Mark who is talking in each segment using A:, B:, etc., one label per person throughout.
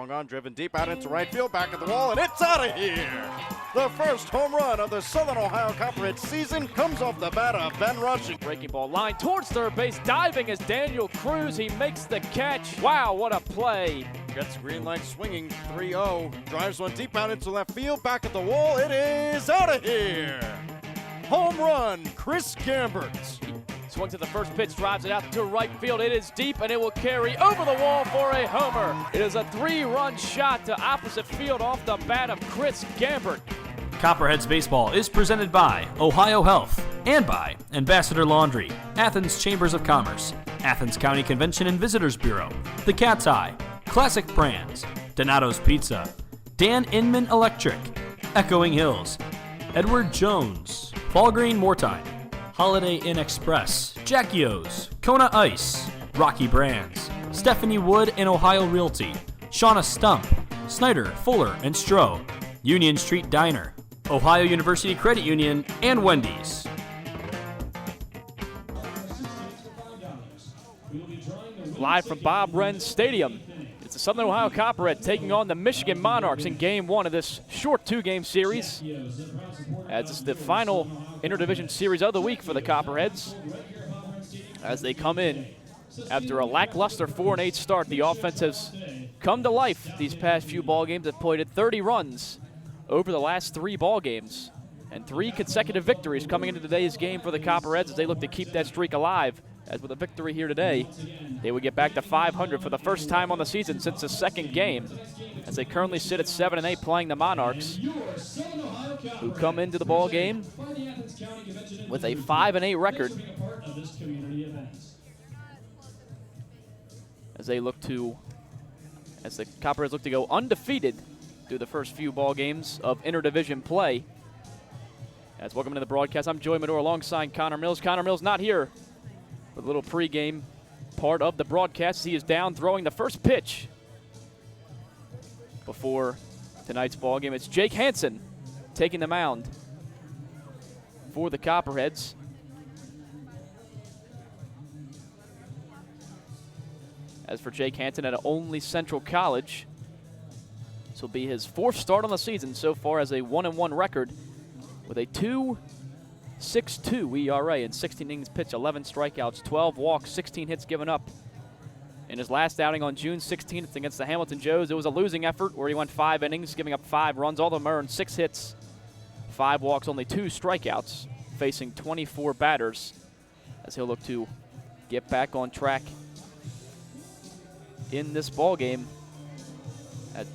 A: Swung on, driven deep out into right field, back at the wall, and it's out of here! The first home run of the Southern Ohio Copperheads season comes off the bat of Ben Rushing.
B: Breaking ball line towards third base, diving is Daniel Cruz. He makes the catch. Wow, what a play.
A: Gets green light swinging, 3-0. Drives one deep out into left field, back at the wall, it is out of here! Home run, Chris Gambert.
B: Swings at the first pitch, drives it out to right field. It is deep, and it will carry over the wall for a homer. It is a 3-run shot to opposite field off the bat of Chris Gambert.
C: Copperheads Baseball is presented by Ohio Health and by Ambassador Laundry, Athens Chambers of Commerce, Athens County Convention and Visitors Bureau, The Cat's Eye, Classic Brands, Donato's Pizza, Dan Inman Electric, Echoing Hills, Edward Jones, Fallgreen Moortime, Holiday Inn Express, Jackie O's, Kona Ice, Rocky Brands, Stephanie Wood and Ohio Realty, Shauna Stump, Snyder, Fuller, and Stroh, Union Street Diner, Ohio University Credit Union, and Wendy's.
B: Live from Bob Wren Stadium, it's the Southern Ohio Copperheads taking on the Michigan Monarchs in Game 1 of this short 2-game series. As it's the final interdivision series of the week for the Copperheads. As they come in after a lackluster 4-8 start, the offense has come to life these past few ball games. They've played at 30 runs over the last 3 ball games, and 3 consecutive victories coming into today's game for the Copperheads as they look to keep that streak alive. As with a victory here today, they would get back to 500 for the first time on the season since the second game, as they currently sit at 7-8 playing the Monarchs, who come into the ball game with a 5-8 record as the Copperheads look to go undefeated through the first few ball games of interdivision play. As welcome to the broadcast, I'm Joey Medora alongside Connor Mills. Connor Mills not here for the little pregame part of the broadcast. He is down throwing the first pitch before tonight's ball game. It's Jake Hansen taking the mound for the Copperheads. As for Jake Hansen at Only Central College, this will be his 4th start on the season so far, as a 1-1 record with a 2.62 ERA in 16 innings pitched, 11 strikeouts, 12 walks, 16 hits given up. In his last outing on June 16th against the Hamilton Joes, it was a losing effort where he went 5 innings, giving up 5 runs. All of them earned 6 hits, 5 walks, only 2 strikeouts, facing 24 batters, as he'll look to get back on track in this ball game.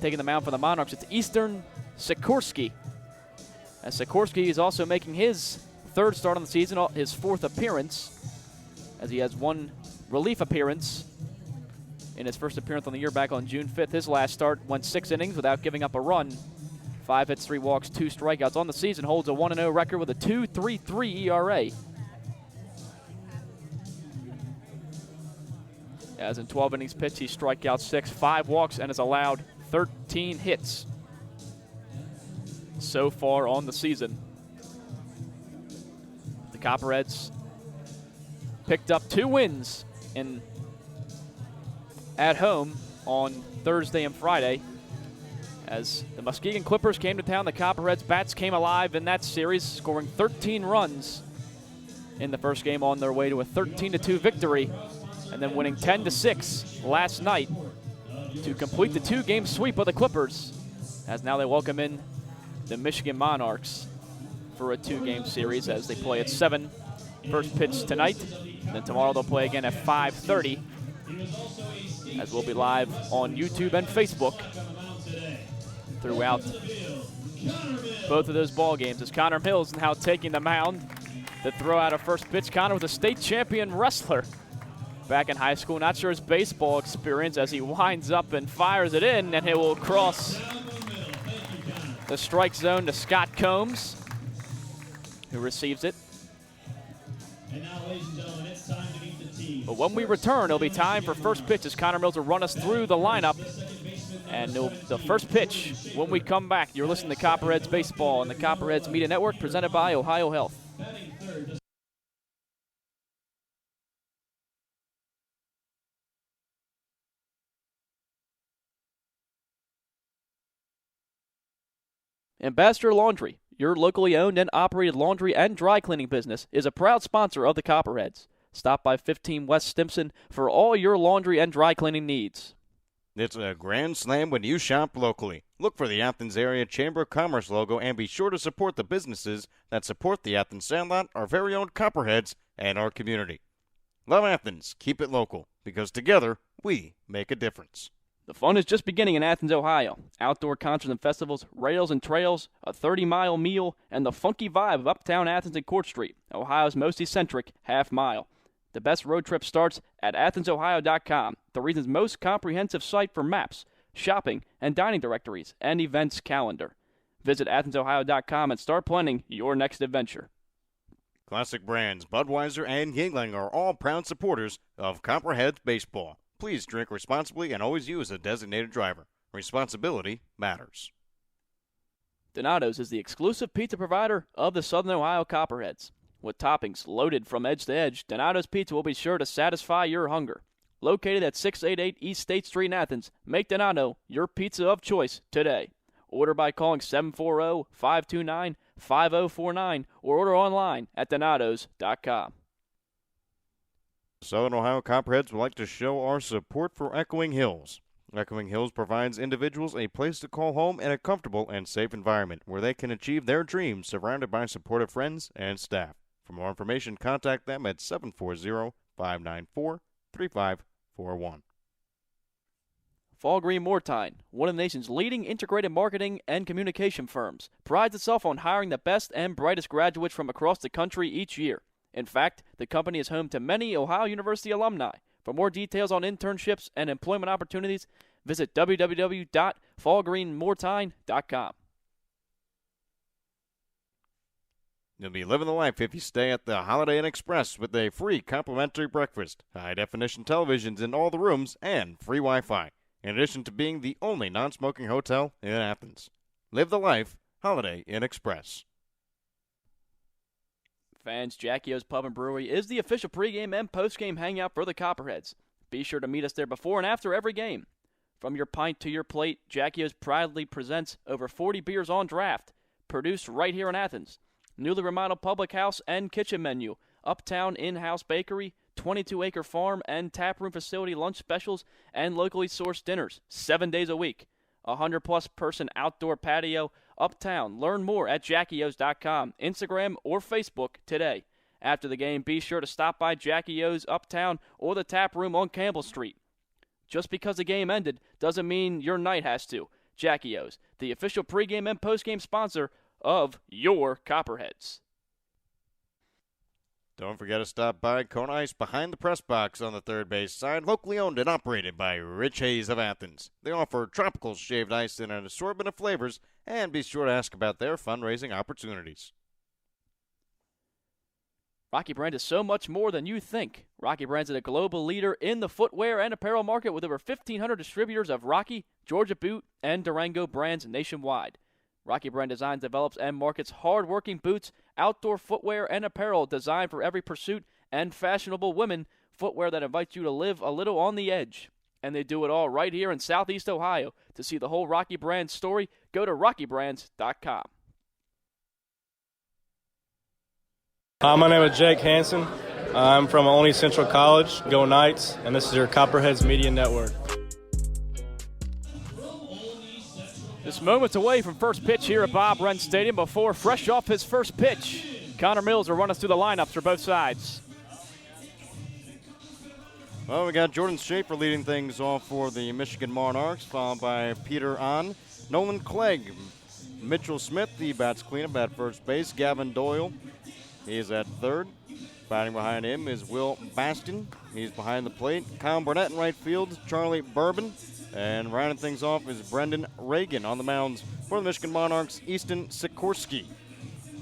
B: Taking the mound for the Monarchs, it's Eastern Sikorsky. As Sikorsky is also making his 3rd start on the season, his 4th appearance, as he has 1 relief appearance in his first appearance on the year back on June 5th. His last start went 6 innings without giving up a run. 5 hits, 3 walks, 2 strikeouts. On the season, holds a 1-0 record with a 2.33 ERA. As in 12 innings pitched, he struck out 6, 5 walks, and has allowed 13 hits so far on the season. The Copperheads picked up 2 wins at home on Thursday and Friday. As the Muskegon Clippers came to town, the Copperheads bats came alive in that series, scoring 13 runs in the first game on their way to a 13-2 victory, and then winning 10-6 last night to complete the 2-game sweep of the Clippers, as now they welcome in the Michigan Monarchs for a 2-game series as they play at 7. First pitch tonight, and then tomorrow they'll play again at 5:30, as we'll be live on YouTube and Facebook throughout both of those ball games. As Connor Mills now taking the mound to throw out a first pitch. Connor was a state champion wrestler back in high school. Not sure his baseball experience, as he winds up and fires it in, and it will cross the strike zone to Scott Combs, who receives it.
D: And now, ladies and gentlemen, it's time to meet the team.
B: But when we return, it'll be time for first pitch, as Connor Mills will run us through the lineup. And the first pitch when we come back. You're listening to Copperheads Baseball on the Copperheads Media Network, presented by Ohio Health. Ambassador Laundry, your locally owned and operated laundry and dry cleaning business, is a proud sponsor of the Copperheads. Stop by 15 West Stimson for all your laundry and dry cleaning needs.
A: It's a grand slam when you shop locally. Look for the Athens Area Chamber of Commerce logo and be sure to support the businesses that support the Athens Sandlot, our very own Copperheads, and our community. Love Athens. Keep it local, because together we make a difference.
B: The fun is just beginning in Athens, Ohio. Outdoor concerts and festivals, rails and trails, a 30-mile meal, and the funky vibe of uptown Athens and Court Street, Ohio's most eccentric half-mile. The best road trip starts at AthensOhio.com, the region's most comprehensive site for maps, shopping, and dining directories, and events calendar. Visit AthensOhio.com and start planning your next adventure.
A: Classic brands Budweiser and Yingling are all proud supporters of Copperheads Baseball. Please drink responsibly and always use a designated driver. Responsibility matters.
B: Donato's is the exclusive pizza provider of the Southern Ohio Copperheads. With toppings loaded from edge to edge, Donato's Pizza will be sure to satisfy your hunger. Located at 688 East State Street in Athens, make Donato your pizza of choice today. Order by calling 740-529-5049 or order online at donatos.com.
A: Southern Ohio Copperheads would like to show our support for Echoing Hills. Echoing Hills provides individuals a place to call home and a comfortable and safe environment where they can achieve their dreams surrounded by supportive friends and staff. For more information, contact them at 740-594-3541.
B: Fall Green Mortine, one of the nation's leading integrated marketing and communication firms, prides itself on hiring the best and brightest graduates from across the country each year. In fact, the company is home to many Ohio University alumni. For more details on internships and employment opportunities, visit www.fallgreenmortine.com.
A: You'll be living the life if you stay at the Holiday Inn Express with a free complimentary breakfast, high-definition televisions in all the rooms, and free Wi-Fi, in addition to being the only non-smoking hotel in Athens. Live the life, Holiday Inn Express.
B: Fans, Jackie O's Pub and Brewery is the official pregame and postgame hangout for the Copperheads. Be sure to meet us there before and after every game. From your pint to your plate, Jackie O's proudly presents over 40 beers on draft, produced right here in Athens. Newly remodeled public house and kitchen menu, uptown in-house bakery, 22-acre farm and taproom facility lunch specials, and locally sourced dinners 7 days a week. 100-plus person outdoor patio, uptown. Learn more at JackieO's.com, Instagram, or Facebook today. After the game, be sure to stop by Jackie O's Uptown or the tap room on Campbell Street. Just because the game ended doesn't mean your night has to. Jackie O's, the official pregame and postgame sponsor of your Copperheads.
A: Don't forget to stop by Kona Ice behind the press box on the third base side, locally owned and operated by Rich Hayes of Athens. They offer tropical shaved ice in an assortment of flavors, and be sure to ask about their fundraising opportunities.
B: Rocky Brand is so much more than you think. Rocky Brand is a global leader in the footwear and apparel market with over 1,500 distributors of Rocky, Georgia Boot, and Durango brands nationwide. Rocky Brand designs, develops, and markets hard-working boots, outdoor footwear, and apparel designed for every pursuit and fashionable women, footwear that invites you to live a little on the edge. And they do it all right here in Southeast Ohio. To see the whole Rocky Brand story, go to rockybrands.com.
E: My name is Jake Hansen. I'm from Olney Central College. Go Knights, and this is your Copperheads Media Network.
B: Just moments away from first pitch here at Bob Wren Stadium before fresh off his first pitch. Connor Mills will run us through the lineups for both sides.
A: Well, we got Jordan Schafer leading things off for the Michigan Monarchs, followed by Peter Ahn, Nolan Clegg, Mitchell Smith, the bats cleanup at first base, Gavin Doyle, he is at third. Batting behind him is Will Bastin. He's behind the plate. Kyle Burnett in right field, Charlie Bourbon. And rounding things off is Brendan Regan on the mounds for the Michigan Monarchs, Easton Sikorsky.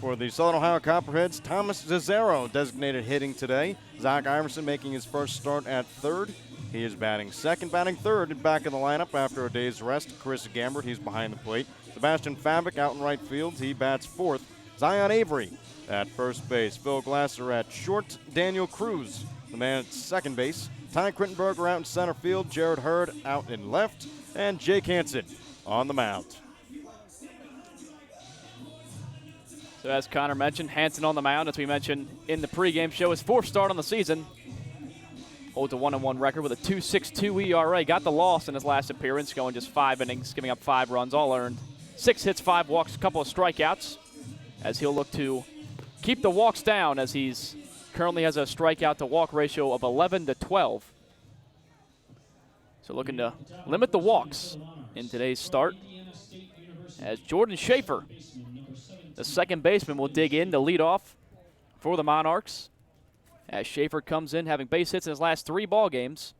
A: For the Southern Ohio Copperheads, Thomas Zazaro designated hitting today. Zach Iverson making his first start at third. He is batting second. Batting third and back in the lineup after a day's rest, Chris Gambert. He's behind the plate. Sebastian Fabic out in right field. He bats fourth. Zion Avery at first base. Phil Glasser at short. Daniel Cruz, the man at second base. Ty Crittenberger out in center field. Jared Hurd out in left. And Jake Hansen on the mound.
B: So as Connor mentioned, Hansen on the mound, as we mentioned in the pregame show, his 4th start on the season. Holds a 1-1 record with a 2.62 ERA. Got the loss in his last appearance, going just 5 innings, giving up 5 runs, all earned. 6 hits, 5 walks, a couple of strikeouts, as he'll look to keep the walks down, as he's currently has a strikeout to walk ratio of 11-12. So looking to limit the walks in today's start, as Jordan Schafer, the second baseman, will dig in to lead off for the Monarchs, as Schafer comes in having base hits in his last 3 ball games.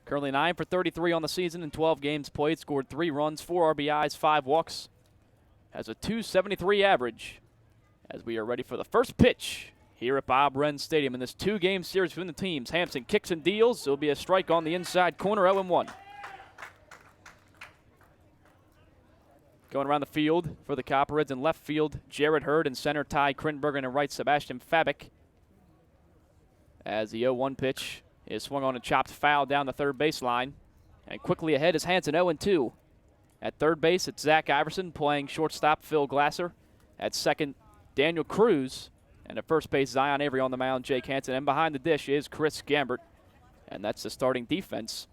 B: Currently 9 for 33 on the season in 12 games played, scored 3 runs, 4 RBIs, 5 walks, has a 2.73 average, as we are ready for the first pitch here at Bob Wren Stadium in this 2-game series between the teams. Hansen kicks and deals. There'll be a strike on the inside corner, 0-1. Going around the field for the Copperheads in left field, Jared Hurd, in center, Ty Krinberg, and in right, Sebastian Fabic. As the 0-1 pitch is swung on and chopped foul down the third baseline. And quickly ahead is Hansen, 0-2. At third base, it's Zach Iverson playing shortstop, Phil Glasser. At second, Daniel Cruz. And at first base, Zion Avery on the mound, Jake Hansen. And behind the dish is Chris Gambert. And that's the starting defense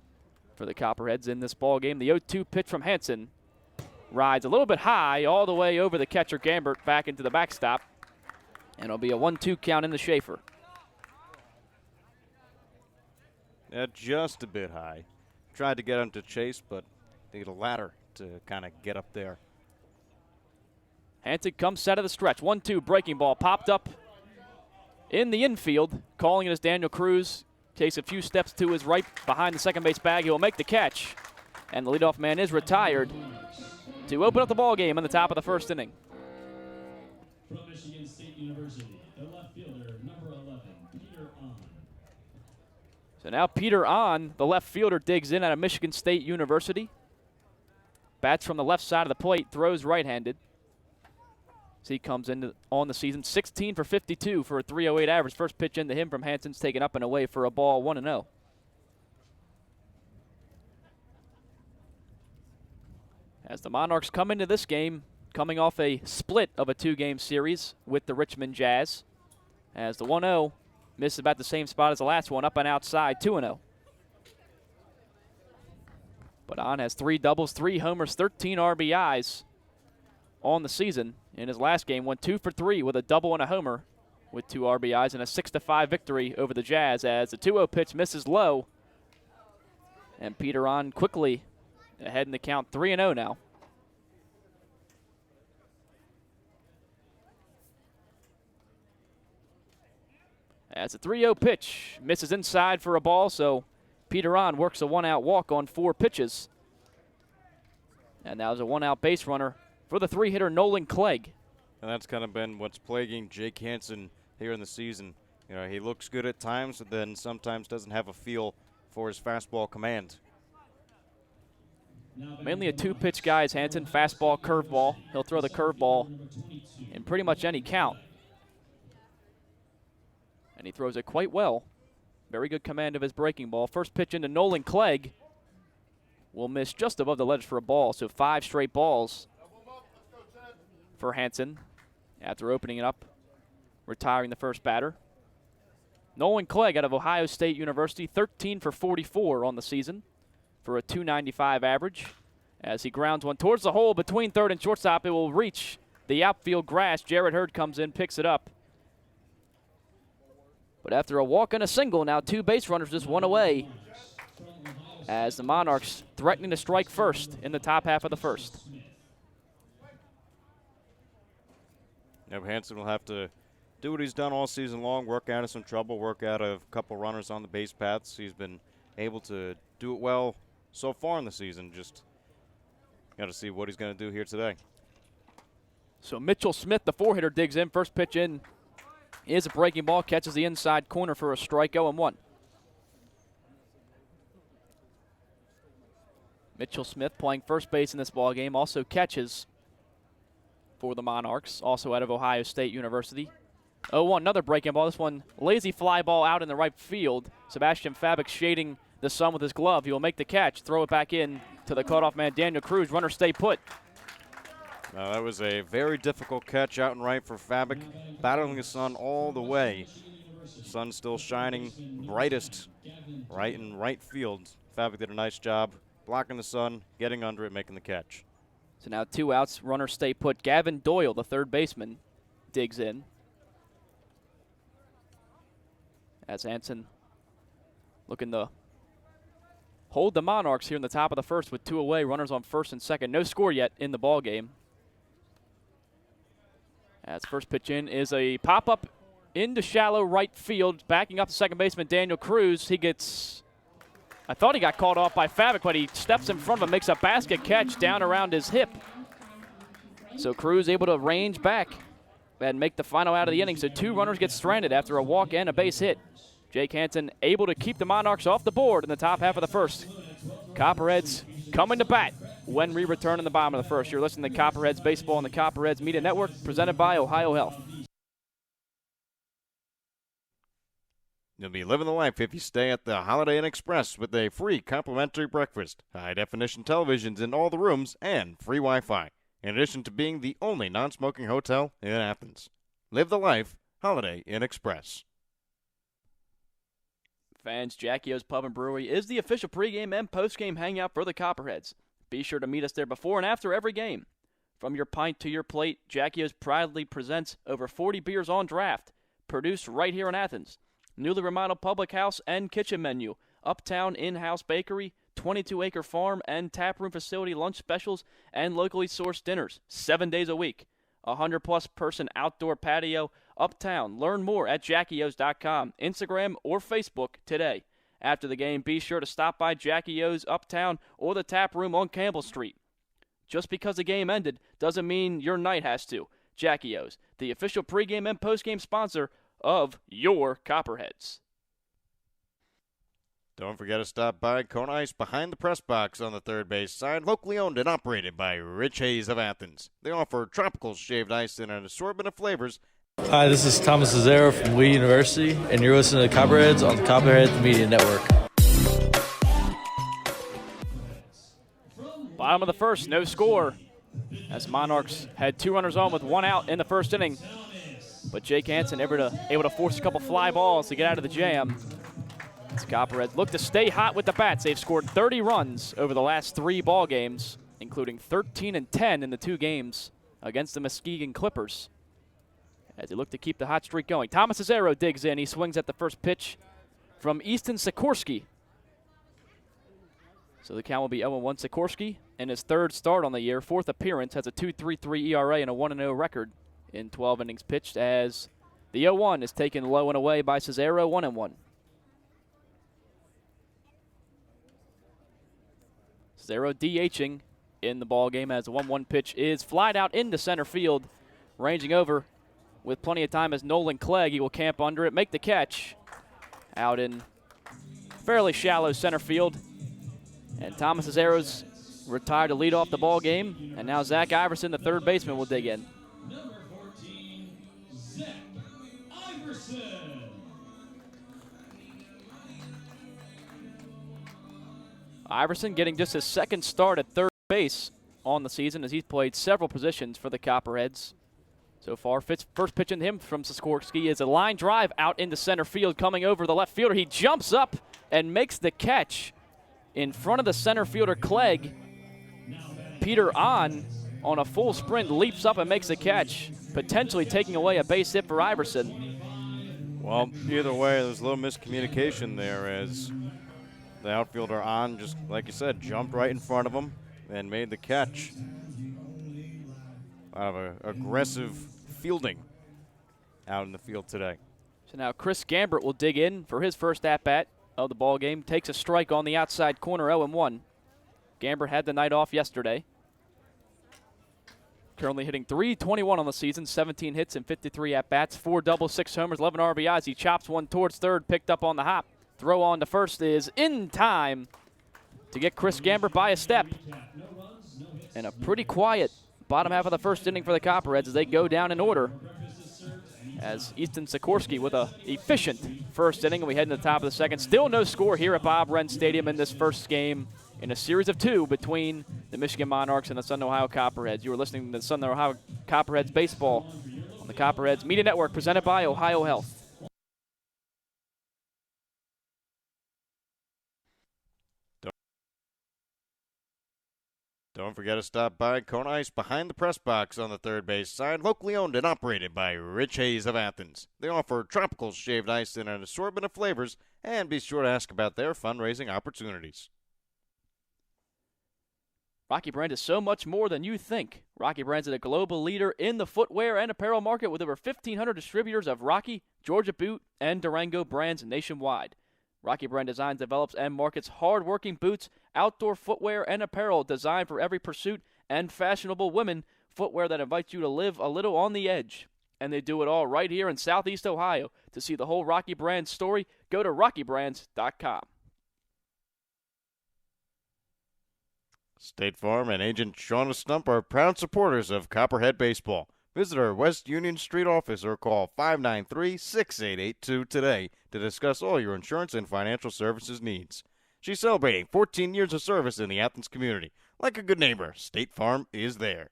B: for the Copperheads in this ball game. The 0-2 pitch from Hansen rides a little bit high all the way over the catcher Gambert back into the backstop. And it'll be a 1-2 count in the Schafer.
A: Just a bit high. Tried to get him to chase, but need a ladder to kind of get up there.
B: Hansen comes set of the stretch. 1-2 breaking ball popped up in the infield. Calling it as Daniel Cruz takes a few steps to his right behind the second base bag. He will make the catch. And the leadoff man is retired to open up the ball game in the top of the first inning.
D: From Michigan State University, the left fielder, number 11, Peter On.
B: So now Peter On, the left fielder, digs in out of Michigan State University. Bats from the left side of the plate, throws right-handed. So he comes in on the season 16 for 52 for a 3.08 average. First pitch into him from Hansen's taken up and away for a ball, 1-0. As the Monarchs come into this game, coming off a split of a 2-game series with the Richmond Jazz. As the 1-0 missed about the same spot as the last one, up and outside, 2-0. But On has 3 doubles, 3 homers, 13 RBIs on the season. In his last game, went 2 for 3 with a double and a homer with 2 RBIs and a 6-5 victory over the Jazz, as the 2-0 pitch misses low. And Peter On quickly ahead in the count, 3-0 now. As a 3-0 pitch misses inside for a ball, so Peter On works a 1-out walk on 4 pitches. And now there's a 1-out base runner for the 3-hitter Nolan Clegg.
A: And that's kind of been what's plaguing Jake Hansen here in the season. You know, he looks good at times, but then sometimes doesn't have a feel for his fastball command.
B: Mainly a 2-pitch guy is Hansen, fastball, curveball. He'll throw the curveball in pretty much any count. And he throws it quite well. Very good command of his breaking ball. First pitch into Nolan Clegg will miss just above the ledge for a ball, so 5 straight balls for Hansen after opening it up, retiring the first batter. Nolan Clegg out of Ohio State University, 13 for 44 on the season for a 295 average. As he grounds one towards the hole between third and shortstop, it will reach the outfield grass. Jared Hurd comes in, picks it up. But after a walk and a single, now 2 base runners, just 1 away, as the Monarchs threatening to strike first in the top half of the first.
A: Now Hansen will have to do what he's done all season long, work out of some trouble, work out of a couple runners on the base paths. He's been able to do it well so far in the season. Just got to see what he's going to do here today.
B: So Mitchell Smith, the 4-hitter, digs in. First pitch in is a breaking ball, catches the inside corner for a strike, 0-1. Mitchell Smith playing first base in this ball game, also catches for the Monarchs, also out of Ohio State University. 0-1, another breaking ball. This one, lazy fly ball out in the right field. Sebastian Fabic shading the sun with his glove. He will make the catch, throw it back in to the cutoff man, Daniel Cruz. Runner stay put.
A: That was a very difficult catch out and right for Fabic, battling the sun all the way. Sun still shining brightest right in right field. Fabic did a nice job blocking the sun, getting under it, making the catch.
B: So now 2 outs, runners stay put. Gavin Doyle, the third baseman, digs in. As Hansen looking to hold the Monarchs here in the top of the first with 2 away, runners on first and second. No score yet in the ball game. As first pitch in is a pop-up into shallow right field, backing up the second baseman, Daniel Cruz. He gets, I thought he got called off by Fabic, but he steps in front of him, makes a basket catch down around his hip. So Cruz able to range back and make the final out of the inning. So 2 runners get stranded after a walk and a base hit. Jake Hansen able to keep the Monarchs off the board in the top half of the first. Copperheads coming to bat when we return in the bottom of the first. You're listening to Copperheads Baseball on the Copperheads Media Network, presented by Ohio Health.
A: You'll be living the life if you stay at the Holiday Inn Express with a free complimentary breakfast, high-definition televisions in all the rooms, and free Wi-Fi, in addition to being the only non-smoking hotel in Athens. Live the life, Holiday Inn Express.
B: Fans, Jackie O's Pub and Brewery is the official pregame and postgame hangout for the Copperheads. Be sure to meet us there before and after every game. From your pint to your plate, Jackie O's proudly presents over 40 beers on draft, produced right here in Athens. Newly remodeled public house and kitchen menu, uptown in-house bakery, 22-acre farm and taproom facility lunch specials, and locally sourced dinners, 7 days a week. 100-plus person outdoor patio, uptown. Learn more at JackieO's.com, Instagram, or Facebook today. After the game, be sure to stop by Jackie O's Uptown or the tap room on Campbell Street. Just because the game ended doesn't mean your night has to. Jackie O's, the official pregame and postgame sponsor of your Copperheads.
A: Don't forget to stop by Kona Ice behind the press box on the third base side, locally owned and operated by Rich Hayes of Athens. They offer tropical shaved ice in an assortment of flavors.
F: Hi, this is Thomas Cesaro from Lee University, and you're listening to Copperheads on the Copperheads Media Network.
B: Bottom of the first, no score, as Monarchs had 2 runners on with 1 out in the first inning. But Jake Hansen able to force a couple fly balls to get out of the jam. The Copperheads look to stay hot with the bats. They've scored 30 runs over the last 3 ball games, including 13 and 10 in the 2 games against the Muskegon Clippers, as they look to keep the hot streak going. Thomas Cesaro digs in. He swings at the first pitch from Easton Sikorsky. So the count will be 0-1. Sikorsky in his 3rd start on the year, 4th appearance, has a 2.33 ERA and a 1-0 record in 12 innings pitched, as the 0-1 is taken low and away by Cesaro, 1-1. Cesaro DHing in the ball game as the 1-1 pitch is flied out into center field, ranging over with plenty of time as Nolan Clegg. He will camp under it, make the catch out in fairly shallow center field. And Thomas Cesaro's retired to lead off the ball game, and now Zach Iverson, the third baseman, will dig in.
D: Number 14, Zach Iverson.
B: Iverson getting just his 2nd start at third base on the season, as he's played several positions for the Copperheads so far. First pitch into him from Sikorsky is a line drive out into center field, coming over the left fielder. He jumps up and makes the catch in front of the center fielder Clegg. Peter on a full sprint leaps up and makes the catch, potentially taking away a base hit for Iverson.
A: Well, either way, there's a little miscommunication there, as the outfielder on, just like you said, jumped right in front of him and made the catch. Out of aggressive fielding out in the field today.
B: So now Chris Gambert will dig in for his first at-bat of the ball game. Takes a strike on the outside corner, 0-1. Gambert had the night off yesterday. Currently hitting .321 on the season, 17 hits and 53 at-bats, 4 doubles, 6 homers, 11 RBIs. He chops one towards third, picked up on the hop. Throw on to first is in time to get Chris Gambert by a step. And a pretty quiet bottom half of the first inning for the Copperheads as they go down in order, as Easton Sikorsky with a efficient first inning, and we head into the top of the second. Still no score here at Bob Wren Stadium in this first game in a series of 2 between the Michigan Monarchs and the Southern Ohio Copperheads. You are listening to the Southern Ohio Copperheads baseball on the Copperheads Media Network, presented by Ohio Health.
A: Don't forget to stop by Kona Ice behind the press box on the third base side, locally owned and operated by Rich Hayes of Athens. They offer tropical shaved ice in an assortment of flavors, and be sure to ask about their fundraising opportunities.
B: Rocky Brands is so much more than you think. Rocky Brands is a global leader in the footwear and apparel market with over 1,500 distributors of Rocky, Georgia Boot, and Durango brands nationwide. Rocky Brand designs, develops, and markets hard-working boots, outdoor footwear, and apparel designed for every pursuit and fashionable women, footwear that invites you to live a little on the edge. And they do it all right here in Southeast Ohio. To see the whole Rocky Brand story, go to rockybrands.com.
A: State Farm and agent Shauna Stump are proud supporters of Copperhead Baseball. Visit our West Union Street office or call 593-6882 today to discuss all your insurance and financial services needs. She's celebrating 14 years of service in the Athens community. Like a good neighbor, State Farm is there.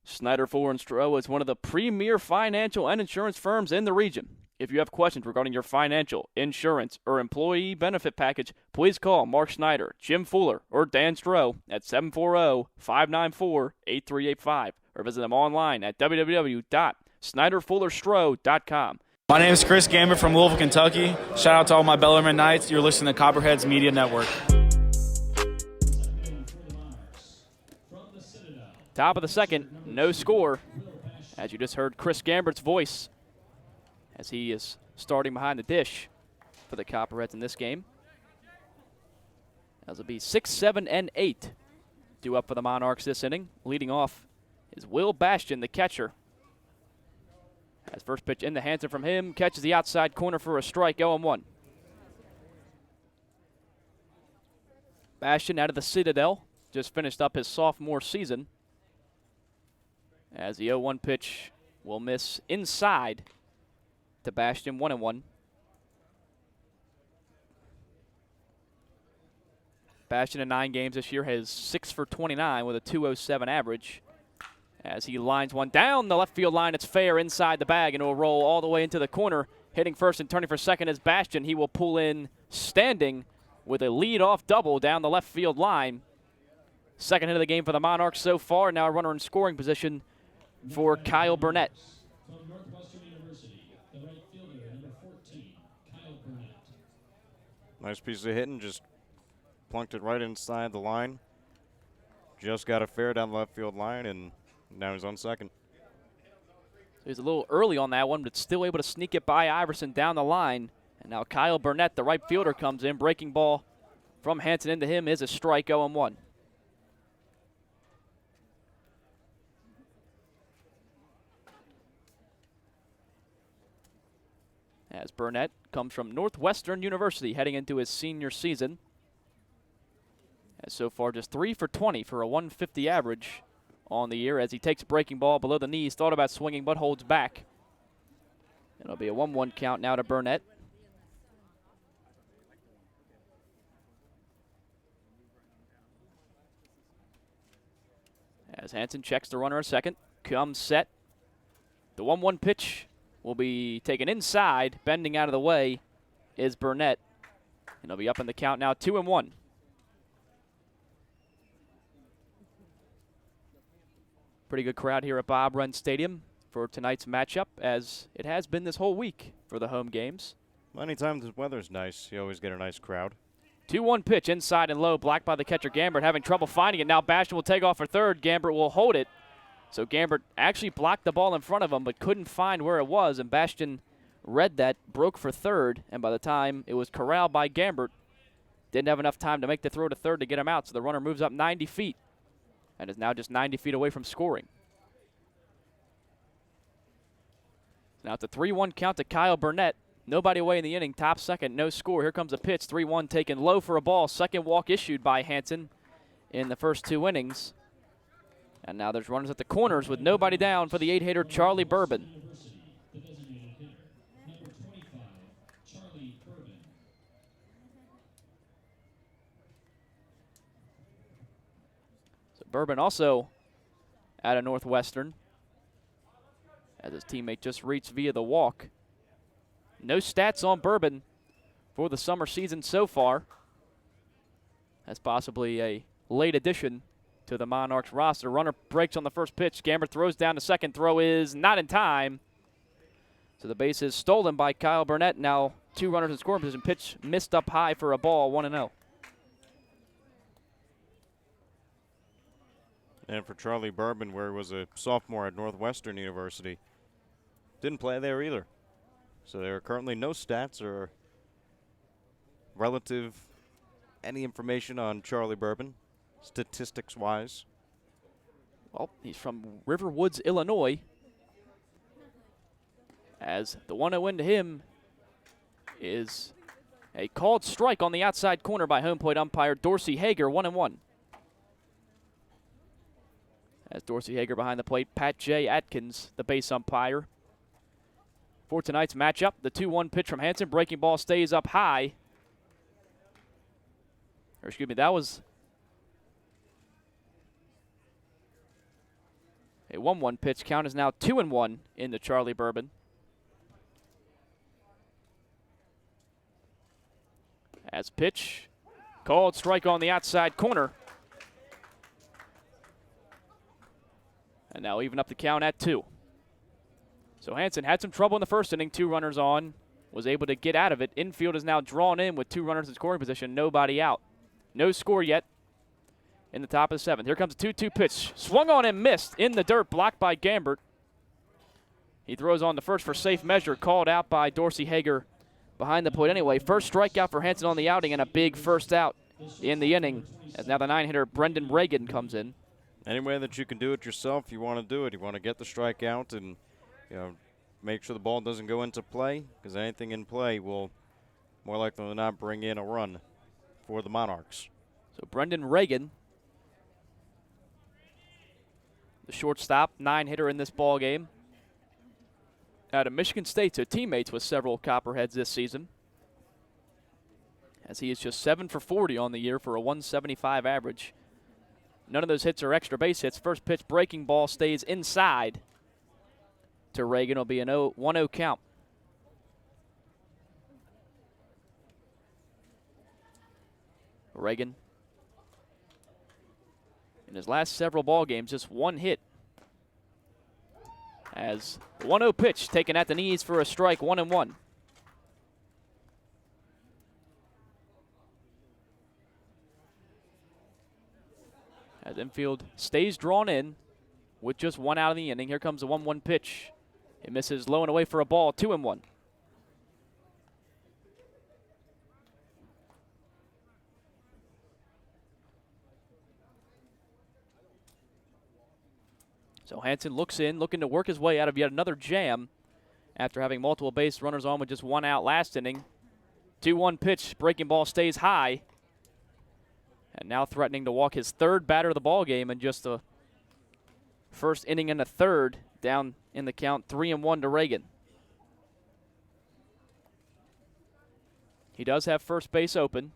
B: Snyder, Fuller & Stroh is one of the premier financial and insurance firms in the region. If you have questions regarding your financial, insurance, or employee benefit package, please call Mark Snyder, Jim Fuller, or Dan Stroh at 740-594-8385 or visit them online at www.snyderfullerstroh.com.
G: My name is Chris Gambit from Louisville, Kentucky. Shout out to all my Bellarmine Knights. You're listening to Copperheads Media Network.
B: Top of the second, no score. As you just heard Chris Gambert's voice as he is starting behind the dish for the Copperheads in this game. As it'll be 6, 7, and 8 due up for the Monarchs this inning. Leading off is Will Bastian, the catcher. As first pitch in the Hansen from him, catches the outside corner for a strike, 0-1. Bastian out of the Citadel, just finished up his sophomore season. As the 0-1 pitch will miss inside to Bastian, 1-1. Bastian in 9 games this year has 6 for 29 with a 207 average. As he lines one down the left field line, it's fair inside the bag, and it will roll all the way into the corner. Hitting first and turning for second is Bastian. He will pull in standing with a lead-off double down the left field line. Second hit of the game for the Monarchs so far. Now a runner in scoring position for Kyle Burnett.
D: From Northwestern University, the right fielder, number 14, Kyle Burnett.
A: Nice piece of hitting, just plunked it right inside the line. Just got a fair down the left field line, and now he's on second.
B: He's a little early on that one, but still able to sneak it by Iverson down the line. And now Kyle Burnett, the right fielder, comes in. Breaking ball from Hansen into him is a strike, 0-1. As Burnett comes from Northwestern University heading into his senior season. As so far just 3 for 20 for a 150 average on the year as he takes a breaking ball below the knees, thought about swinging but holds back. It'll be a 1-1 count now to Burnett. As Hansen checks the runner at second, comes set. The 1-1 pitch will be taken inside, bending out of the way is Burnett. And he'll be up in the count now, 2-1. Pretty good crowd here at Bob Wren Stadium for tonight's matchup, as it has been this whole week for the home games.
A: Anytime the weather's nice, you always get a nice crowd.
B: 2-1 pitch inside and low, blocked by the catcher Gambert, having trouble finding it. Now Bastian will take off for third. Gambert will hold it. So Gambert actually blocked the ball in front of him but couldn't find where it was, and Bastian read that, broke for third, and by the time it was corralled by Gambert, didn't have enough time to make the throw to third to get him out, so the runner moves up 90 feet and is now just 90 feet away from scoring. Now it's a 3-1 count to Kyle Burnett. Nobody away in the inning, top second, no score. Here comes a pitch, 3-1 taken low for a ball. Second walk issued by Hansen in the first 2 innings. And now there's runners at the corners with nobody down for the 8-hitter Charlie Bourbon.
D: The designated hitter, number 25, Charlie Bourbon.
B: So Bourbon also out of Northwestern, as his teammate just reached via the walk. No stats on Bourbon for the summer season so far. That's possibly a late addition to the Monarchs roster. Runner breaks on the first pitch. Gamber throws down the second. Throw is not in time. So the base is stolen by Kyle Burnett. Now 2 runners in scoring position. Pitch missed up high for a ball, 1-0.
A: And for Charlie Bourbon, where he was a sophomore at Northwestern University, didn't play there either. So there are currently no stats or relative any information on Charlie Bourbon, statistics-wise.
B: Well, he's from River Woods, Illinois. As the 1-0 into him is a called strike on the outside corner by home plate umpire Dorsey Hager, 1-1. As Dorsey Hager behind the plate, Pat J. Atkins, the base umpire. For tonight's matchup, the 2-1 pitch from Hansen. Breaking ball stays up high. Or excuse me, that was a 1-1 pitch. Count is now 2-1 into Charlie Bourbon. As pitch, called strike on the outside corner. And now even up the count at 2. So Hansen had some trouble in the first inning, 2 runners on, was able to get out of it. Infield is now drawn in with 2 runners in scoring position, nobody out. No score yet in the top of the 7th. Here comes a 2-2 pitch. Swung on and missed in the dirt, blocked by Gambert. He throws on the first for safe measure, called out by Dorsey Hager behind the plate anyway. First strikeout for Hansen on the outing and a big first out in the inning, as now the 9-hitter Brendan Regan comes in.
A: Any way that you can do it yourself, you want to do it. You want to get the strikeout and make sure the ball doesn't go into play, because anything in play will more likely than not bring in a run for the Monarchs.
B: So Brendan Regan, the shortstop, 9-hitter in this ball game, out of Michigan State, so teammates with several Copperheads this season, as he is just 7 for 40 on the year for a 175 average. None of those hits are extra base hits. First pitch breaking ball stays inside to Reagan. It'll be an 1-0 count. Reagan, in his last several ball games, just 1 hit. As 1-0 pitch taken at the knees for a strike, 1-1. As infield stays drawn in with just 1 out of the inning. Here comes the 1-1 pitch. It misses low and away for a ball, 2-1. So Hansen looks in, looking to work his way out of yet another jam after having multiple base runners on with just 1 out last inning. 2-1 pitch, breaking ball stays high. And now threatening to walk his 3rd batter of the ball game in just the first inning and a 3rd, down in the count, 3-1 to Reagan. He does have first base open,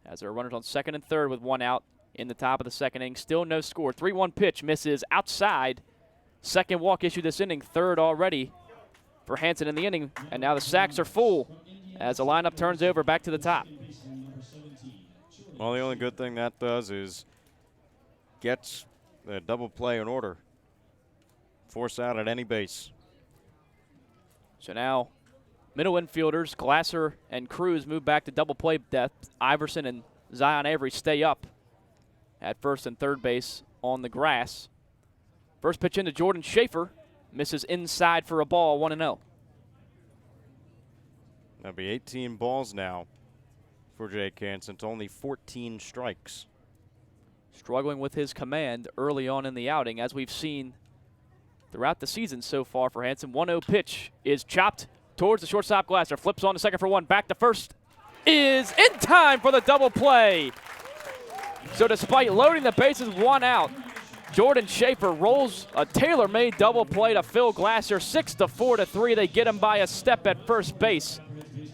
B: as there are runners on 2nd and 3rd with 1 out in the top of the 2nd inning. Still no score. 3-1 pitch misses outside. 2nd walk issued this inning, 3rd already for Hansen in the inning. And now the sacks are full as the lineup turns over back to the top.
A: Well, the only good thing that does is gets the double play in order. Force out at any base.
B: So now middle infielders, Glasser and Cruz, move back to double play depth. Iverson and Zion Avery stay up at 1st and 3rd base on the grass. First pitch into Jordan Schafer. Misses inside for a ball, 1-0.
A: That'll be 18 balls now for Jake Hansen to only 14 strikes.
B: Struggling with his command early on in the outing, as we've seen throughout the season so far for Hansen. 1-0 pitch is chopped towards the shortstop. Glasser flips on to 2nd for 1. Back to 1st is in time for the double play. So despite loading the bases 1 out, Jordan Schafer rolls a tailor-made double play to Phil Glasser, 6-4-3. They get him by a step at first base.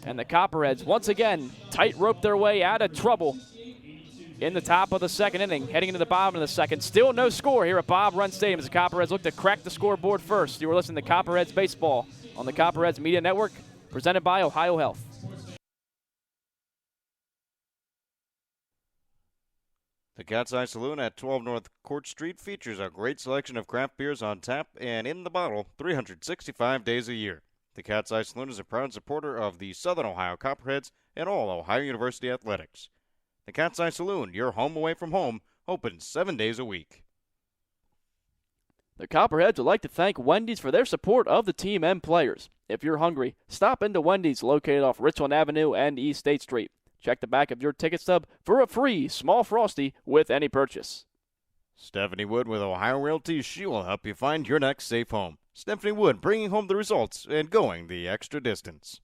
B: And the Copperheads once again tightrope their way out of trouble in the top of the second inning, heading into the bottom of the second. Still no score here at Bob Run Stadium as the Copperheads look to crack the scoreboard first. You are listening to Copperheads Baseball on the Copperheads Media Network, presented by Ohio Health.
A: The Cat's Eye Saloon at 12 North Court Street features a great selection of craft beers on tap and in the bottle 365 days a year. The Cat's Eye Saloon is a proud supporter of the Southern Ohio Copperheads and all Ohio University athletics. The Cat's Eye Saloon, your home away from home, open 7 days a week.
B: The Copperheads would like to thank Wendy's for their support of the team and players. If you're hungry, stop into Wendy's located off Richland Avenue and East State Street. Check the back of your ticket stub for a free small Frosty with any purchase.
A: Stephanie Wood with Ohio Realty. She will help you find your next safe home. Stephanie Wood bringing home the results and going the extra distance.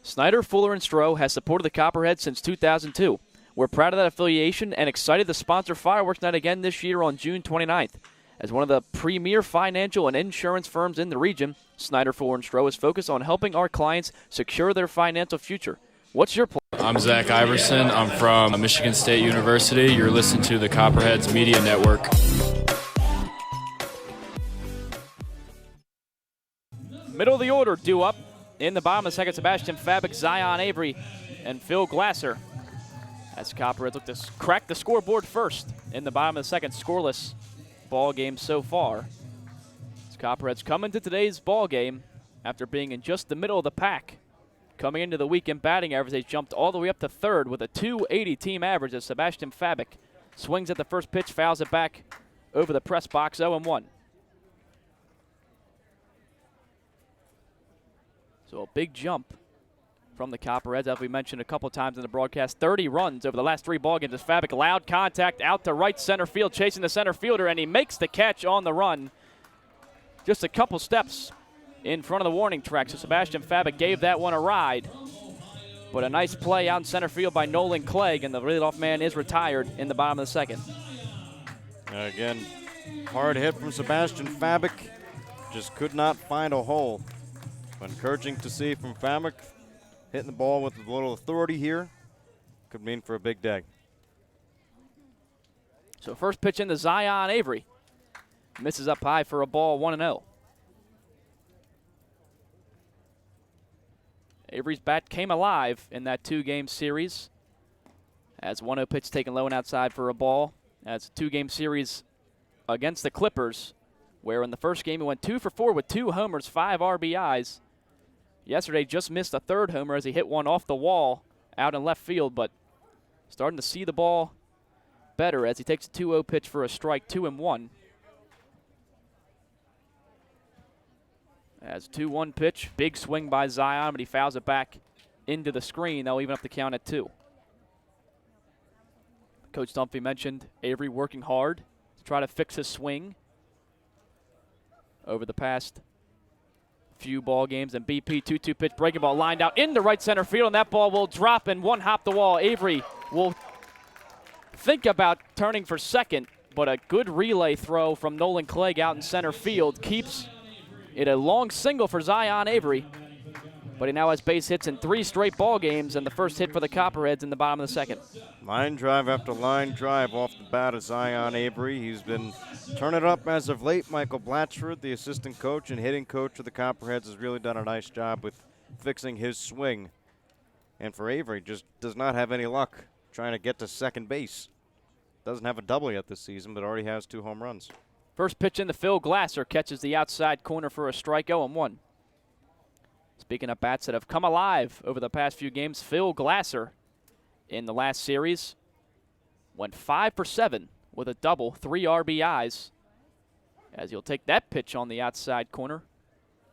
B: Snyder, Fuller, and Stroh has supported the Copperheads since 2002. We're proud of that affiliation and excited to sponsor Fireworks Night again this year on June 29th. As one of the premier financial and insurance firms in the region, Snyder, Fuller, and Stroh is focused on helping our clients secure their financial future. What's your plan?
H: I'm Zach Iverson. I'm from Michigan State University. You're listening to the Copperheads Media Network.
B: Middle of the order due up in the bottom of the second. Sebastian Fabic, Zion Avery, and Phil Glasser. As Copperheads look to crack the scoreboard first in the bottom of the second. Scoreless ball game so far. As Copperheads come into today's ball game after being in just the middle of the pack. Coming into the weekend batting average, they jumped all the way up to third with a .280 team average as Sebastian Fabic swings at the first pitch, fouls it back over the press box, 0-1. So a big jump from the Copperheads, as we mentioned a couple times in the broadcast. 30 runs over the last 3 ball games as Fabic loud contact out to right center field, chasing the center fielder, and he makes the catch on the run. Just a couple steps in front of the warning track, so Sebastian Fabic gave that one a ride. But a nice play out in center field by Nolan Clegg, and the leadoff man is retired in the bottom of the second.
A: Again, hard hit from Sebastian Fabic. Just could not find a hole. Encouraging to see from Fabic, hitting the ball with a little authority here. Could mean for a big day.
B: So first pitch into Zion Avery. Misses up high for a ball, 1-0. Avery's bat came alive in that 2-game series. As 1-0 pitch taken low and outside for a ball. That's a 2-game series against the Clippers, where in the first game he went 2 for 4 with 2 homers, 5 RBIs. Yesterday just missed a third homer as he hit one off the wall out in left field, but starting to see the ball better as he takes a 2-0 pitch for a strike, 2-1. As 2-1 pitch, big swing by Zion, but he fouls it back into the screen. They'll even up the count at 2. Coach Dunphy mentioned Avery working hard to try to fix his swing over the past few ball games. And BP 2-2 pitch, breaking ball lined out into right center field, and that ball will drop and one hop the wall. Avery will think about turning for second, but a good relay throw from Nolan Clegg out in center field keeps it a long single for Zion Avery, but he now has base hits in 3 straight ball games, and the first hit for the Copperheads in the bottom of the second.
A: Line drive after line drive off the bat of Zion Avery. He's been turning it up as of late. Michael Blatchford, the assistant coach and hitting coach of the Copperheads, has really done a nice job with fixing his swing. And for Avery, just does not have any luck trying to get to second base. Doesn't have a double yet this season, but already has 2 home runs.
B: First pitch into Phil Glasser, catches the outside corner for a strike, 0-1. Speaking of bats that have come alive over the past few games, Phil Glasser in the last series went 5 for 7 with a double, 3 RBIs, as he'll take that pitch on the outside corner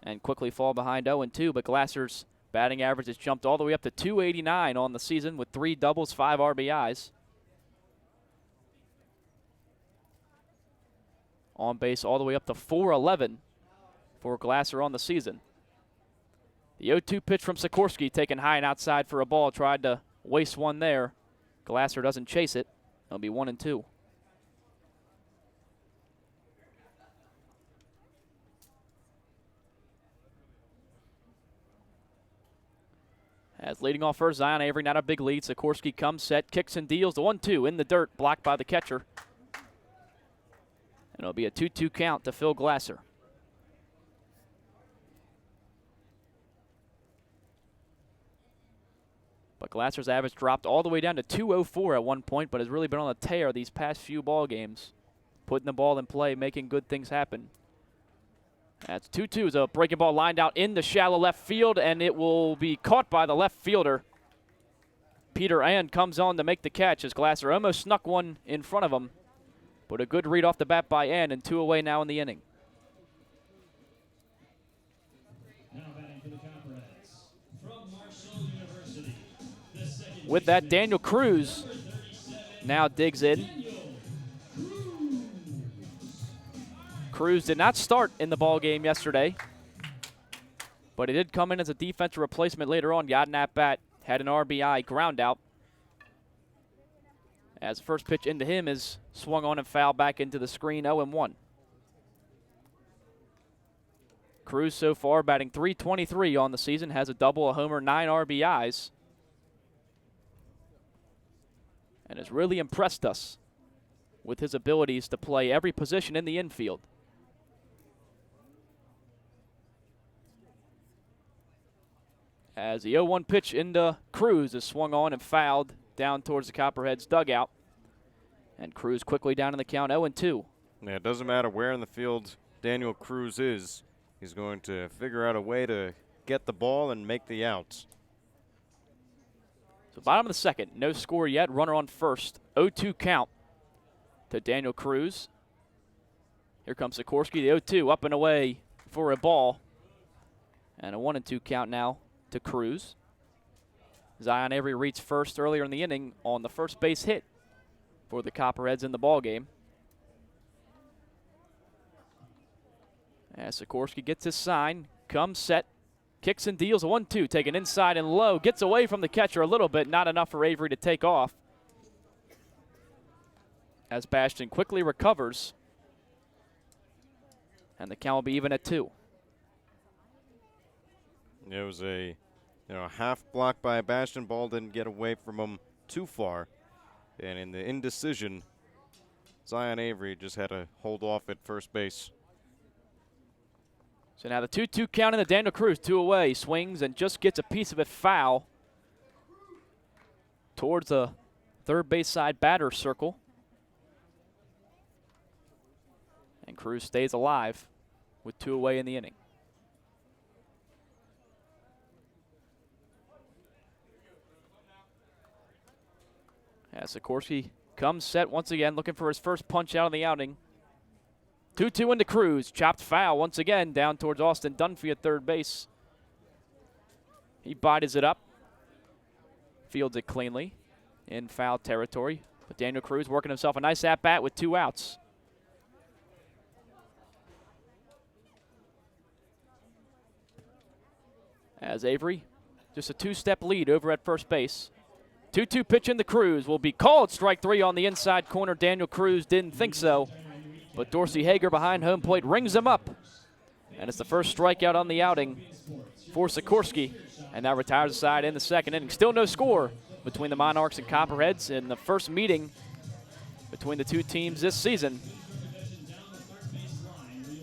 B: and quickly fall behind 0-2, but Glasser's batting average has jumped all the way up to .289 on the season with 3 doubles, 5 RBIs. On base all the way up to .411 for Glasser on the season. The 0-2 pitch from Sikorsky taken high and outside for a ball. Tried to waste one there. Glasser doesn't chase it. It'll be 1-2. As leading off first, Zion Avery, not a big lead. Sikorsky comes set, kicks and deals. The 1-2 in the dirt, blocked by the catcher. And it'll be a 2-2 count to Phil Glasser. But Glasser's average dropped all the way down to .204 at one point, but has really been on a tear these past few ball games. Putting the ball in play, making good things happen. That's 2-2. It's a breaking ball lined out in the shallow left field, and it will be caught by the left fielder. Peter Ann comes on to make the catch as Glasser almost snuck one in front of him. But a good read off the bat by Ann, and 2 away now in the inning.
D: Now batting for the Copperheads from Marshall University. The second
B: With that, Daniel Cruz now digs in. Cruz did not start in the ball game yesterday, but he did come in as a defensive replacement later on. Got an at-bat, had an RBI ground out. As the first pitch into him is swung on and fouled back into the screen, 0-1. Cruz so far batting .323 on the season, has a double, a homer, 9 RBIs, and has really impressed us with his abilities to play every position in the infield. As the 0-1 pitch into Cruz is swung on and fouled down towards the Copperheads dugout. And Cruz quickly down in the count, 0-2.
A: Yeah, it doesn't matter where in the field Daniel Cruz is. He's going to figure out a way to get the ball and make the outs.
B: So bottom of the second, no score yet. Runner on first, 0-2 count to Daniel Cruz. Here comes Sikorsky, the 0-2, up and away for a ball. And a 1-2 count now to Cruz. Zion Avery reached first earlier in the inning on the first base hit for the Copperheads in the ball game. As Sikorsky gets his sign, comes set, kicks and deals, a 1-2, taken inside and low, gets away from the catcher a little bit, not enough for Avery to take off. As Bastion quickly recovers, and the count will be even at 2.
A: It was a half block by Bastion. Ball didn't get away from him too far. And in the indecision, Zion Avery just had to hold off at first base.
B: So now the 2-2 count in the Daniel Cruz, 2 away, swings and just gets a piece of it foul towards the third base side batter circle. And Cruz stays alive with 2 away in the inning. As Sikorsky comes set once again, looking for his first punch out of the outing. 2-2 into Cruz. Chopped foul once again down towards Austin Dunphy at third base. He bodies it up. Fields it cleanly in foul territory. But Daniel Cruz working himself a nice at-bat with 2 outs. As Avery, just a 2-step lead over at first base. 2-2 pitch in the Cruz will be called. Strike 3 on the inside corner. Daniel Cruz didn't think so. But Dorsey Hager behind home plate rings him up. And it's the first strikeout on the outing for Sikorsky. And now retires the side in the second inning. Still no score between the Monarchs and Copperheads in the first meeting between the two teams this season.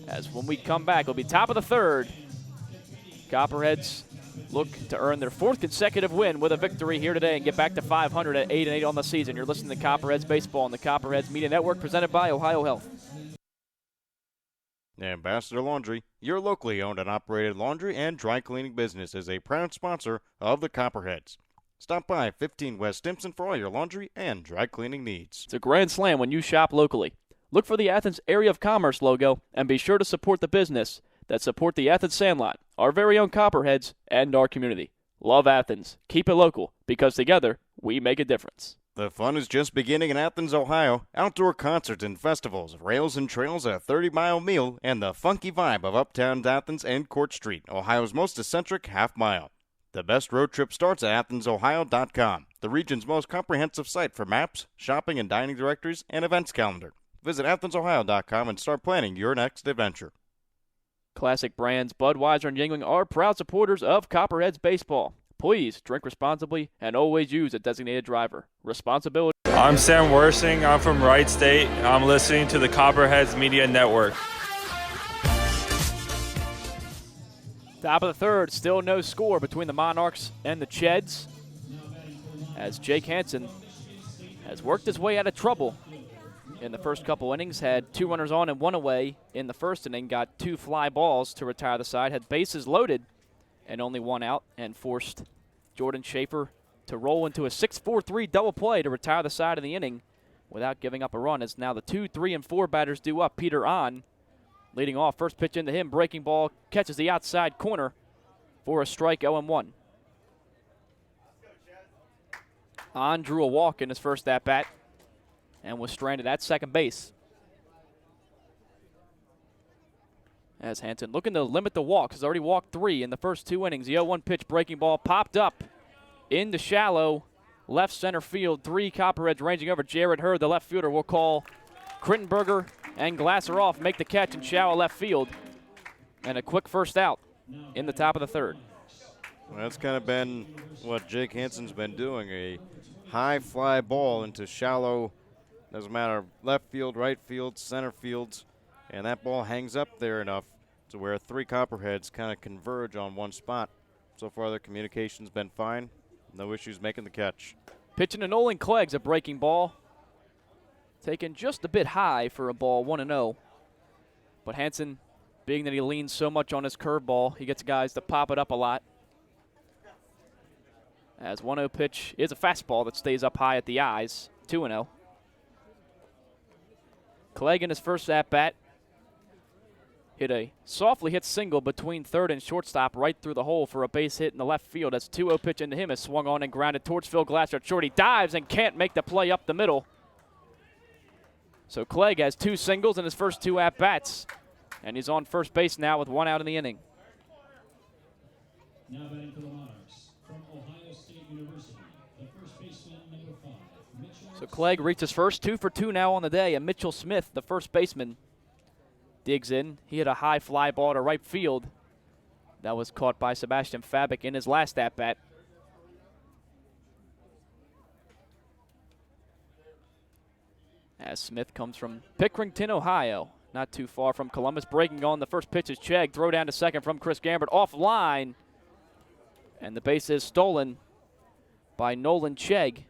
B: As when we come back, it'll be top of the third. Copperheads look to earn their 4th consecutive win with a victory here today and get back to 500 at 8-8 on the season. You're listening to Copperheads Baseball on the Copperheads Media Network, presented by Ohio Health.
A: Ambassador Laundry, your locally owned and operated laundry and dry cleaning business, is a proud sponsor of the Copperheads. Stop by 15 West Stimson for all your laundry and dry cleaning needs.
B: It's a grand slam when you shop locally. Look for the Athens Area of Commerce logo and be sure to support the business that support the Athens Sandlot, our very own Copperheads, and our community. Love Athens. Keep it local, because together we make a difference.
A: The fun is just beginning in Athens, Ohio. Outdoor concerts and festivals, rails and trails, a 30-mile meal, and the funky vibe of Uptown Athens and Court Street, Ohio's most eccentric half-mile. The best road trip starts at AthensOhio.com, the region's most comprehensive site for maps, shopping and dining directories, and events calendar. Visit AthensOhio.com and start planning your next adventure.
B: Classic brands Budweiser and Yuengling are proud supporters of Copperheads Baseball. Please drink responsibly and always use a designated driver. Responsibility.
I: I'm Sam Worsing. I'm from Wright State. I'm listening to the Copperheads Media Network.
B: Top of the third, still no score between the Monarchs and the Cheds, as Jake Hansen has worked his way out of trouble in the first couple innings. Had 2 runners on and 1 away in the first inning, got 2 fly balls to retire the side, had bases loaded and only 1 out, and forced Jordan Schafer to roll into a 6-4-3 double play to retire the side of the inning without giving up a run. As now the 2, 3, and 4 batters due up. Peter On leading off. First pitch into him, breaking ball, catches the outside corner for a strike, 0-1. On drew a walk in his first at-bat and was stranded at second base. As Hansen looking to limit the walks, has already walked 3 in the first 2 innings. The 0-1 pitch, breaking ball, popped up into shallow left center field. 3 Copperheads ranging over. Jared Hurd, the left fielder, will call Krittenberger and Glasser off, make the catch in shallow left field. And a quick first out in the top of the third.
A: Well, that's kind of been what Jake Hansen's been doing, a high fly ball into shallow, doesn't matter, left field, right field, center fields, and that ball hangs up there enough to where 3 Copperheads kind of converge on one spot. So far, their communication's been fine. No issues making the catch.
B: Pitching to Nolan Clegg's a breaking ball. Taken just a bit high for a ball, 1-0. But Hansen, being that he leans so much on his curveball, he gets guys to pop it up a lot. As 1-0 pitch is a fastball that stays up high at the eyes, 2-0. Clegg in his first at-bat hit a softly hit single between third and shortstop right through the hole for a base hit in the left field. As 2-0 pitch into him is swung on and grounded towards Phil Glasser at short. He dives and can't make the play up the middle. So Clegg has 2 singles in his first 2 at-bats, and he's on first base now with 1 out in the inning.
D: Now batting for the Monarchs from Ohio State University, the first baseman, number 5, Mitchell.
B: So Clegg reaches first, 2 for 2 now on the day, and Mitchell Smith, the first baseman, digs in. He hit a high fly ball to right field. That was caught by Sebastian Fabic in his last at-bat. As Smith comes from Pickerington, Ohio, not too far from Columbus. Breaking on the first pitch is Chegg. Throw down to second from Chris Gambert. Offline. And the base is stolen by Nolan Chegg.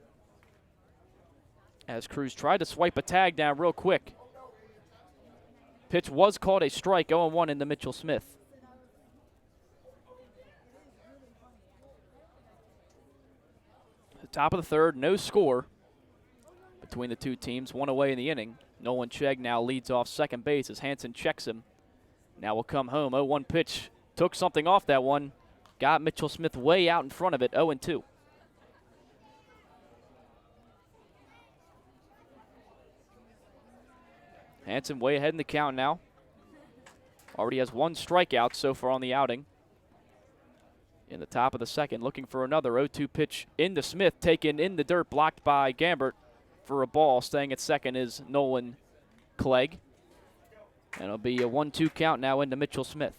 B: As Cruz tried to swipe a tag down real quick. Pitch was called a strike, 0-1 into Mitchell Smith. The top of the third, no score between the 2 teams, 1 away in the inning. Nolan Chegg now leads off second base as Hansen checks him. Now will come home. 0-1 pitch. Took something off that one. Got Mitchell Smith way out in front of it. 0-2. Hansen way ahead in the count now. Already has 1 strikeout so far on the outing. In the top of the second, looking for another 0-2 pitch into Smith. Taken in the dirt, blocked by Gambert for a ball. Staying at second is Nolan Clegg. And it'll be a 1-2 count now into Mitchell Smith.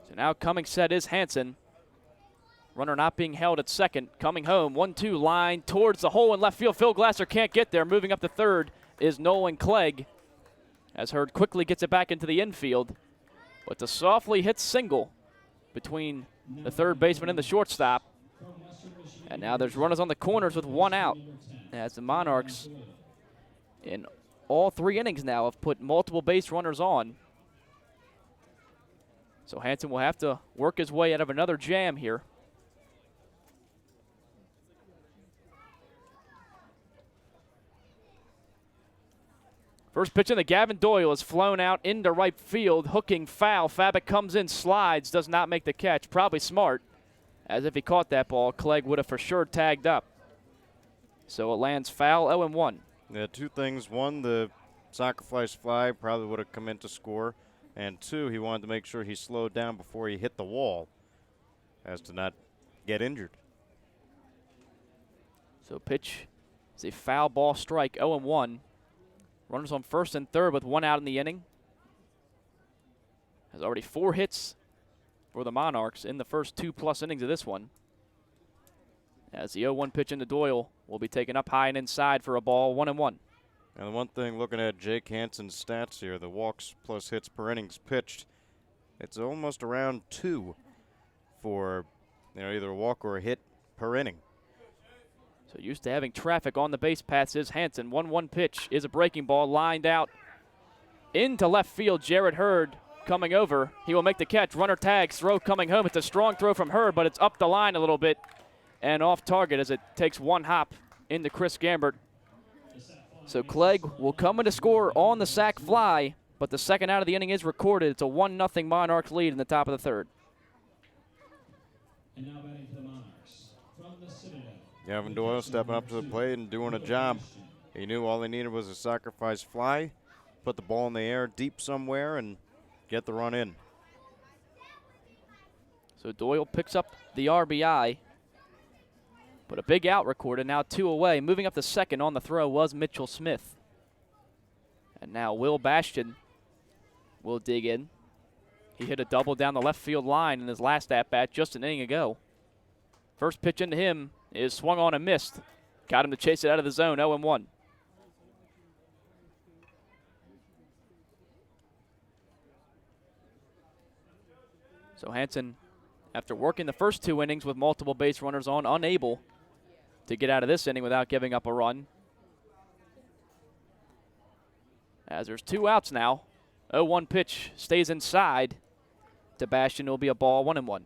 B: So now coming set is Hansen. Runner not being held at second. Coming home, 1-2 line towards the hole in left field. Phil Glasser can't get there. Moving up to third is Nolan Clegg. As Hurd quickly gets it back into the infield. But the softly hit single between the third baseman and the shortstop. And now there's runners on the corners with 1 out. As the Monarchs in all 3 innings now have put multiple base runners on. So Hansen will have to work his way out of another jam here. First pitch in the Gavin Doyle is flown out into right field, hooking foul. Fabic comes in, slides, does not make the catch. Probably smart, as if he caught that ball, Clegg would have for sure tagged up. So it lands foul, 0-1.
A: Yeah, 2 things. 1, the sacrifice fly probably would have come in to score. And 2, he wanted to make sure he slowed down before he hit the wall as to not get injured.
B: So pitch is a foul ball strike, 0-1. Runners on first and third with one out in the inning. Has already 4 hits for the Monarchs in the first 2+ innings of this one. As the 0-1 pitch into Doyle will be taken up high and inside for a ball, 1-1.
A: And the one thing, looking at Jake Hansen's stats here, the walks plus hits per innings pitched, it's almost around 2 for either a walk or a hit per inning.
B: So used to having traffic on the base paths is Hansen. 1-1 pitch is a breaking ball lined out into left field. Jared Hurd coming over. He will make the catch. Runner tags, throw coming home. It's a strong throw from Hurd, but it's up the line a little bit and off target as it takes one hop into Chris Gambert. So Clegg will come in to score on the sac fly, but the second out of the inning is recorded. It's a 1-0 Monarchs lead in the top of the third.
D: And now batting for the Monarchs from the Citadel.
A: Gavin Doyle stepping up to the plate and doing a job. He knew all he needed was a sacrifice fly, put the ball in the air deep somewhere, and get the run in.
B: So Doyle picks up the RBI, but a big out recorded, now 2 away. Moving up to second on the throw was Mitchell Smith. And now Will Bastian will dig in. He hit a double down the left field line in his last at-bat just an inning ago. First pitch into him is swung on and missed. Got him to chase it out of the zone, 0-1. So Hansen, after working the first 2 innings with multiple base runners on, unable to get out of this inning without giving up a run. As there's 2 outs now. 0-1 pitch stays inside to Bastian. It will be a ball, 1-1.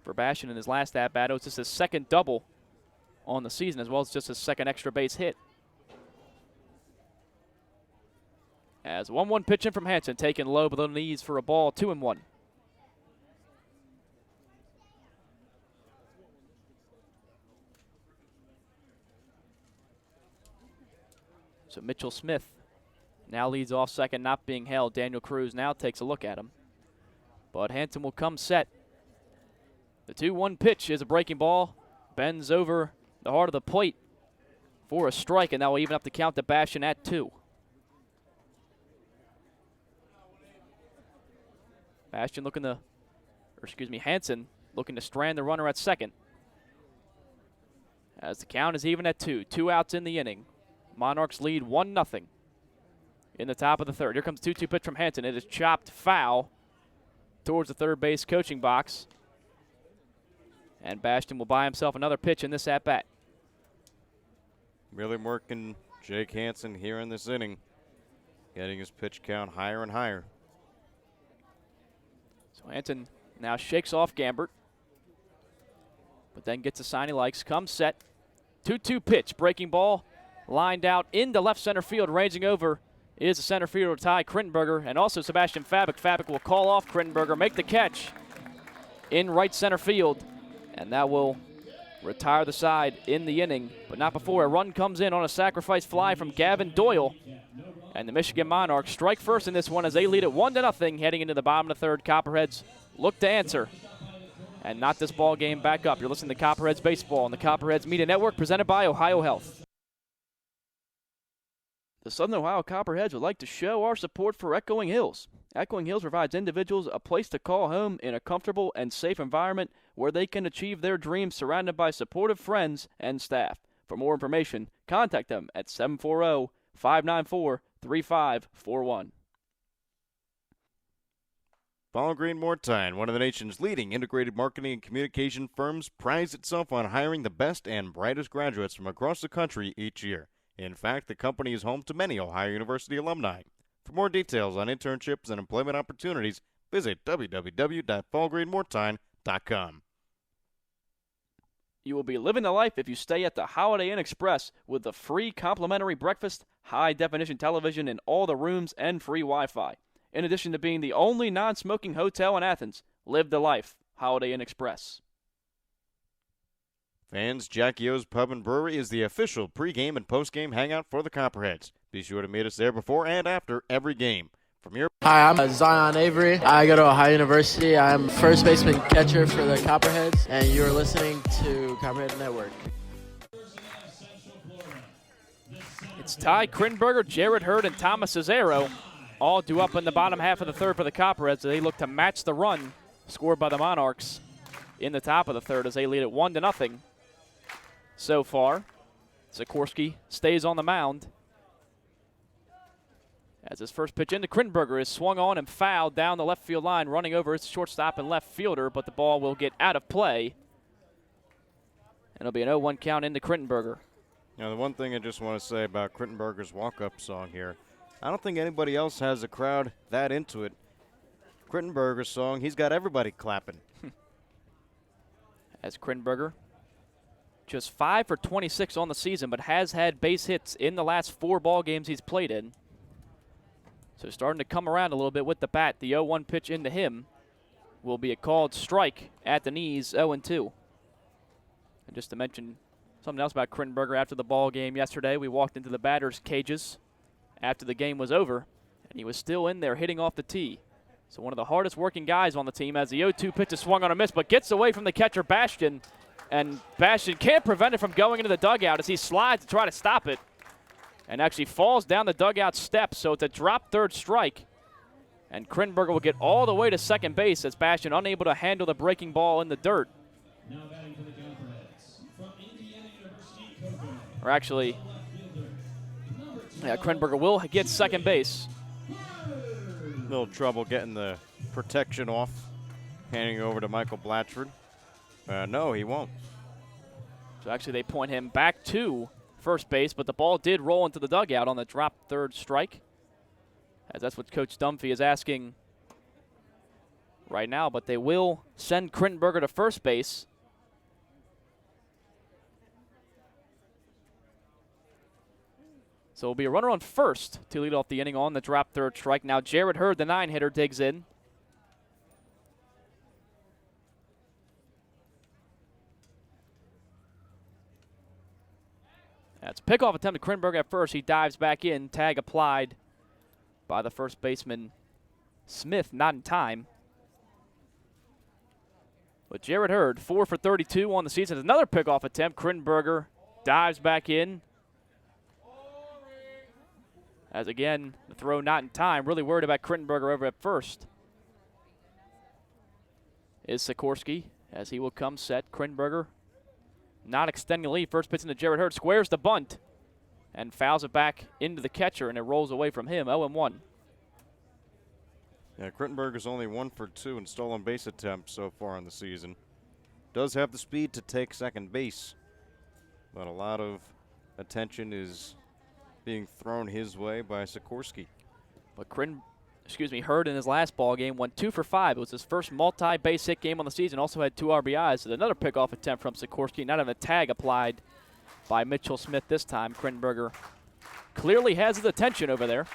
B: For Bastian in his last at-bat, it was just his second double on the season, as well as just his second extra base hit. As 1-1 pitch in from Hansen, taken low below the knees for a ball, 2-1. So Mitchell Smith now leads off second, not being held. Daniel Cruz now takes a look at him. But Hansen will come set. The 2-1 pitch is a breaking ball. Bends over the heart of the plate for a strike, and that will even up the count to Bastian at 2. Hansen looking to strand the runner at second. As the count is even at 2. 2 outs in the inning. Monarchs lead 1-0 in the top of the third. Here comes the 2-2 pitch from Hansen. It is chopped foul towards the third base coaching box. And Bastian will buy himself another pitch in this at-bat.
A: Really working Jake Hansen here in this inning, getting his pitch count higher and higher.
B: So Hansen now shakes off Gambert, but then gets a sign he likes. Comes set. 2-2 pitch. Breaking ball. Lined out into left center field. Ranging over is the center fielder Ty Crittenberger and also Sebastian Fabic. Fabic will call off Crittenberger, make the catch in right center field, and that will retire the side in the inning, but not before a run comes in on a sacrifice fly from Gavin Doyle. And the Michigan Monarchs strike first in this one as they lead it 1-0 heading into the bottom of the third. Copperheads look to answer and knock this ball game back up. You're listening to Copperheads Baseball on the Copperheads Media Network, presented by Ohio Health. The Southern Ohio Copperheads would like to show our support for Echoing Hills. Echoing Hills provides individuals a place to call home in a comfortable and safe environment where they can achieve their dreams surrounded by supportive friends and staff. For more information, contact them at 740-594-3541.
A: Ball Green Mortine, one of the nation's leading integrated marketing and communication firms, prides itself on hiring the best and brightest graduates from across the country each year. In fact, the company is home to many Ohio University alumni. For more details on internships and employment opportunities, visit www.ballgreenmortine.com.
B: You will be living the life if you stay at the Holiday Inn Express with the free complimentary breakfast, high-definition television in all the rooms, and free Wi-Fi. In addition to being the only non-smoking hotel in Athens, live the life, Holiday Inn Express.
A: Fans, Jackie O's Pub and Brewery is the official pregame and postgame hangout for the Copperheads. Be sure to meet us there before and after every game. From your
J: Hi, I'm Zion Avery. I go to Ohio University. I'm first baseman catcher for the Copperheads, and you're listening to Copperhead Network.
B: It's Ty Krinberger, Jared Hurd, and Thomas Cesaro all due up in the bottom half of the third for the Copperheads. They look to match the run scored by the Monarchs in the top of the third as they lead it 1-0 so far. Sikorsky stays on the mound as his first pitch into Krinberger is swung on and fouled down the left field line, running over its shortstop and left fielder, but the ball will get out of play. And it'll be an 0-1 count into Krinberger.
A: Now, the one thing I just want to say about Krittenberger's walk-up song here, I don't think anybody else has a crowd that into it. Krittenberger's song, he's got everybody clapping.
B: As Krinberger, just 5 for 26 on the season, but has had base hits in the last 4 ball games he's played in. So starting to come around a little bit with the bat. The 0-1 pitch into him will be a called strike at the knees, 0-2. And just to mention something else about Krinberger after the ball game yesterday, we walked into the batter's cages after the game was over, and he was still in there hitting off the tee. So one of the hardest working guys on the team as the 0-2 pitch is swung on a miss, but gets away from the catcher, Bastian, and Bastian can't prevent it from going into the dugout as he slides to try to stop it and actually falls down the dugout steps. So it's a drop third strike, and Krinberger will get all the way to second base as Bastian unable to handle the breaking ball in the dirt.
D: Now batting for the Copperheads from Indiana University, Cocoa.
B: Or actually, Krinberger will get second base.
A: Little trouble getting the protection off, handing it over to Michael Blatchford. No, he won't.
B: So actually they point him back to first base, but the ball did roll into the dugout on the drop third strike, as that's what Coach Dunphy is asking right now, but they will send Krinberger to first base. So it'll be a runner on first to lead off the inning on the drop third strike. Now Jared Hurd, the 9-hitter, digs in. That's a pickoff attempt to Krinberger at first. He dives back in. Tag applied by the first baseman Smith, not in time. But Jared Hurd, 4 for 32 on the season. Another pickoff attempt. Krinberger dives back in. As again, the throw not in time. Really worried about Krinberger over at first is Sikorsky, as he will come set. Krinberger not extending the lead. First pitch into Jared Hurd. Squares the bunt and fouls it back into the catcher, and it rolls away from him. 0-1.
A: Yeah, Krittenberger's only 1 for 2 in stolen base attempts so far in the season. Does have the speed to take second base, but a lot of attention is being thrown his way by Sikorsky.
B: But Hurd in his last ball game went 2 for 5. It was his first multi-base hit game on the season. Also had 2 RBIs. So another pickoff attempt from Sikorsky. Not even a tag applied by Mitchell Smith this time. Krinberger clearly has his attention over there.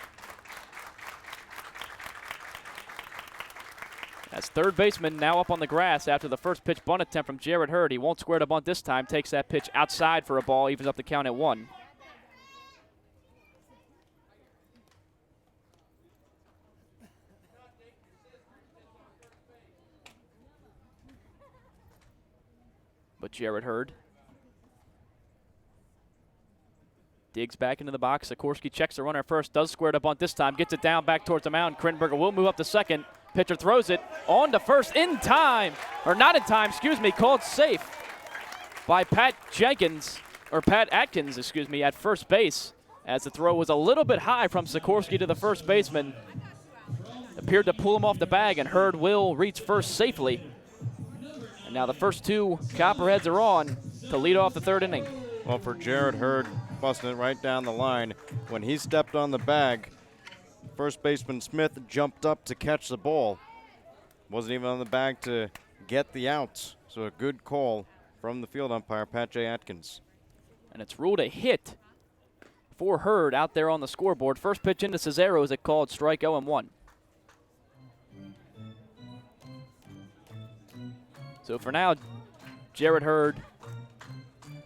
B: As third baseman now up on the grass after the first pitch bunt attempt from Jared Hurd. He won't square the bunt this time. Takes that pitch outside for a ball. Evens up the count at 1. But Jared Hurd digs back into the box. Sikorsky checks the runner first, does square the bunt this time, gets it down back towards the mound. Krinberger will move up to second. Pitcher throws it on to first in time, or not in time, called safe by Pat Atkins, at first base, as the throw was a little bit high from Sikorsky to the first baseman. Appeared to pull him off the bag, and Hurd will reach first safely. And now the first 2 Copperheads are on to lead off the third inning.
A: Well, for Jared Hurd, busting it right down the line, when he stepped on the bag, first baseman Smith jumped up to catch the ball. Wasn't even on the bag to get the outs. So a good call from the field umpire, Pat J. Atkins.
B: And it's ruled a hit for Hurd out there on the scoreboard. First pitch into Cesaro is a called strike, 0-1. So for now, Jared Hurd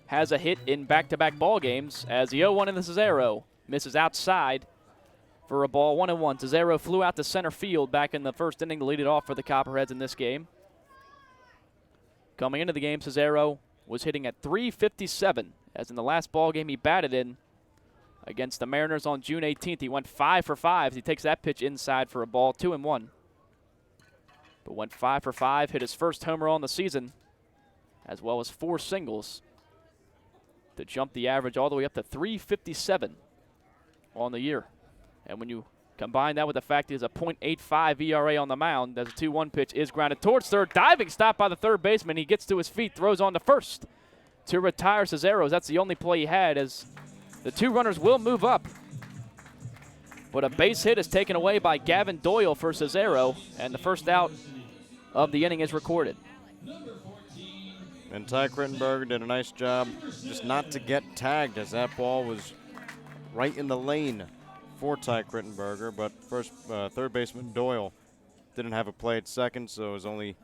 B: has a hit in back-to-back ball games as the 0-1 in the Cesaro misses outside for a ball, 1-1. Cesaro flew out to center field back in the first inning to lead it off for the Copperheads in this game. Coming into the game, Cesaro was hitting at .357, as in the last ball game he batted in against the Mariners on June 18th. He went 5 for 5. He takes that pitch inside for a ball, 2-1. But went 5 for 5, hit his first homer on the season, as well as 4 singles to jump the average all the way up to .357 on the year. And when you combine that with the fact he has a .85 ERA on the mound, as a 2-1 pitch is grounded towards third, diving stop by the third baseman. He gets to his feet, throws on to first to retire Cesaro. That's the only play he had, as the 2 runners will move up. But a base hit is taken away by Gavin Doyle for Cesaro, and the first out of the inning is recorded.
A: And Ty Crittenberger did a nice job just not to get tagged, as that ball was right in the lane for Ty Crittenberger. But third baseman Doyle didn't have a play at second, so his only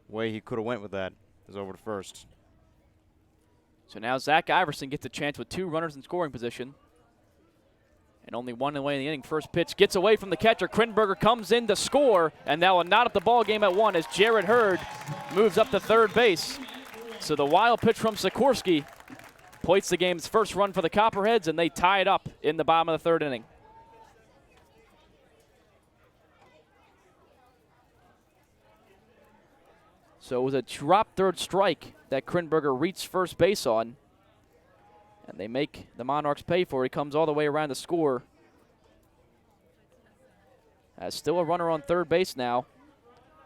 A: way he could have went with that is over to first.
B: So now Zach Iverson gets a chance with 2 runners in scoring position. And only 1 away in the inning. First pitch gets away from the catcher. Crittenberger comes in to score, and that will knot up the ball game at 1 as Jared Hurd moves up to third base. So the wild pitch from Sikorsky points the game's first run for the Copperheads, and they tie it up in the bottom of the 3rd inning. So it was a drop third strike that Crittenberger reached first base on. And they make the Monarchs pay for it. He comes all the way around to score. Still a runner on third base now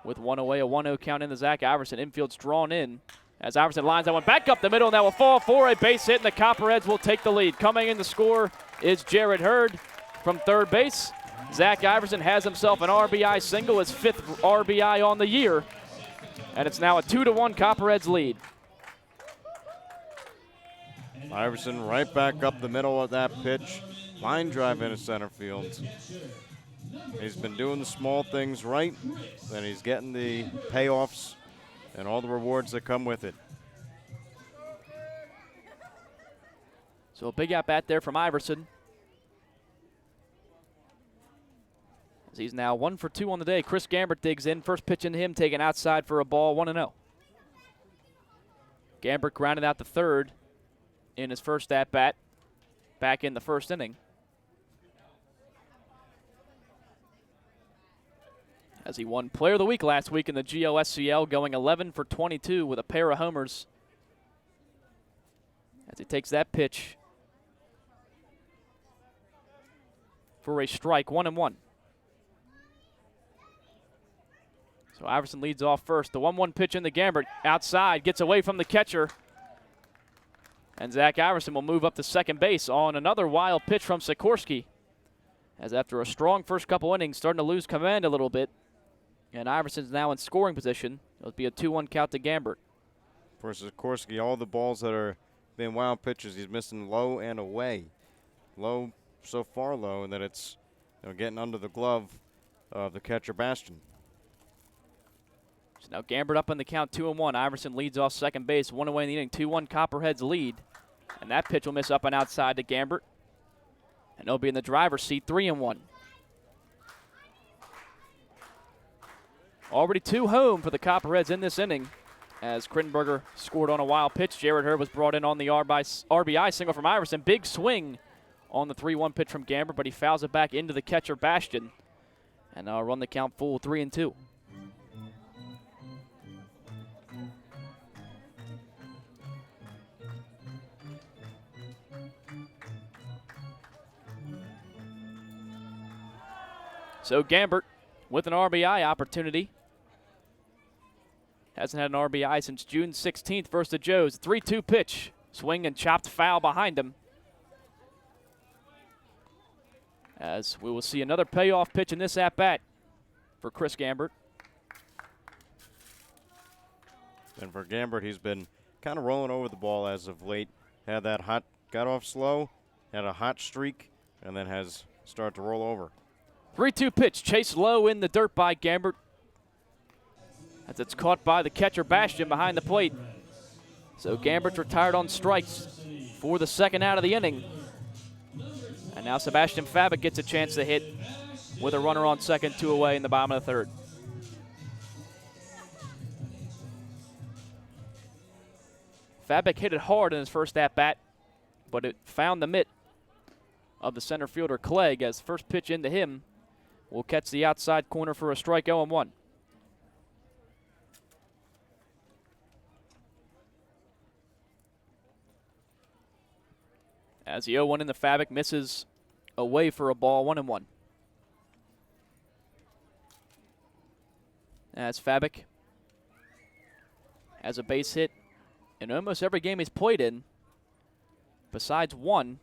B: with 1 away, a 1-0 count into Zach Iverson. Infield's drawn in as Iverson lines that one back up the middle, and that will fall for a base hit, and the Copperheads will take the lead. Coming in to score is Jared Hurd from third base. Zach Iverson has himself an RBI single, his 5th RBI on the year, and it's now a 2-1 Copperheads lead.
A: Iverson right back up the middle of that pitch. Line drive into center field. He's been doing the small things right, and he's getting the payoffs and all the rewards that come with it.
B: So a big at-bat there from Iverson. As he's now 1 for 2 on the day. Chris Gambert digs in. First pitch into him, taken outside for a ball, 1-0. Gambert grounded out to third in his first at-bat back in the first inning. As he won Player of the Week last week in the GOSCL, going 11 for 22 with a pair of homers. As he takes that pitch for a strike, 1-1. So Iverson leads off first. The 1-1 pitch in the Gambert outside, gets away from the catcher. And Zach Iverson will move up to second base on another wild pitch from Sikorsky. As after a strong first couple innings, starting to lose command a little bit. And Iverson's now in scoring position. It'll be a 2-1 count to Gambert.
A: For Sikorsky, all the balls that are being wild pitches, he's missing low and away. Low, so far low, that it's getting under the glove of the catcher Bastion.
B: So now Gambert up on the count, 2-1. Iverson leads off second base, 1 away in the inning, 2-1 Copperheads lead. And that pitch will miss up and outside to Gambert. And he'll be in the driver's seat, 3-1. Already 2 home for the Copperheads in this inning, as Crittenberger scored on a wild pitch. Jared Hurd was brought in on the RBI single from Iverson. Big swing on the 3-1 pitch from Gambert, but he fouls it back into the catcher Bastion. And now run the count full, 3-2. So Gambert with an RBI opportunity. Hasn't had an RBI since June 16th versus the Joes. 3-2 pitch. Swing and chopped foul behind him. As we will see another payoff pitch in this at-bat for Chris Gambert.
A: And for Gambert, he's been kind of rolling over the ball as of late. Had that got off slow, had a hot streak, and then has started to roll over.
B: 3-2 pitch, chased low in the dirt by Gambert. As it's caught by the catcher Bastion behind the plate. So Gambert's retired on strikes for the second out of the inning. And now Sebastian Fabic gets a chance to hit with a runner on second, 2 away in the bottom of the third. Fabic hit it hard in his first at-bat, but it found the mitt of the center fielder Clegg as first pitch into him will catch the outside corner for a strike, 0-1. As the 0-1 in the Fabic misses away for a ball, 1-1. As Fabic has a base hit in almost every game he's played in, besides one.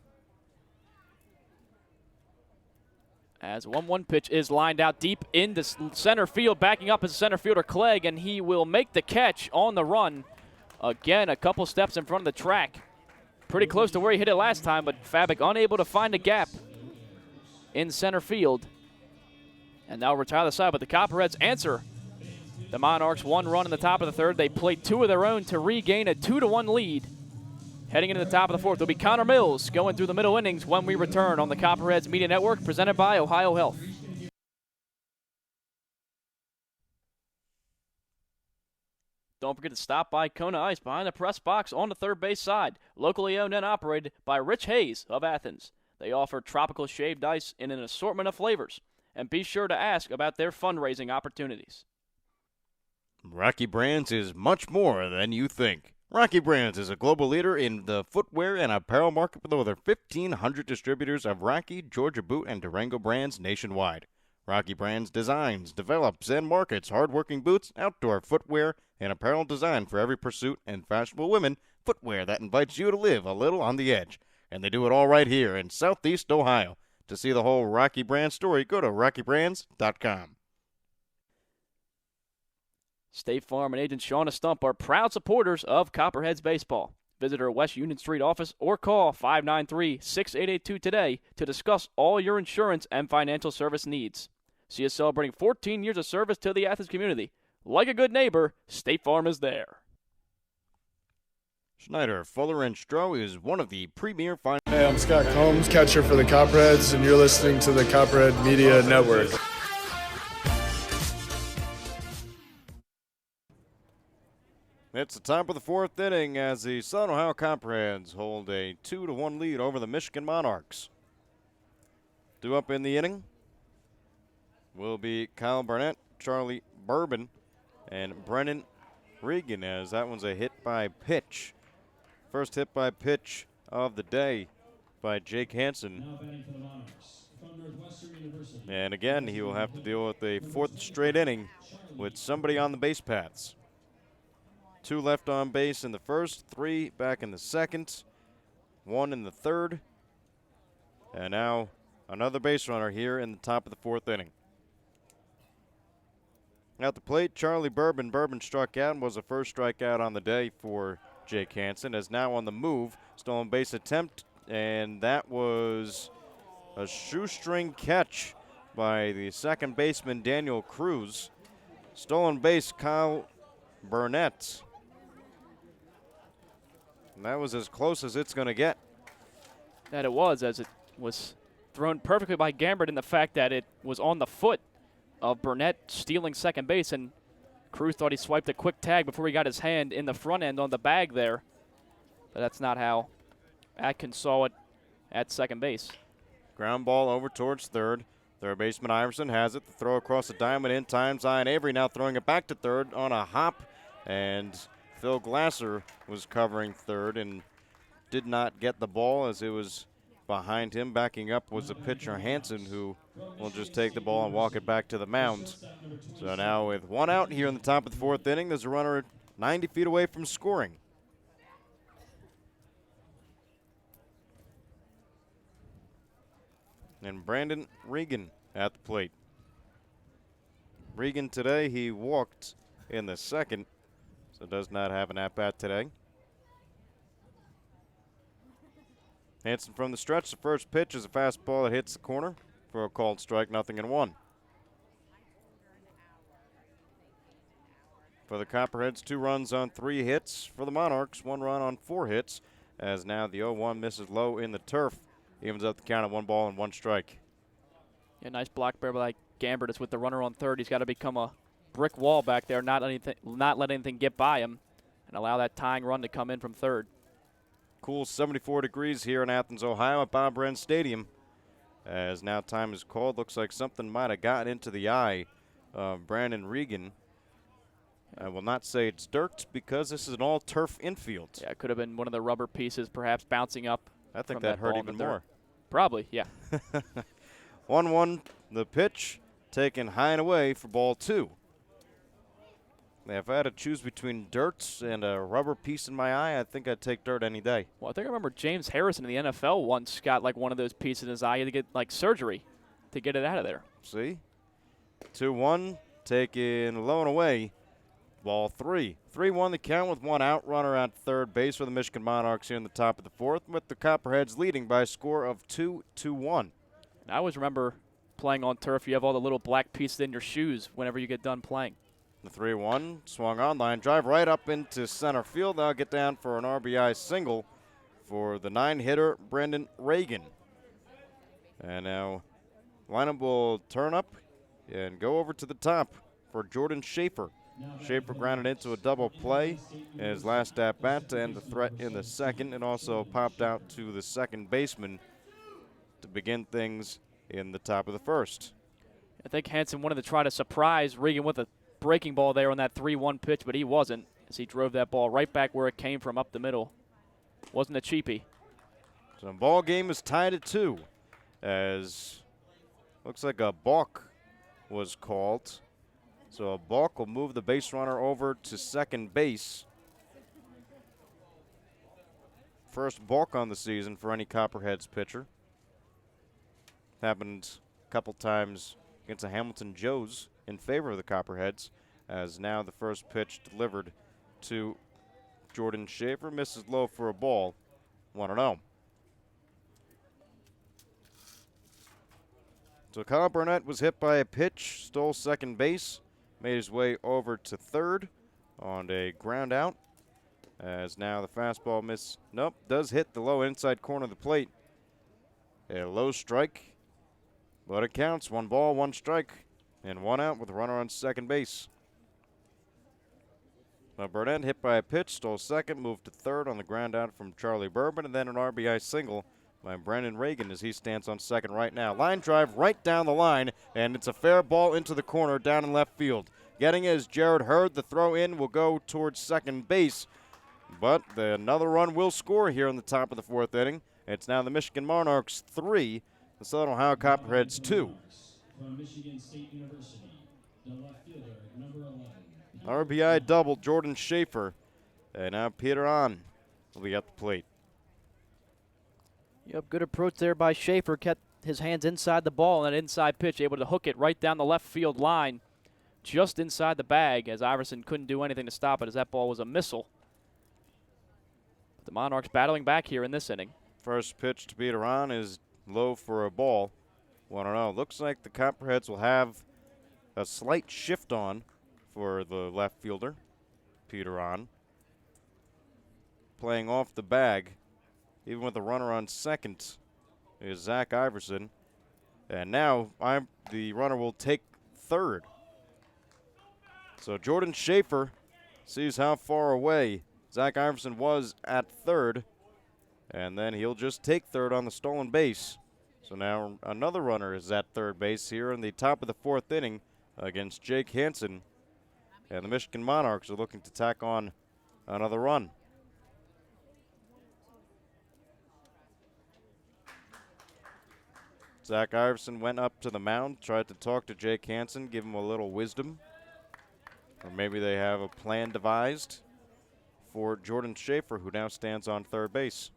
B: As 1-1 pitch is lined out deep into center field, backing up is center fielder Clegg, and he will make the catch on the run. Again, a couple steps in front of the track. Pretty close to where he hit it last time, but Fabic unable to find a gap in center field. And now retire the side, but the Copperheads answer the Monarchs 1 run in the top of the third. They play 2 of their own to regain a 2-1 lead. Heading into the top of the fourth, it'll be Connor Mills going through the middle innings when we return on the Copperheads Media Network, presented by Ohio Health. Don't forget to stop by Kona Ice behind the press box on the third base side. Locally owned and operated by Rich Hayes of Athens. They offer tropical shaved ice in an assortment of flavors. And be sure to ask about their fundraising opportunities.
A: Rocky Brands is much more than you think. Rocky Brands is a global leader in the footwear and apparel market with over 1,500 distributors of Rocky, Georgia Boot, and Durango brands nationwide. Rocky Brands designs, develops, and markets hardworking boots, outdoor footwear, and apparel designed for every pursuit, and fashionable women footwear that invites you to live a little on the edge. And they do it all right here in Southeast Ohio. To see the whole Rocky Brands story, go to rockybrands.com.
B: State Farm and agent Shauna Stump are proud supporters of Copperheads Baseball. Visit our West Union Street office or call 593-6882 today to discuss all your insurance and financial service needs. See us celebrating 14 years of service to the Athens community. Like a good neighbor, State Farm is there.
A: Schneider, Fuller, and Stroh is one of the premier
K: Hey, I'm Scott Combs, catcher for the Copperheads, and you're listening to the Copperhead Media Network.
A: It's the top of the fourth inning as the Southern Ohio Copperheads hold a 2-1 lead over the Michigan Monarchs. Due up in the inning will be Kyle Barnett, Charlie Bourbon, and Brennan Regan, as that one's a hit by pitch. First hit by pitch of the day by Jake Hansen. And again, he will have to deal with a fourth straight inning with somebody on the base paths. 2 left on base in the first, 3 back in the second, 1 in the third, and now another base runner here in the top of the fourth inning. At the plate, Charlie Bourbon. Bourbon struck out and was the first strikeout on the day for Jake Hansen, as now on the move. Stolen base attempt, and that was a shoestring catch by the second baseman, Daniel Cruz. Stolen base, Kyle Burnett. And that was as close as it's going to get.
B: That it was, as it was thrown perfectly by Gambert in the fact that it was on the foot of Burnett stealing second base, and Cruz thought he swiped a quick tag before he got his hand in the front end on the bag there. But that's not how Atkins saw it at second base.
A: Ground ball over towards third. Third baseman Iverson has it. The throw across the diamond in time. Zion Avery now throwing it back to third on a hop, and Phil Glasser was covering third and did not get the ball as it was behind him. Backing up was the pitcher Hansen, who will just take the ball and walk it back to the mound. So now with 1 out here in the top of the fourth inning, there's a runner 90 feet away from scoring. And Brandon Regan at the plate. Regan today, he walked in the second, so does not have an at-bat today. Hansen from the stretch. The first pitch is a fastball that hits the corner for a called strike, 0-1. For the Copperheads, 2 runs on 3 hits. For the Monarchs, 1 run on 4 hits, as now the 0-1 misses low in the turf Evens up the count at 1 ball and 1 strike.
B: Yeah, nice block there by Gambert. It's with the runner on third. He's got to become a brick wall back there, not let anything get by him, and allow that tying run to come in from third.
A: Cool 74 degrees here in Athens, Ohio at Bob Wren Stadium. As now time is called, looks like something might have gotten into the eye of Brandon Regan. I will not say it's dirt because this is an all-turf infield.
B: Yeah, it could have been one of the rubber pieces perhaps bouncing up.
A: I think that hurt even more.
B: Probably, yeah.
A: 1-1 the pitch, taken high and away for ball 2. If I had to choose between dirt and a rubber piece in my eye, I think I'd take dirt any day.
B: Well, I think I remember James Harrison in the NFL once got like one of those pieces in his eye. He had to get like surgery to get it out of there.
A: See? 2-1, taken low and away. Ball 3. 3-1 the count with 1 out. Runner at third base for the Michigan Monarchs here in the top of the 4th, with the Copperheads leading by a score of 2-1.
B: And I always remember playing on turf, you have all the little black pieces in your shoes whenever you get done playing.
A: The 3-1 swung on, line drive right up into center field. That'll get down for an RBI single for the 9-hitter Brendan Regan. And now lineup will turn up and go over to the top for Jordan Schafer. Schafer grounded into a double play in his last at-bat to end the threat in the second, and also popped out to the second baseman to begin things in the top of the 1st.
B: I think Hansen wanted to try to surprise Regan with a breaking ball there on that 3-1 pitch, but he wasn't, as he drove that ball right back where it came from, up the middle. Wasn't a cheapie.
A: So the ball game is tied at 2, as looks like a balk was called. So a balk will move the base runner over to second base. First balk on the season for any Copperheads pitcher. Happened a couple times against the Hamilton Joes in favor of the Copperheads, as now the first pitch delivered to Jordan Schafer misses low for a ball. 1-0. So Kyle Burnett was hit by a pitch, stole second base, made his way over to third on a ground out, as now the fastball does hit the low inside corner of the plate. A low strike, but it counts. 1 ball, 1 strike, and 1 out with a runner on second base. Now Burnett hit by a pitch, stole second, moved to third on the ground out from Charlie Bourbon, and then an RBI single by Brandon Regan as he stands on second right now. Line drive right down the line, and it's a fair ball into the corner down in left field. Getting it is Jared Hurd. The throw in will go towards second base, but another run will score here in the top of the 4th inning. It's now the Michigan Monarchs 3, the Southern Ohio Copperheads 2.
D: From Michigan State University, the left fielder, number 11.
A: RBI double, Jordan Schafer. And now Peter Hahn will be at the plate.
B: Yep, good approach there by Schafer. Kept his hands inside the ball and that inside pitch, able to hook it right down the left field line, just inside the bag, as Iverson couldn't do anything to stop it, as that ball was a missile. The Monarchs battling back here in this inning.
A: First pitch to Peter Hahn is low for a ball. 1-0. Looks like the Copperheads will have a slight shift on for the left fielder, Peter Hahn. Playing off the bag, even with the runner on second, is Zach Iverson. And now the runner will take third. So Jordan Schafer sees how far away Zach Iverson was at third, and then he'll just take third on the stolen base. So now another runner is at third base here in the top of the 4th inning against Jake Hansen. And the Michigan Monarchs are looking to tack on another run. Zach Iverson went up to the mound, tried to talk to Jake Hansen, give him a little wisdom. Or maybe they have a plan devised for Jordan Schafer, who now stands on third base.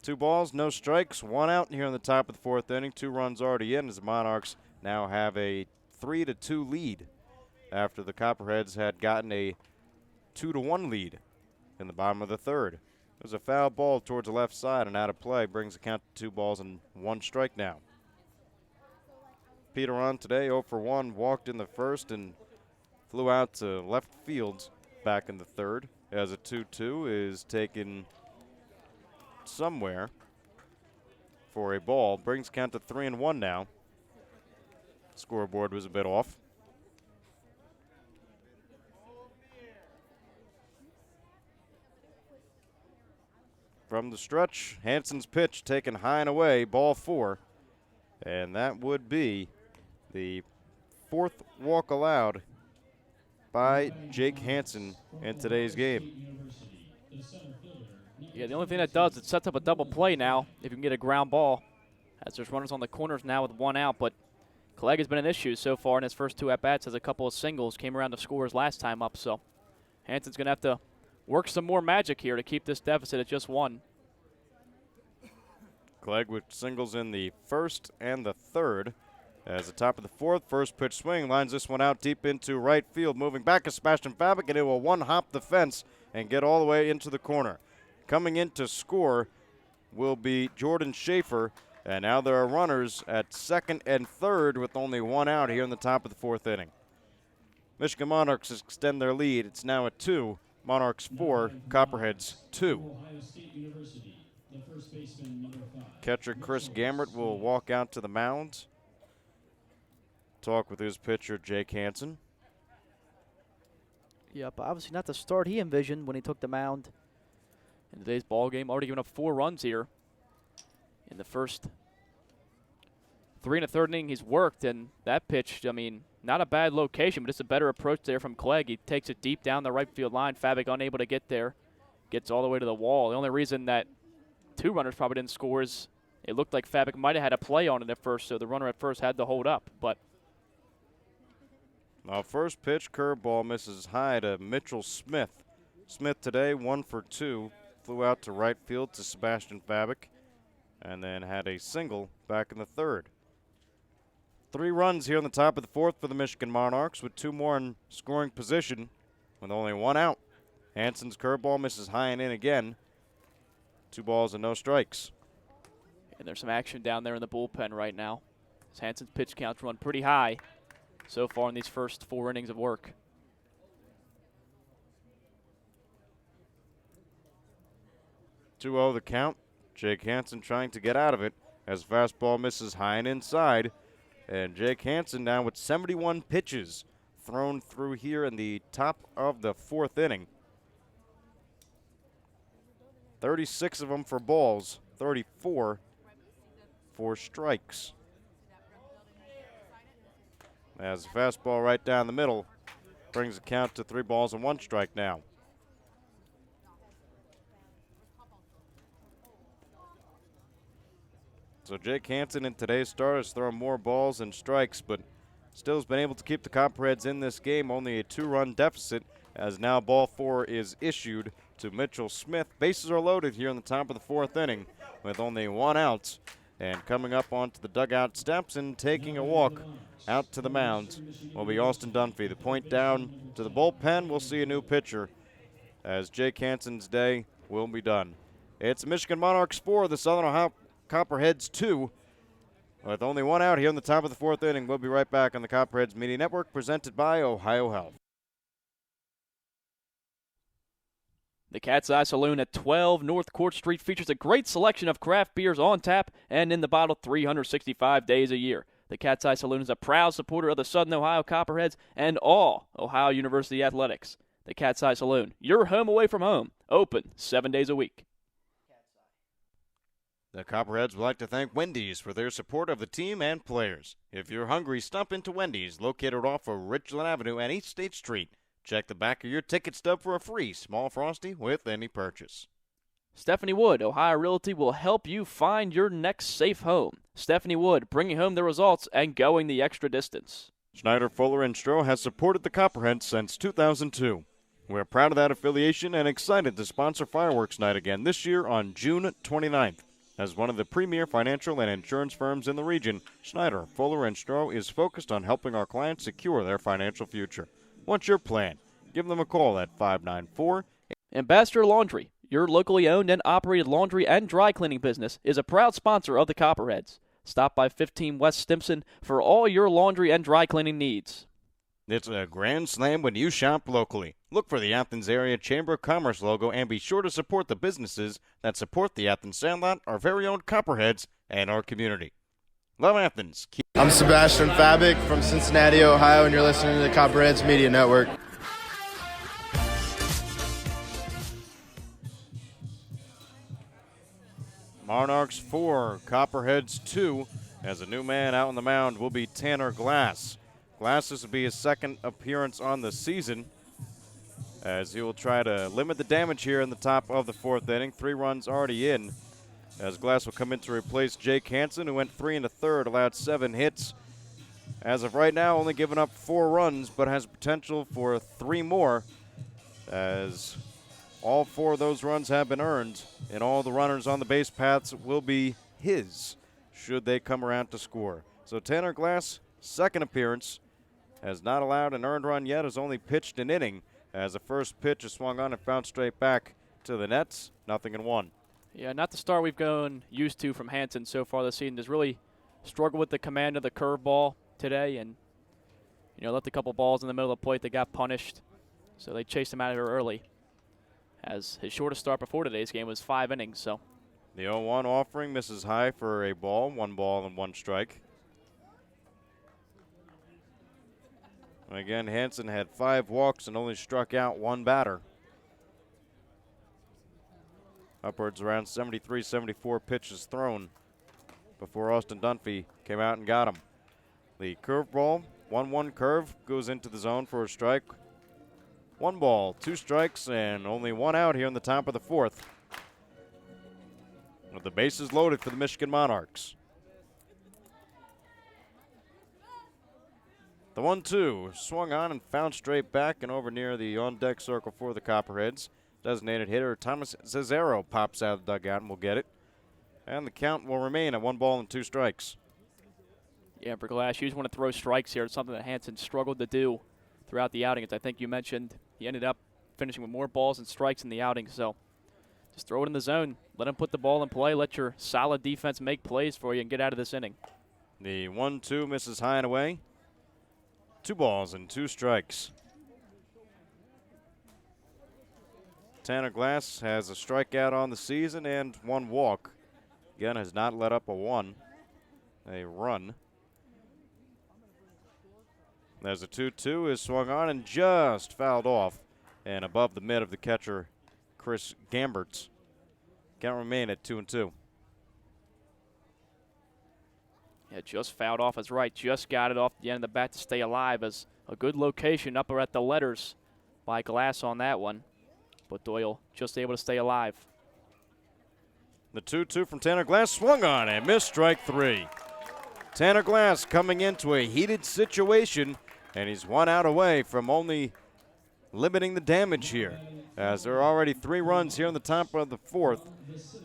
A: 2 balls, no strikes, 1 out here in the top of the 4th inning. 2 runs already in as the Monarchs now have a 3-2 lead after the Copperheads had gotten a 2-1 lead in the bottom of the 3rd. There's a foul ball towards the left side and out of play, brings the count to 2 balls and 1 strike now. Peter Hahn today 0 for 1, walked in the first and flew out to left field back in the 3rd as a 2-2 is taken somewhere. for a ball. Brings count to 3-1 now. Scoreboard was a bit off. From the stretch, Hansen's pitch taken high and away, ball 4. And that would be the 4th walk allowed by Jake Hansen in today's game.
B: Yeah, the only thing that does, it sets up a double play now if you can get a ground ball, as there's runners on the corners now with 1 out. But Clegg has been an issue so far in his first 2 at-bats, has a couple of singles, came around to score his last time up. So Hansen's going to have to work some more magic here to keep this deficit at just 1.
A: Clegg with singles in the 1st and the 3rd. As the top of the 4th, first pitch swing, lines this one out deep into right field. Moving back is Sebastian Fabic, and it will one-hop the fence and get all the way into the corner. Coming in to score will be Jordan Schafer, and now there are runners at 2nd and 3rd with only 1 out here in the top of the 4th inning. Michigan Monarchs extend their lead. It's now at 2. Monarchs 4, Copperheads 2.
D: Ohio State University, the first baseman, number 5.
A: Catcher Chris Gamrett will walk out to the mound. Talk with his pitcher, Jake Hansen.
B: Yeah, but obviously not the start he envisioned when he took the mound in today's ball game. Already given up 4 runs here in the first 3 1/3 inning he's worked, and that pitch, I mean, not a bad location, but it's a better approach there from Clegg. He takes it deep down the right field line. Fabic unable to get there, gets all the way to the wall. The only reason that 2 runners probably didn't score is it looked like Fabic might have had a play on it at first, so the runner at first had to hold up. But
A: now first pitch, curveball misses high to Mitchell Smith. Smith today 1 for 2, flew out to right field to Sebastian Fabic, and then had a single back in the 3rd. 3 runs here in the top of the 4th for the Michigan Monarchs, with 2 more in scoring position with only 1 out. Hansen's curveball misses high and in again. 2 balls and no strikes.
B: And there's some action down there in the bullpen right now. Hansen's pitch counts run pretty high so far in these first 4 innings of work.
A: (2-0) the count. Jake Hansen trying to get out of it as fastball misses high and inside. And Jake Hansen now with 71 pitches thrown through here in the top of the 4th inning. 36 of them for balls, 34 for strikes. As the fastball right down the middle brings the count to 3 balls and 1 strike now. So Jake Hansen in today's start has thrown more balls than strikes, but still has been able to keep the Copperheads in this game. Only a 2-run deficit, as now ball 4 is issued to Mitchell Smith. Bases are loaded here in the top of the 4th inning with only 1 out. And coming up onto the dugout steps and taking a walk out to the mound will be Austin Dunphy. The point down to the bullpen, we'll see a new pitcher as Jake Hansen's day will be done. It's Michigan Monarchs 4, the Southern Ohio Copperheads 2. With only 1 out here in the top of the 4th inning, we'll be right back on the Copperheads Media Network, presented by Ohio Health.
B: The Cat's Eye Saloon at 12 North Court Street features a great selection of craft beers on tap and in the bottle 365 days a year. The Cat's Eye Saloon is a proud supporter of the Southern Ohio Copperheads and all Ohio University athletics. The Cat's Eye Saloon, your home away from home, open 7 days a week.
A: The Copperheads would like to thank Wendy's for their support of the team and players. If you're hungry, stop into Wendy's, located off of Richland Avenue and East State Street. Check the back of your ticket stub for a free small Frosty with any purchase.
B: Stephanie Wood, Ohio Realty, will help you find your next safe home. Stephanie Wood, bringing home the results and going the extra distance.
A: Schneider, Fuller, and Stroh has supported the Copperheads since 2002. We're proud of that affiliation and excited to sponsor Fireworks Night again this year on June 29th. As one of the premier financial and insurance firms in the region, Schneider, Fuller, and Stroh is focused on helping our clients secure their financial future. What's your plan? Give them a call at 594.
B: Ambassador Laundry, your locally owned and operated laundry and dry cleaning business, is a proud sponsor of the Copperheads. Stop by 15 West Stimson for all your laundry and dry cleaning needs.
A: It's a grand slam when you shop locally. Look for the Athens Area Chamber of Commerce logo and be sure to support the businesses that support the Athens Sandlot, our very own Copperheads, and our community. Love Athens.
L: I'm Sebastian Fabic from Cincinnati, Ohio, and you're listening to the Copperheads Media Network.
A: Monarchs 4, Copperheads 2, as a new man out on the mound will be Tanner Glass. Glass, this will be his second appearance on the season, as he will try to limit the damage here in the top of the fourth inning. 3 runs already in, as Glass will come in to replace Jake Hansen, who went 3 1/3, allowed 7 hits. As of right now, only given up 4 runs, but has potential for 3 more, as all 4 of those runs have been earned, and all the runners on the base paths will be his, should they come around to score. So Tanner Glass, second appearance, has not allowed an earned run yet, has only pitched an inning, as the first pitch is swung on and found straight back to the nets, 0-1.
B: Yeah, not the start we've gone used to from Hansen so far this season. Has really struggled with the command of the curveball today, and left a couple balls in the middle of the plate that got punished, so they chased him out of here early, as his shortest start before today's game was 5 innings. So
A: the 0-1 offering misses high for a ball, 1 ball and 1 strike. Again, Hansen had 5 walks and only struck out 1 batter. Upwards around 73, 74 pitches thrown before Austin Dunphy came out and got him. The curveball, 1-1 curve, goes into the zone for a strike. 1 ball, 2 strikes, and only 1 out here in the top of the fourth, with the bases loaded for the Michigan Monarchs. The 1-2 swung on and found straight back and over near the on-deck circle for the Copperheads. Designated hitter Thomas Cesaro pops out of the dugout and will get it. And the count will remain at 1 ball and 2 strikes.
B: Yeah, for Glass, you just want to throw strikes here. It's something that Hansen struggled to do throughout the outing. As I think you mentioned, he ended up finishing with more balls and strikes in the outing. So just throw it in the zone. Let him put the ball in play. Let your solid defense make plays for you and get out of this inning.
A: The 1-2 misses high and away. 2 balls and 2 strikes. Tanner Glass has a strikeout on the season and 1 walk. Again, has not let up a run. There's a 2-2 is swung on and just fouled off and above the mid of the catcher, Chris Gamberts. Count remain at 2-2.
B: Yeah, just fouled off his right. Just got it off the end of the bat to stay alive, as a good location up at the letters by Glass on that one. But Doyle just able to stay alive.
A: The 2-2 from Tanner Glass swung on and missed strike 3. Tanner Glass coming into a heated situation, and he's 1 out away from only limiting the damage here, as there are already 3 runs here in the top of the fourth.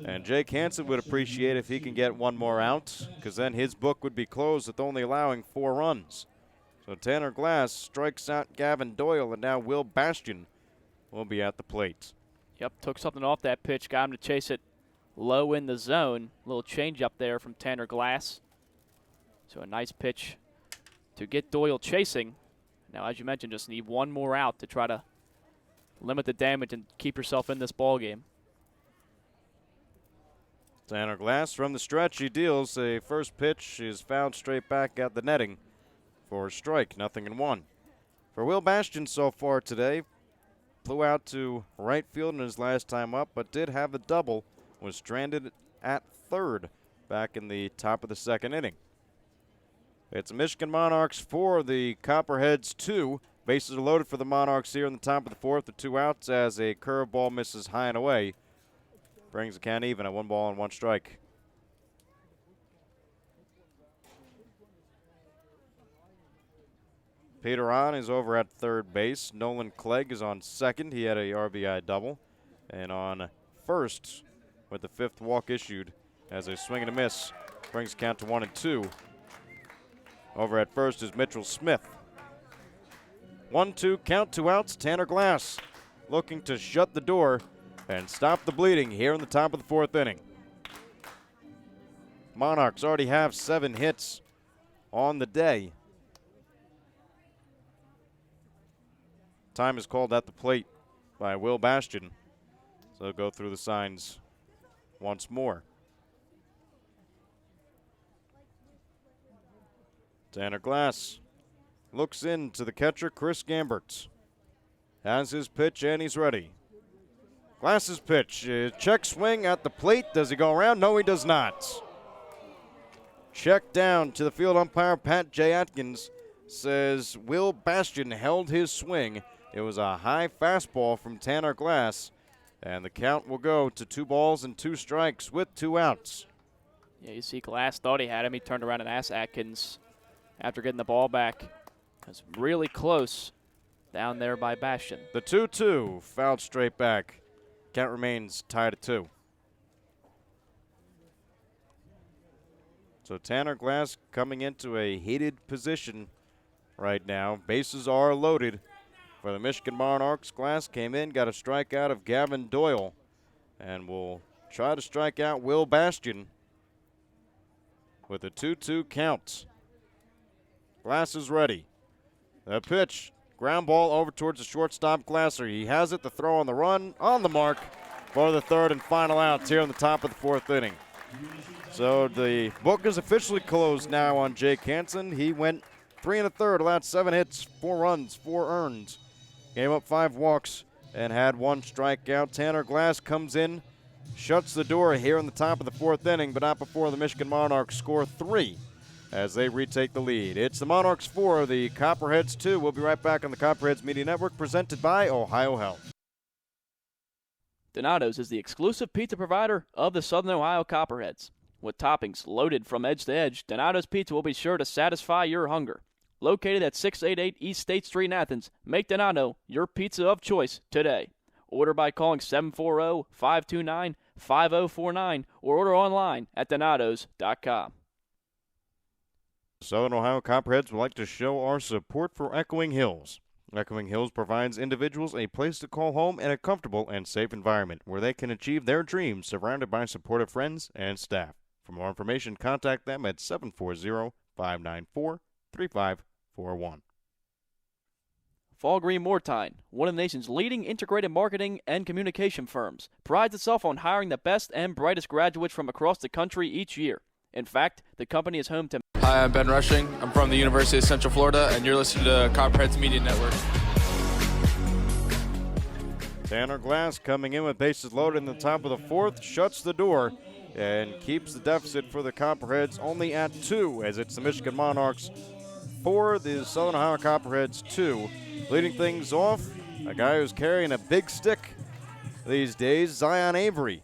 A: And Jake Hansen would appreciate if he can get 1 more out, because then his book would be closed with only allowing 4 runs. So Tanner Glass strikes out Gavin Doyle, and now Will Bastian will be at the plate.
B: Yep, took something off that pitch, got him to chase it low in the zone. A little change up there from Tanner Glass. So a nice pitch to get Doyle chasing. Now, as you mentioned, just need 1 more out to try to limit the damage and keep yourself in this ball game.
A: Tanner Glass from the stretch, he deals a first pitch, is fouled straight back at the netting for a strike, 0-1. For Will Bastian so far today, flew out to right field in his last time up, but did have a double, was stranded at third back in the top of the 2nd inning. It's Michigan Monarchs 4, the Copperheads 2. Bases are loaded for the Monarchs here in the top of the 4th with 2 outs, as a curveball misses high and away. Brings the count even at 1 ball and 1 strike. Peter Hahn is over at third base. Nolan Clegg is on second. He had a RBI double. And on first, with the 5th walk issued, as a swing and a miss, brings the count to 1-2. Over at first is Mitchell Smith. 1-2 count, 2 outs. Tanner Glass looking to shut the door and stop the bleeding here in the top of the 4th inning. Monarchs already have 7 hits on the day. Time is called at the plate by Will Bastian. So go through the signs once more. Tanner Glass looks into the catcher, Chris Gambert. Has his pitch, and he's ready. Glass's pitch, check swing at the plate. Does he go around? No, he does not. Check down to the field umpire, Pat J. Atkins, says Will Bastian held his swing. It was a high fastball from Tanner Glass, and the count will go to 2 balls and 2 strikes with 2 outs.
B: Yeah, you see Glass thought he had him. He turned around and asked Atkins after getting the ball back. It was really close down there by Bastian.
A: The 2-2 fouled straight back. Count remains tied at 2. So Tanner Glass coming into a heated position right now. Bases are loaded for the Michigan Monarchs. Glass came in, got a strikeout of Gavin Doyle, and will try to strike out Will Bastian with a 2-2 count. Glass is ready. The pitch, ground ball over towards the shortstop Glasser. He has it, the throw on the run, on the mark for the 3rd and final outs here in the top of the 4th inning. So the book is officially closed now on Jake Hansen. He went 3 1/3, allowed 7 hits, 4 runs, 4 earned. Gave up 5 walks and had 1 strikeout. Tanner Glass comes in, shuts the door here in the top of the 4th inning, but not before the Michigan Monarchs score 3 as they retake the lead. It's the Monarchs 4, the Copperheads 2. We'll be right back on the Copperheads Media Network, presented by Ohio Health.
B: Donato's is the exclusive pizza provider of the Southern Ohio Copperheads. With toppings loaded from edge to edge, Donato's Pizza will be sure to satisfy your hunger. Located at 688 East State Street in Athens, make Donato your pizza of choice today. Order by calling 740-529-5049 or order online at donatos.com.
A: Southern Ohio Copperheads would like to show our support for Echoing Hills. Echoing Hills provides individuals a place to call home and a comfortable and safe environment where they can achieve their dreams surrounded by supportive friends and staff. For more information, contact them at 740-594-3541.
B: Fall Green Mortine, one of the nation's leading integrated marketing and communication firms, prides itself on hiring the best and brightest graduates from across the country each year. In fact, the company is home to...
M: Hi, I'm Ben Rushing. I'm from the University of Central Florida, and you're listening to Copperheads Media Network.
A: Tanner Glass coming in with bases loaded in the top of the 4th, shuts the door, and keeps the deficit for the Copperheads only at 2, as it's the Michigan Monarchs 4, the Southern Ohio Copperheads 2. Leading things off, a guy who's carrying a big stick these days, Zion Avery.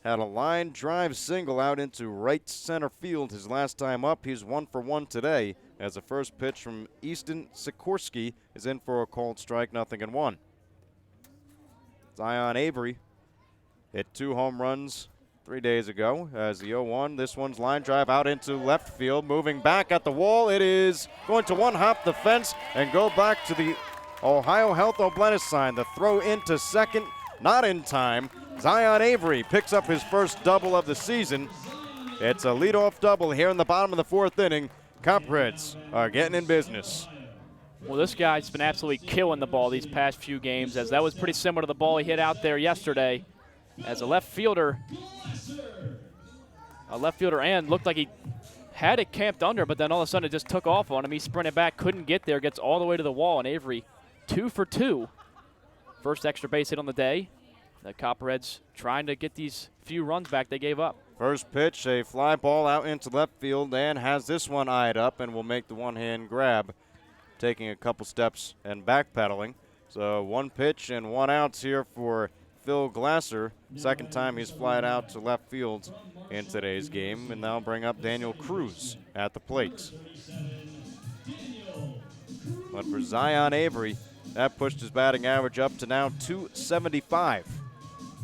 A: Had a line drive single out into right center field his last time up. He's 1 for 1 today, as the first pitch from Easton Sikorsky is in for a called strike, 0-1. Zion Avery hit 2 home runs 3 days ago as the 0-1. This one's line drive out into left field, moving back at the wall. It is going to one-hop the fence and go back to the Ohio Health O'Blennis sign. The throw into second, not in time. Zion Avery picks up his first double of the season. It's a leadoff double here in the bottom of the 4th inning. Copperheads are getting in business.
B: Well, this guy's been absolutely killing the ball these past few games, as that was pretty similar to the ball he hit out there yesterday. As a left fielder and looked like he had it camped under, but then all of a sudden it just took off on him. He sprinted back, couldn't get there, gets all the way to the wall, and Avery 2 for 2. First extra base hit on the day. The Copperheads trying to get these few runs back they gave up.
A: First pitch, a fly ball out into left field, and has this one eyed up and will make the one-hand grab, taking a couple steps and backpedaling. So 1 pitch and 1 out here for Phil Glasser. Second time he's flied out to left field in today's game, and now bring up Daniel Cruz at the plate. But for Zion Avery, that pushed his batting average up to now 275.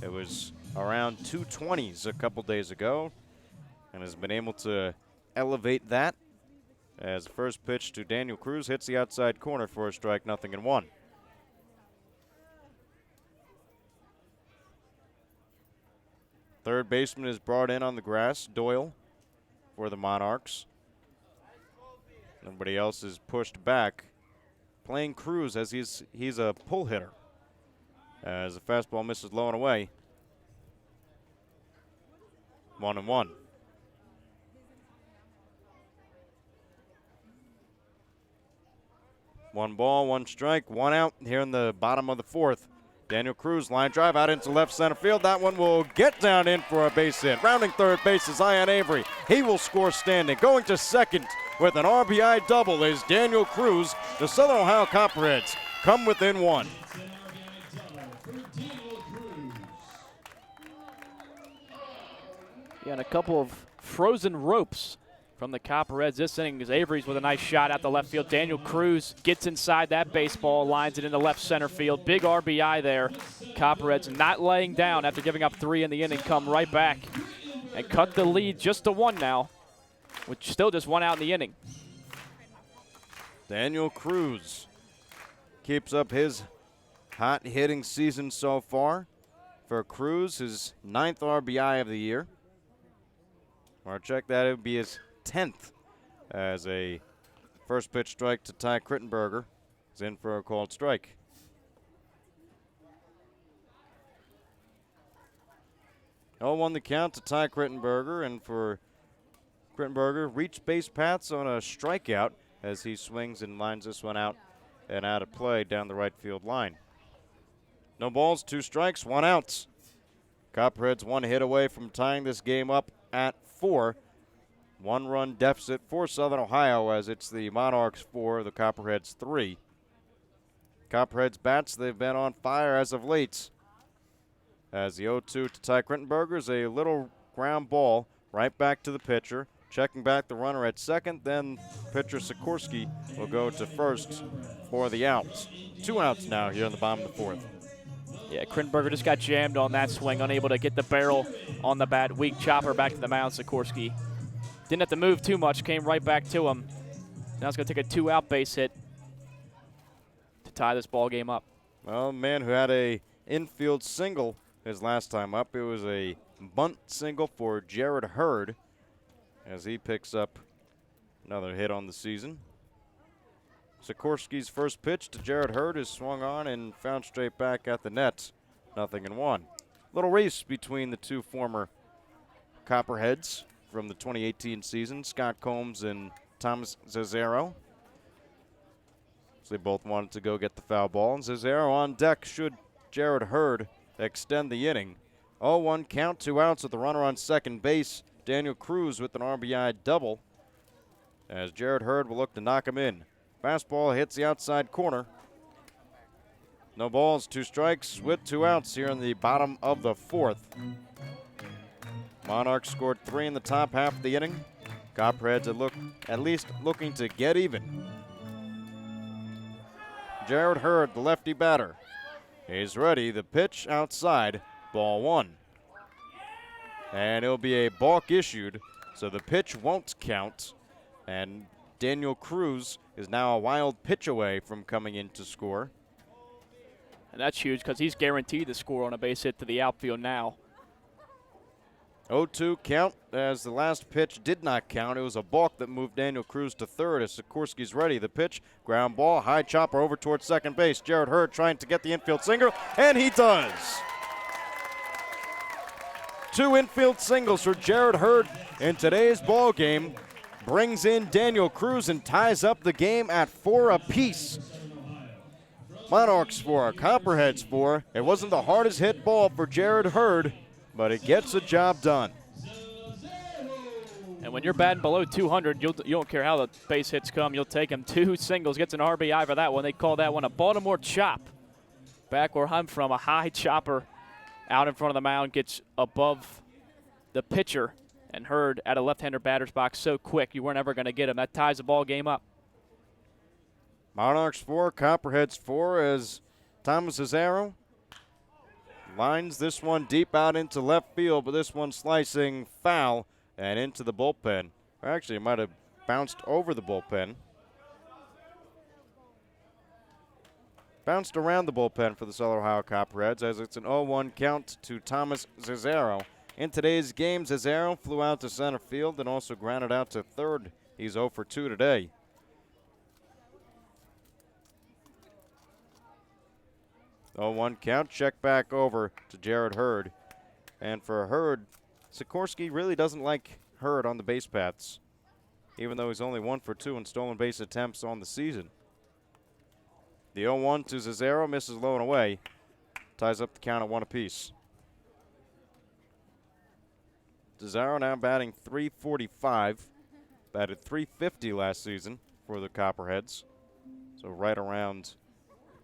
A: It was around 220s a couple days ago, and has been able to elevate that as the first pitch to Daniel Cruz hits the outside corner for a strike, 0-1. Third baseman is brought in on the grass, Doyle, for the Monarchs. Everybody else is pushed back playing Cruz as he's a pull hitter. As the fastball misses low and away. 1-1. One ball, one strike, one out here in the bottom of the fourth. Daniel Cruz, line drive out into left center field. That one will get down in for a base hit. Rounding third base is Ian Avery. He will score standing. Going to second with an RBI double is Daniel Cruz. The Southern Ohio Copperheads come within one.
B: Yeah, and a couple of frozen ropes from the Copperheads this inning as Avery's with a nice shot out the left field. Daniel Cruz gets inside that baseball, lines it into left center field. Big RBI there. Copperheads not laying down after giving up 3 in the inning, come right back and cut the lead just to 1 now, which still just 1 out in the inning.
A: Daniel Cruz keeps up his hot hitting season so far. For Cruz, his 9th RBI of the year. Or check that, it would be his 10th as a first pitch strike to Ty Crittenberger. He's in for a called strike. Won the count to Ty Crittenberger, and for Crittenberger, reach base paths on a strikeout as he swings and lines this one out and out of play down the right field line. No balls, 2 strikes, 1 out. Copperheads 1 hit away from tying this game up at 4. 1-run deficit for Southern Ohio as it's the Monarchs 4, the Copperheads 3. Copperheads bats, they've been on fire as of late. As the 0-2 to Ty Crittenberger is a little ground ball right back to the pitcher. Checking back the runner at second, then pitcher Sikorsky will go to first for the outs. 2 outs now here in the bottom of the fourth.
B: Yeah, Crittenberger just got jammed on that swing, unable to get the barrel on the bat. Weak chopper back to the mound. Sikorsky didn't have to move too much, came right back to him. Now it's going to take a 2-out base hit to tie this ball game up.
A: Well, a man who had a infield single his last time up. It was a bunt single for Jared Hurd as he picks up another hit on the season. Sikorsky's first pitch to Jared Hurd is swung on and found straight back at the net. 0-1. Little race between the two former Copperheads from the 2018 season, Scott Combs and Thomas Zazaro. So they both wanted to go get the foul ball. And Zazaro on deck should Jared Hurd extend the inning. 0-1 count, 2 outs with the runner on second base. Daniel Cruz with an RBI double as Jared Hurd will look to knock him in. Fastball hits the outside corner. No balls, 2 strikes with 2 outs here in the bottom of the fourth. Monarchs scored 3 in the top half of the inning. Copperheads at least looking to get even. Jared Hurd, the lefty batter. He's ready. The pitch outside. Ball 1. And it'll be a balk issued, so the pitch won't count. And Daniel Cruz is now a wild pitch away from coming in to score.
B: And that's huge because he's guaranteed to score on a base hit to the outfield now.
A: 0-2 count as the last pitch did not count. It was a balk that moved Daniel Cruz to third as Sikorsky's ready. The pitch, ground ball, high chopper over towards second base. Jared Hurd trying to get the infield single, and he does. 2 infield singles for Jared Hurd in today's ball game. Brings in Daniel Cruz and ties up the game at 4 apiece. Monarchs 4, Copperheads 4. It wasn't the hardest hit ball for Jared Hurd, but it gets the job done.
B: And when you're batting below 200, you don't care how the base hits come. You'll take them. 2 singles, gets an RBI for that one. They call that one a Baltimore chop. Back where I'm from, a high chopper out in front of the mound, gets above the pitcher. And Hurd at a left-hander batter's box so quick you weren't ever going to get him. That ties the ball game up.
A: Monarchs 4, Copperheads 4 as Thomas Zazaro lines this one deep out into left field, but this one slicing foul and into the bullpen. Or actually, it might have bounced over the bullpen. Bounced around the bullpen for the Southern Ohio Copperheads as it's an 0-1 count to Thomas Zazaro. In today's game, Zazaro flew out to center field and also grounded out to third. He's 0 for 2 today. 0-1 count. Check back over to Jared Hurd. And for Hurd, Sikorsky really doesn't like Hurd on the base paths, even though he's only 1 for 2 in stolen base attempts on the season. The 0-1 to Cesaro, misses low and away. Ties up the count at 1 apiece. Cesaro now batting .345. Batted .350 last season for the Copperheads. So right around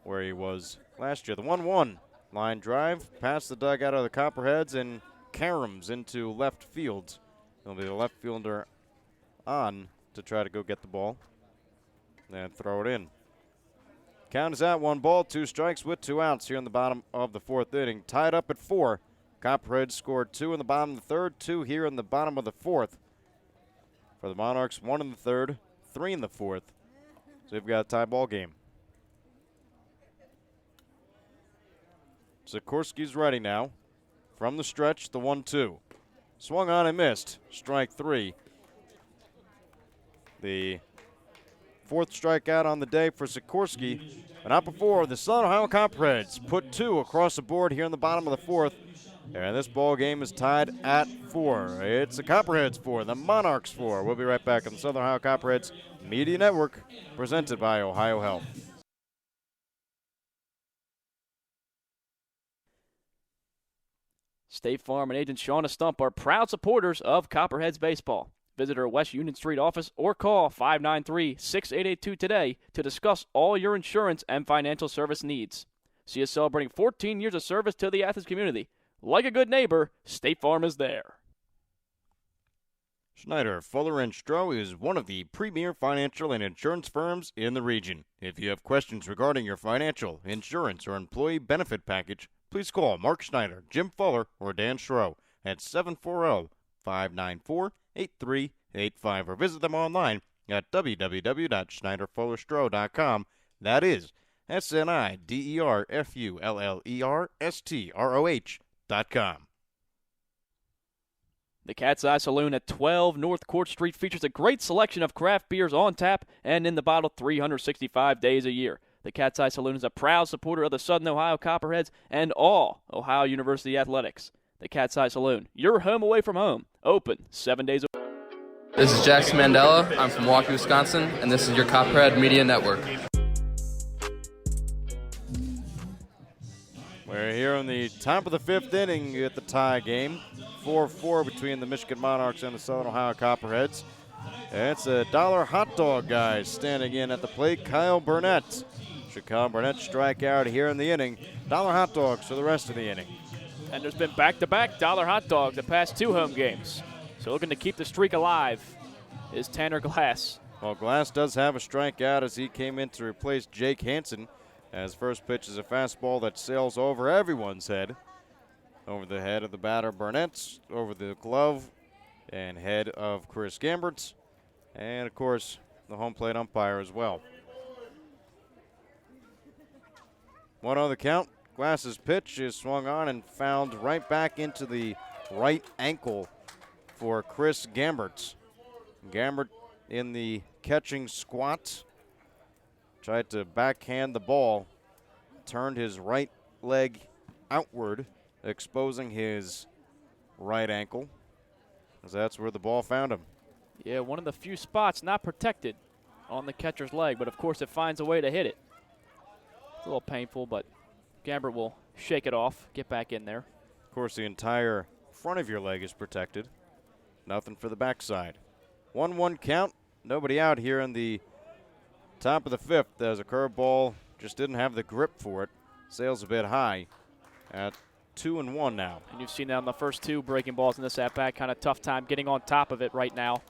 A: where he was last year. The 1-1 line drive past the dugout of the Copperheads and caroms into left field. There'll be the left fielder on to try to go get the ball and throw it in. Count is at 1 ball, 2 strikes with 2 outs here in the bottom of the 4th inning. Tied up at 4. Copperheads scored 2 in the bottom of the 3rd, 2 here in the bottom of the 4th. For the Monarchs, 1 in the 3rd, 3 in the 4th. So we've got a tie ball game. Sikorsky's ready now. From the stretch, the 1-2. Swung on and missed. Strike 3. The 4th strikeout on the day for Sikorsky. But not before the Southern Ohio Copperheads put 2 across the board here in the bottom of the 4th. And this ball game is tied at 4. It's the Copperheads 4, the Monarchs 4. We'll be right back on the Southern Ohio Copperheads Media Network, presented by Ohio Health.
B: State Farm and agent Shauna Stump are proud supporters of Copperheads baseball. Visit our West Union Street office or call 593-6882 today to discuss all your insurance and financial service needs. See us celebrating 14 years of service to the Athens community. Like a good neighbor, State Farm is there.
A: Schneider, Fuller & Stroh is one of the premier financial and insurance firms in the region. If you have questions regarding your financial, insurance, or employee benefit package, please call Mark Schneider, Jim Fuller, or Dan Stroh at 740-594-8385 or visit them online at www.schneiderfullerstroh.com. That is SNIDERFULLERSTROH.com.
B: The Cat's Eye Saloon at 12 North Court Street features a great selection of craft beers on tap and in the bottle 365 days a year. The Cat's Eye Saloon is a proud supporter of the Southern Ohio Copperheads and all Ohio University athletics. The Cat's Eye Saloon, your home away from home, open 7 days a week.
M: This is Jackson Mandela. I'm from Milwaukee, Wisconsin, and this is your Copperhead Media Network.
A: We're here in the top of the 5th inning at the tie game. 4-4 between the Michigan Monarchs and the Southern Ohio Copperheads. It's a dollar hot dog guy standing in at the plate, Kyle Burnett. Should Kyle Burnett strike out here in the inning, dollar hot dogs for the rest of the inning.
B: And there's been back-to-back dollar hot dogs the past 2 home games. So looking to keep the streak alive is Tanner Glass.
A: Well, Glass does have a strikeout as he came in to replace Jake Hansen. As first pitch is a fastball that sails over everyone's head. Over the head of the batter Burnett, over the glove and head of Chris Gambert, and of course the home plate umpire as well. 1-0 the count. Glass's pitch is swung on and fouled right back into the right ankle for Chris Gambert. Gambert in the catching squat. Tried to backhand the ball, turned his right leg outward, exposing his right ankle, as that's where the ball found him.
B: Yeah, one of the few spots not protected on the catcher's leg, but of course it finds a way to hit it. It's a little painful, but Gambert will shake it off, get back in there.
A: Of course, the entire front of your leg is protected. Nothing for the backside. 1-1 count. Nobody out here in the top of the 5th. There's a curveball, just didn't have the grip for it. Sails a bit high at 2-1 now.
B: And you've seen that on the first 2 breaking balls in this at-bat. Kind of tough time getting on top of it right now.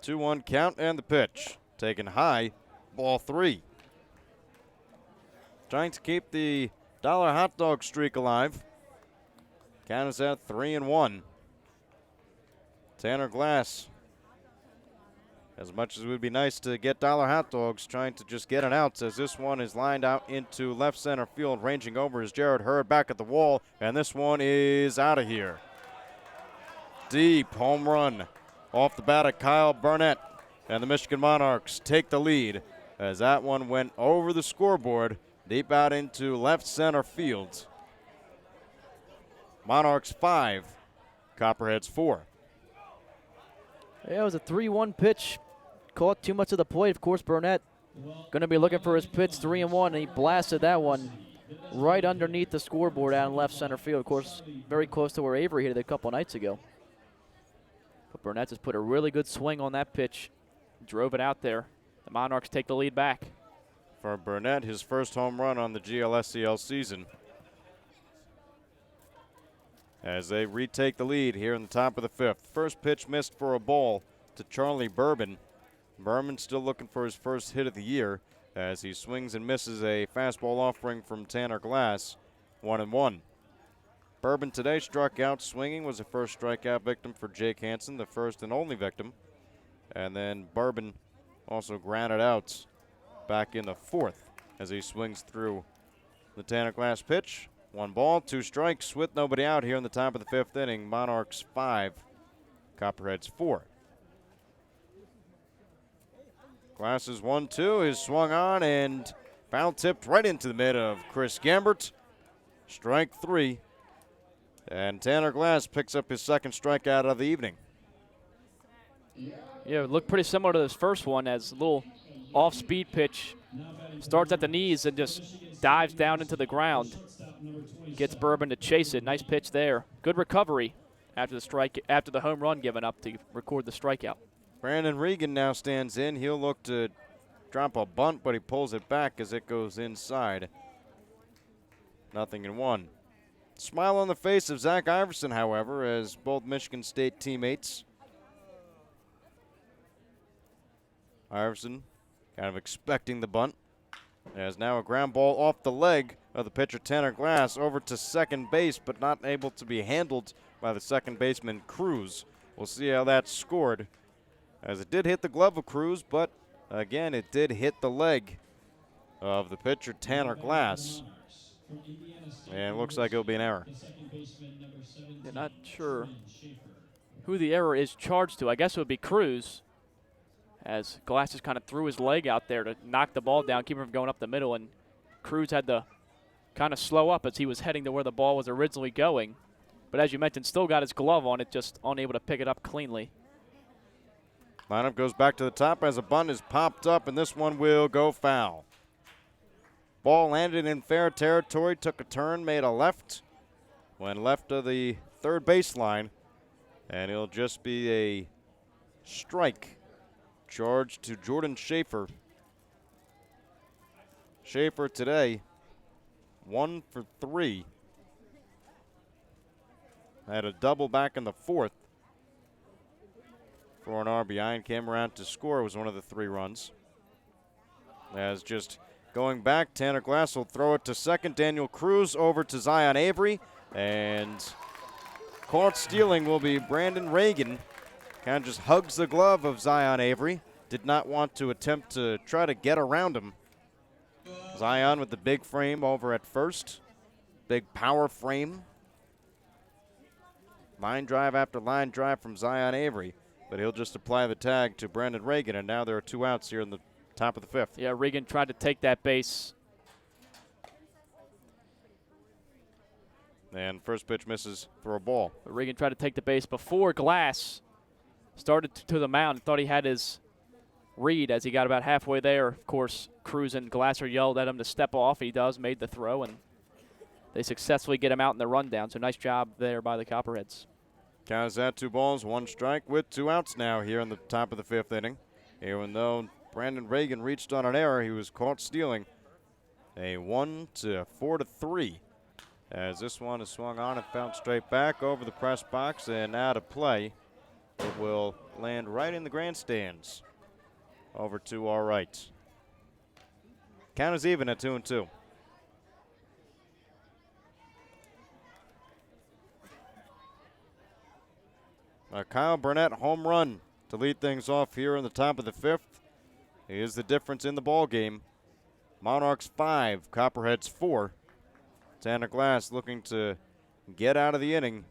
A: 2-1 count and the pitch. Taken high, ball 3. Trying to keep the dollar hot dog streak alive. Count is at 3-1. Tanner Glass. As much as it would be nice to get dollar hot dogs, trying to just get it out, as this one is lined out into left center field. Ranging over is Jared Hurd back at the wall, and this one is out of here. Deep home run off the bat of Kyle Burnett, and the Michigan Monarchs take the lead as that one went over the scoreboard deep out into left center field. Monarchs 5, Copperheads 4.
B: Yeah, it was a 3-1 pitch. Caught too much of the plate. Of course, Burnett going to be looking for his pitch 3-1, and he blasted that one right underneath the scoreboard out in left center field. Of course, very close to where Avery hit it a couple nights ago. But Burnett just put a really good swing on that pitch. Drove it out there. The Monarchs take the lead back.
A: For Burnett, his first home run on the GLSCL season. As they retake the lead here in the top of the 5th. First pitch missed for a ball to Charlie Bourbon. Bourbon still looking for his first hit of the year as he swings and misses a fastball offering from Tanner Glass, 1-1. Bourbon today struck out swinging, was the first strikeout victim for Jake Hansen, the first and only victim. And then Bourbon also grounded out back in the 4th as he swings through the Tanner Glass pitch. 1 ball, 2 strikes with nobody out here in the top of the 5th inning. Monarchs 5, Copperheads 4. Glass is 1-2, is swung on and foul tipped right into the mid of Chris Gambert. Strike 3. And Tanner Glass picks up his second strikeout of the evening.
B: Yeah, it looked pretty similar to this first one as a little off-speed pitch. Starts at the knees and just dives down into the ground. Gets Bourbon to chase it. Nice pitch there. Good recovery after the home run given up to record the strikeout.
A: Brandon Regan now stands in. He'll look to drop a bunt, but he pulls it back as it goes inside. 0-1. Smile on the face of Zach Iverson, however, as both Michigan State teammates. Iverson kind of expecting the bunt. As now a ground ball off the leg of the pitcher Tanner Glass over to second base, but not able to be handled by the second baseman Cruz. We'll see how that's scored, as it did hit the glove of Cruz, but again it did hit the leg of the pitcher Tanner Glass. And it looks like it'll be an error.
B: They're not sure who the error is charged to. I guess it would be Cruz, as Glass just kind of threw his leg out there to knock the ball down, keep him from going up the middle, and Cruz had to kind of slow up as he was heading to where the ball was originally going. But as you mentioned, still got his glove on it, just unable to pick it up cleanly.
A: Lineup goes back to the top as a bunt is popped up, and this one will go foul. Ball landed in fair territory, took a turn, made a left, went left of the third baseline, and it'll just be a strike charged to Jordan Schafer. Schafer today, 1 for 3. Had a double back in the 4th for an RBI and came around to score. It was one of the 3 runs. As just going back, Tanner Glass will throw it to second. Daniel Cruz over to Zion Avery, and caught stealing will be Brandon Regan. Kind of just hugs the glove of Zion Avery. Did not want to attempt to try to get around him. Zion with the big frame over at first. Big power frame. Line drive after line drive from Zion Avery. But he'll just apply the tag to Brandon Regan, and now there are 2 outs here in the top of the 5th.
B: Yeah, Regan tried to take that base.
A: And first pitch misses for a ball.
B: But Regan tried to take the base before Glass started to the mound. Thought he had his read as he got about halfway there. Of course, Cruz and Glasser yelled at him to step off. He does, made the throw, and they successfully get him out in the rundown. So nice job there by the Copperheads.
A: Count is at 2 balls, 1 strike with 2 outs now here in the top of the 5th inning. Even though Brandon Regan reached on an error, he was caught stealing. A 1-4-3. As this one is swung on and fouled straight back over the press box and out of play. It will land right in the grandstands over to our right. Count is even at 2-2. A Kyle Burnett home run to lead things off here in the top of the 5th. He is the difference in the ball game. Monarchs 5, Copperheads 4. Tanner Glass looking to get out of the inning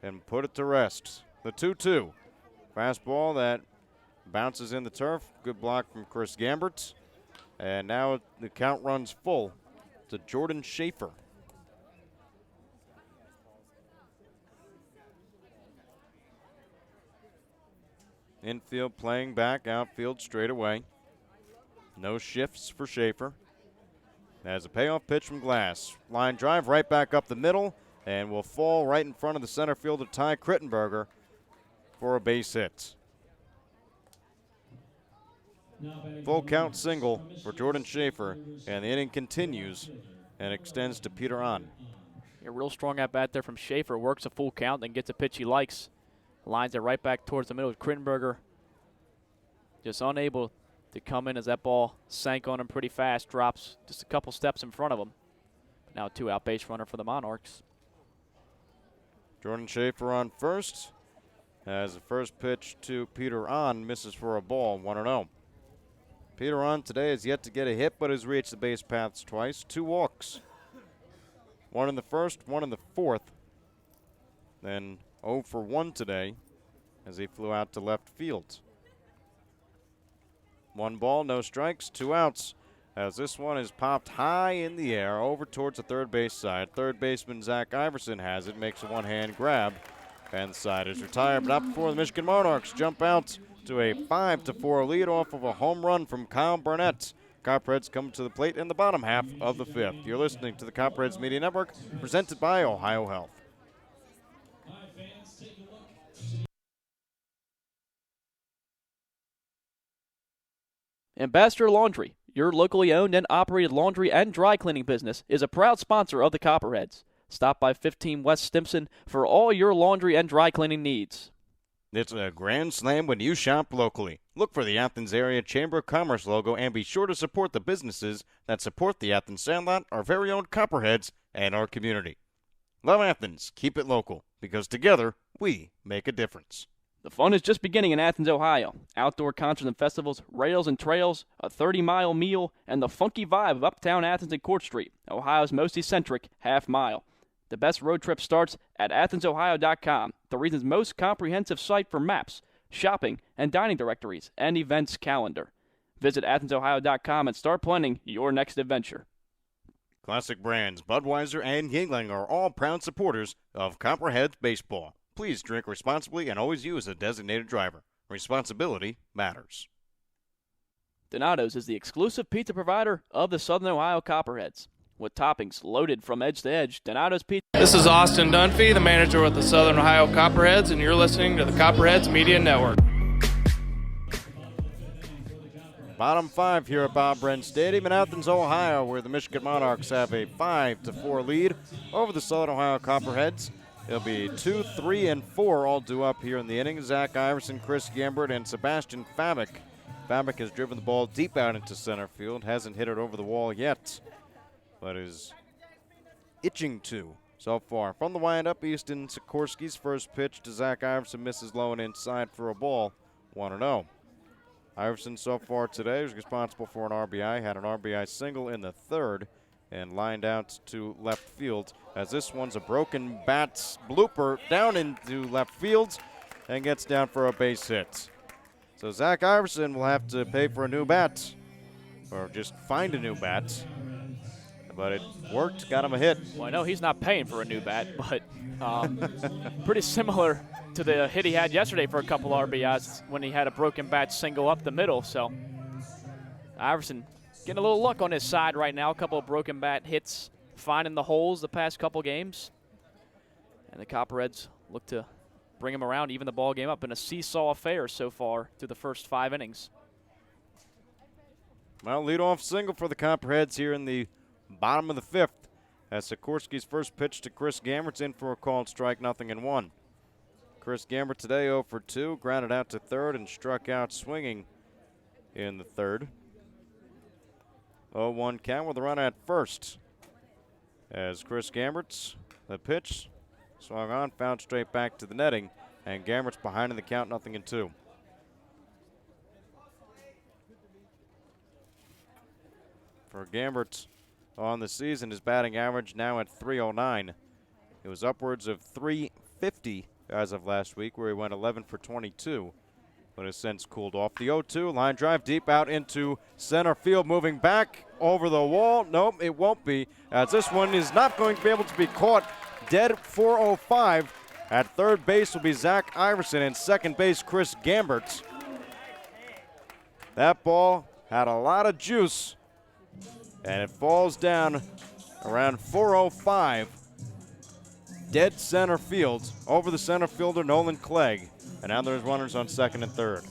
A: and put it to rest. The 2-2. Fastball that bounces in the turf. Good block from Chris Gambert. And now the count runs full to Jordan Schafer. Infield playing back, outfield straight away. No shifts for Schafer. As a payoff pitch from Glass. Line drive right back up the middle and will fall right in front of the center fielder Ty Krittenberger for a base hit. Full count single for Jordan Schafer, and the inning continues and extends to Peter Ahn.
B: A real strong at bat there from Schafer. Works a full count, then gets a pitch he likes. Lines it right back towards the middle of Krittenberger. Just unable to come in as that ball sank on him pretty fast. Drops just a couple steps in front of him. Now a 2-out base runner for the Monarchs.
A: Jordan Schafer on first. As the first pitch to Peter Ahn misses for a ball, 1-0. Peter Ahn today has yet to get a hit, but has reached the base paths twice. 2 walks. 1 in the first, 1 in the fourth. Then 0 for 1 today as he flew out to left field. 1 ball, no strikes, 2 outs. As this one is popped high in the air over towards the third base side. Third baseman Zach Iverson has it, makes a one-hand grab, and the side is retired. But not before the Michigan Monarchs jump out to a 5-4 lead off of a home run from Kyle Burnett. Copperheads come to the plate in the bottom half of the 5th. You're listening to the Copperheads Media Network, presented by Ohio Health.
B: Ambassador Laundry, your locally owned and operated laundry and dry cleaning business, is a proud sponsor of the Copperheads. Stop by 15 West Stimson for all your laundry and dry cleaning needs.
A: It's a grand slam when you shop locally. Look for the Athens Area Chamber of Commerce logo and be sure to support the businesses that support the Athens Sandlot, our very own Copperheads, and our community. Love Athens. Keep it local, because together we make a difference.
B: The fun is just beginning in Athens, Ohio. Outdoor concerts and festivals, rails and trails, a 30-mile meal, and the funky vibe of uptown Athens and Court Street, Ohio's most eccentric half-mile. The best road trip starts at AthensOhio.com, the region's most comprehensive site for maps, shopping, and dining directories, and events calendar. Visit AthensOhio.com and start planning your next adventure.
A: Classic brands Budweiser and Yingling are all proud supporters of Copperheads Baseball. Please drink responsibly and always use a designated driver. Responsibility matters.
B: Donato's is the exclusive pizza provider of the Southern Ohio Copperheads. With toppings loaded from edge to edge, Donato's Pizza.
N: This is Austin Dunphy, the manager with the Southern Ohio Copperheads, and you're listening to the Copperheads Media Network.
A: Bottom 5 here at Bob Wrenn Stadium in Athens, Ohio, where the Michigan Monarchs have a 5-4 lead over the Southern Ohio Copperheads. It'll be 2, 3, and 4 all due up here in the inning. Zach Iverson, Chris Gambert, and Sebastian Fabic. Fabic has driven the ball deep out into center field, hasn't hit it over the wall yet, but is itching to so far. From the windup, Easton Sikorsky's first pitch to Zach Iverson misses low and inside for a ball, 1-0. Iverson so far today is responsible for an RBI, had an RBI single in the third, and lined out to left field as this one's a broken bat blooper down into left field and gets down for a base hit. So Zach Iverson will have to pay for a new bat or just find a new bat. But it worked, got him a hit.
B: Well, I know he's not paying for a new bat, but pretty similar to the hit he had yesterday for a couple RBIs when he had a broken bat single up the middle. So Iverson getting a little luck on his side right now. A couple of broken bat hits, finding the holes the past couple games. And the Copperheads look to bring him around, even the ball game up in a seesaw affair so far through the first 5 innings.
A: Well, leadoff single for the Copperheads here in the bottom of the 5th. As Sikorsky's first pitch to Chris Gambert's in for a called strike, 0-1. Chris Gambert today 0 for 2, grounded out to third and struck out swinging in the third. 0-1 count with a run at first. As Chris Gambert's the pitch swung on, found straight back to the netting, and Gambert's behind in the count, 0-2. For Gambert on the season, his batting average now at .309. It was upwards of .350 as of last week, where he went 11 for 22. but has since cooled off. The 0-2 line drive deep out into center field, moving back over the wall. Nope, it won't be, as this one is not going to be able to be caught. Dead 405. At third base will be Zach Iverson, and second base Chris Gambert. That ball had a lot of juice, and it falls down around 405. Dead center field over the center fielder Nolan Clegg, and now there's runners on second and third.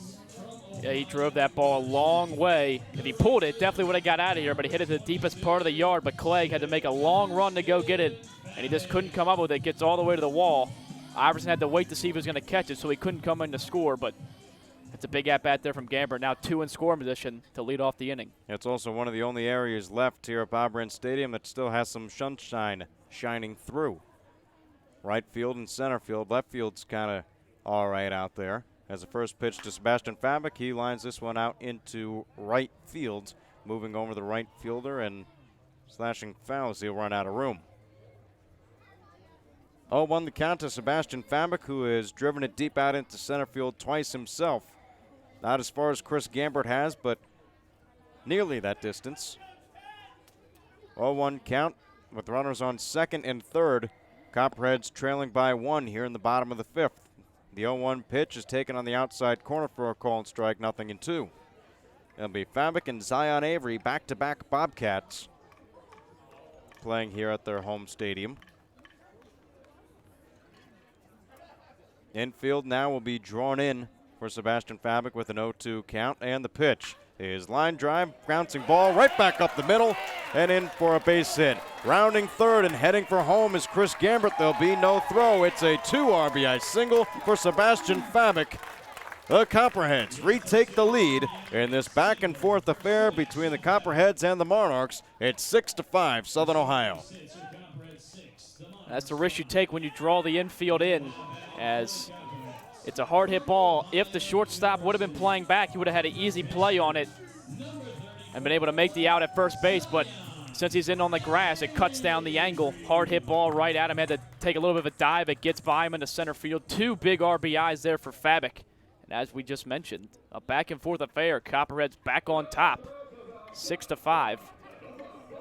B: Yeah, he drove that ball a long way. If he pulled it, definitely would have got out of here, but he hit it to the deepest part of the yard, but Clegg had to make a long run to go get it, and he just couldn't come up with it. Gets all the way to the wall. Iverson had to wait to see if he was going to catch it, so he couldn't come in to score, but it's a big at-bat there from Gambert. Now 2 in scoring position to lead off the inning.
A: It's also one of the only areas left here at Bob Brent Stadium that still has some sunshine shining through. Right field and center field. Left field's kind of all right out there. As the first pitch to Sebastian Fabic, he lines this one out into right field, moving over the right fielder and slashing foul as he'll run out of room. 0-1 the count to Sebastian Fabic, who has driven it deep out into center field twice himself. Not as far as Chris Gambert has, but nearly that distance. 0-1 count with runners on second and third. Copperheads trailing by 1 here in the bottom of the fifth. The 0-1 pitch is taken on the outside corner for a call and strike, 0-2. It'll be Fabic and Zion Avery, back-to-back Bobcats, playing here at their home stadium. Infield now will be drawn in for Sebastian Fabic with an 0-2 count, and the pitch is line drive, bouncing ball right back up the middle and in for a base hit. Rounding third and heading for home is Chris Gambert. There'll be no throw. It's a 2 RBI single for Sebastian Fabic. The Copperheads retake the lead in this back and forth affair between the Copperheads and the Monarchs. It's 6-5 Southern Ohio.
B: That's the risk you take when you draw the infield in, as it's a hard hit ball. If the shortstop would have been playing back, he would have had an easy play on it and been able to make the out at first base, but since he's in on the grass, it cuts down the angle. Hard hit ball right at him. Had to take a little bit of a dive. It gets by him into center field. 2 big RBIs there for Fabic. And as we just mentioned, a back and forth affair. Copperheads back on top, 6-5.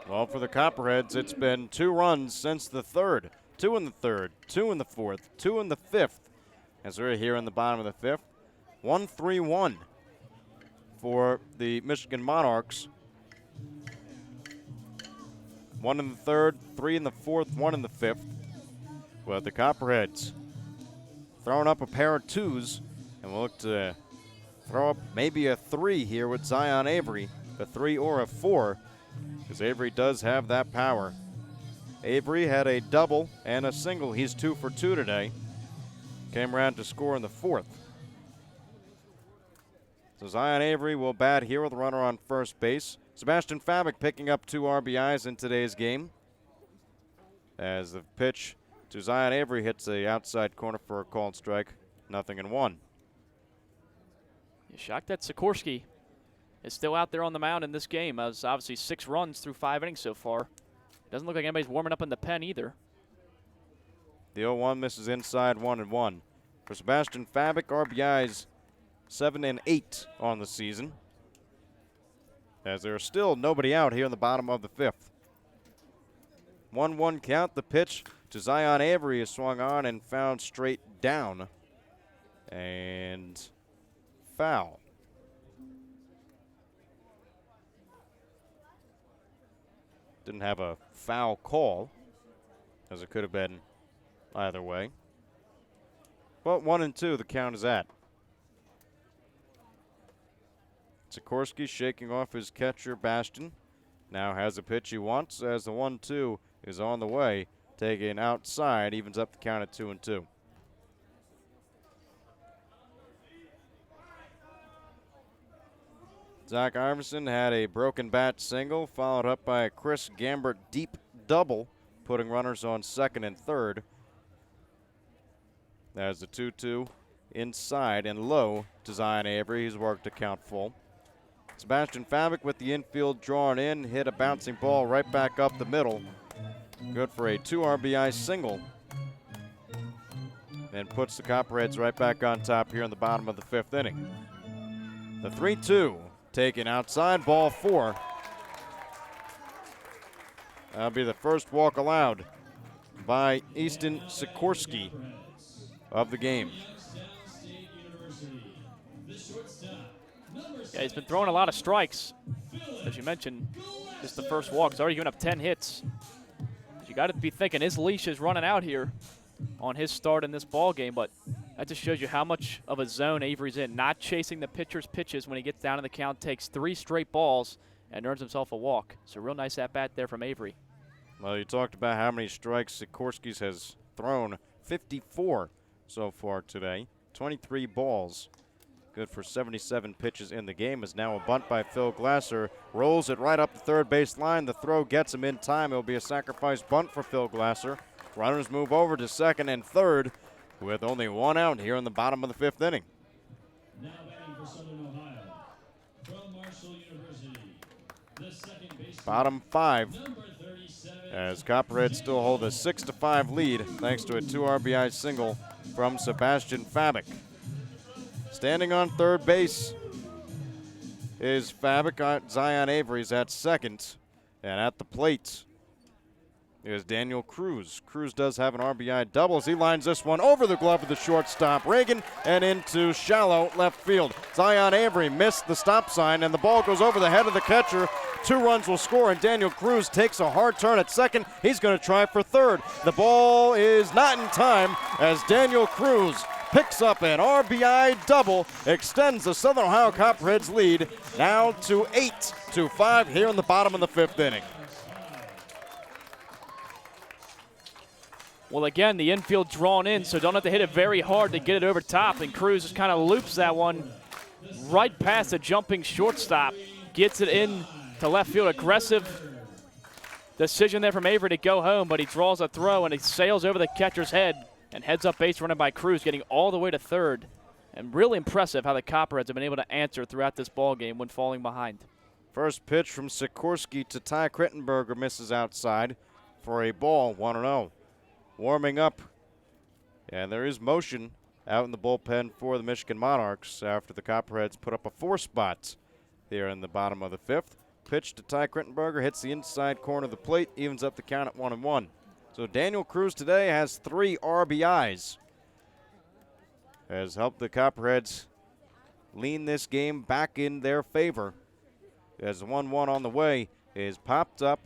A: Well, for the Copperheads, it's been 2 runs since the third. 2 in the third, 2 in the fourth, 2 in the fifth. As we're here in the bottom of the fifth, 1-3-1 for the Michigan Monarchs. 1 in the third, 3 in the fourth, 1 in the fifth. Well, the Copperheads throwing up a pair of 2s, and we'll look to throw up maybe a 3 here with Zion Avery, a 3 or a 4, because Avery does have that power. Avery had a double and a single. He's 2 for 2 today. Came around to score in the fourth. So Zion Avery will bat here with a runner on first base. Sebastian Fabic picking up 2 RBIs in today's game, as the pitch to Zion Avery hits the outside corner for a called strike, 0-1.
B: You're shocked that Sikorsky is still out there on the mound in this game. As obviously 6 runs through 5 innings so far. Doesn't look like anybody's warming up in the pen either.
A: The 0-1 misses inside, 1-1. For Sebastian Fabic, RBIs 7 and 8 on the season, as there's still nobody out here in the bottom of the fifth. 1-1 count. The pitch to Zion Avery is swung on and found straight down, and foul. Didn't have a foul call, as it could have been either way. But 1-2, the count is at. Sikorsky shaking off his catcher, Bastion. Now has a pitch he wants, as the 1-2 is on the way. Taken outside, evens up the count at 2-2. Zach Iverson had a broken bat single, followed up by a Chris Gambert deep double, putting runners on second and third. There's the 2-2 inside and low to Zion Avery. He's worked to count full. Sebastian Fabic with the infield drawn in, hit a bouncing ball right back up the middle. Good for a 2 RBI single. And puts the Copperheads right back on top here in the bottom of the fifth inning. The 3-2 taken outside, ball 4. That'll be the first walk allowed by Easton Sikorsky of the game.
B: Yeah, he's been throwing a lot of strikes. As you mentioned, just the first walk. He's already given up 10 hits. You got to be thinking his leash is running out here on his start in this ball game, but that just shows you how much of a zone Avery's in. Not chasing the pitcher's pitches when he gets down in the count, takes 3 straight balls and earns himself a walk. So real nice at-bat there from Avery.
A: Well, you talked about how many strikes Sikorsky's has thrown. 54 so far today. 23 balls. Good for 77 pitches in the game. Is now a bunt by Phil Glasser. Rolls it right up the third base line. The throw gets him in time. It'll be a sacrifice bunt for Phil Glasser. Runners move over to second and third with only 1 out here in the bottom of the 5th inning.
D: Now batting for Southern Ohio, from Marshall University, the second baseman,
A: Bottom 5,
D: number 37,
A: as Copperheads still hold a 6-5 lead thanks to a 2 RBI single from Sebastian Fabic. Standing on third base is Fabic. Zion Avery's at second, and at the plate is Daniel Cruz. Cruz does have an RBI double as he lines this one over the glove of the shortstop, Regan, and into shallow left field. Zion Avery missed the stop sign, and the ball goes over the head of the catcher. 2 runs will score, and Daniel Cruz takes a hard turn at second. He's going to try for third. The ball is not in time as Daniel Cruz picks up an RBI double, extends the Southern Ohio Copperheads lead now to 8-5 here in the bottom of the 5th inning.
B: Well, again, the infield drawn in, so don't have to hit it very hard to get it over top, and Cruz just kind of loops that one right past the jumping shortstop. Gets it in to left field. Aggressive decision there from Avery to go home, but he draws a throw, and he sails over the catcher's head and heads up base running by Cruz, getting all the way to third. And really impressive how the Copperheads have been able to answer throughout this ball game when falling behind.
A: First pitch from Sikorsky to Ty Krittenberger misses outside for a ball, 1-0. Warming up, and there is motion out in the bullpen for the Michigan Monarchs after the Copperheads put up a 4 spot here in the bottom of the 5th. Pitch to Ty Krittenberger, hits the inside corner of the plate, evens up the count at 1-1. So Daniel Cruz today has 3 RBIs. Has helped the Copperheads lean this game back in their favor. As 1-1 on the way is popped up,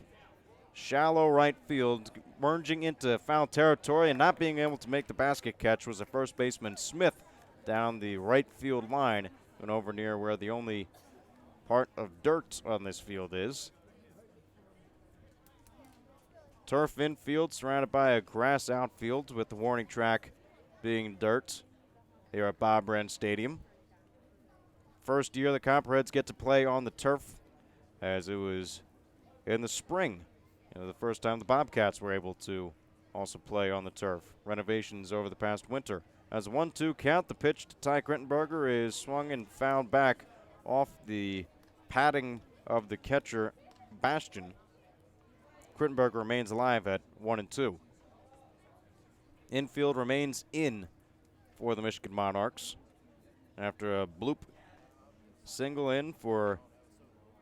A: shallow right field, merging into foul territory and not being able to make the basket catch was the first baseman Smith down the right field line and over near where the only part of dirt on this field is. Turf infield surrounded by a grass outfield with the warning track being dirt here at Bob Wren Stadium. First year the Copperheads get to play on the turf as it was in the spring. The first time the Bobcats were able to also play on the turf. Renovations over the past winter. As a 1-2 count, the pitch to Ty Krittenberger is swung and fouled back off the padding of the catcher, Bastian. Krittenberger remains alive at 1-2. Infield remains in for the Michigan Monarchs. After a bloop single in for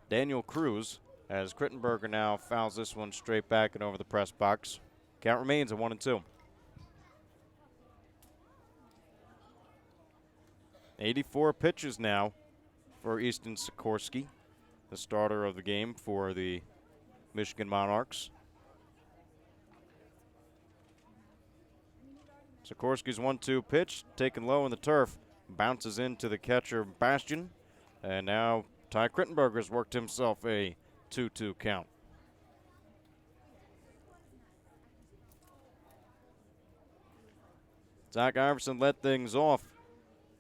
A: Daniel Cruz, as Krittenberger now fouls this one straight back and over the press box. Count remains at 1-2. 84 pitches now for Easton Sikorsky, the starter of the game for the Michigan Monarchs. Sikorsky's 1-2 pitch, taken low in the turf, bounces into the catcher Bastian, and now Ty Krittenberger's worked himself a 2-2 count. Zach Iverson led things off.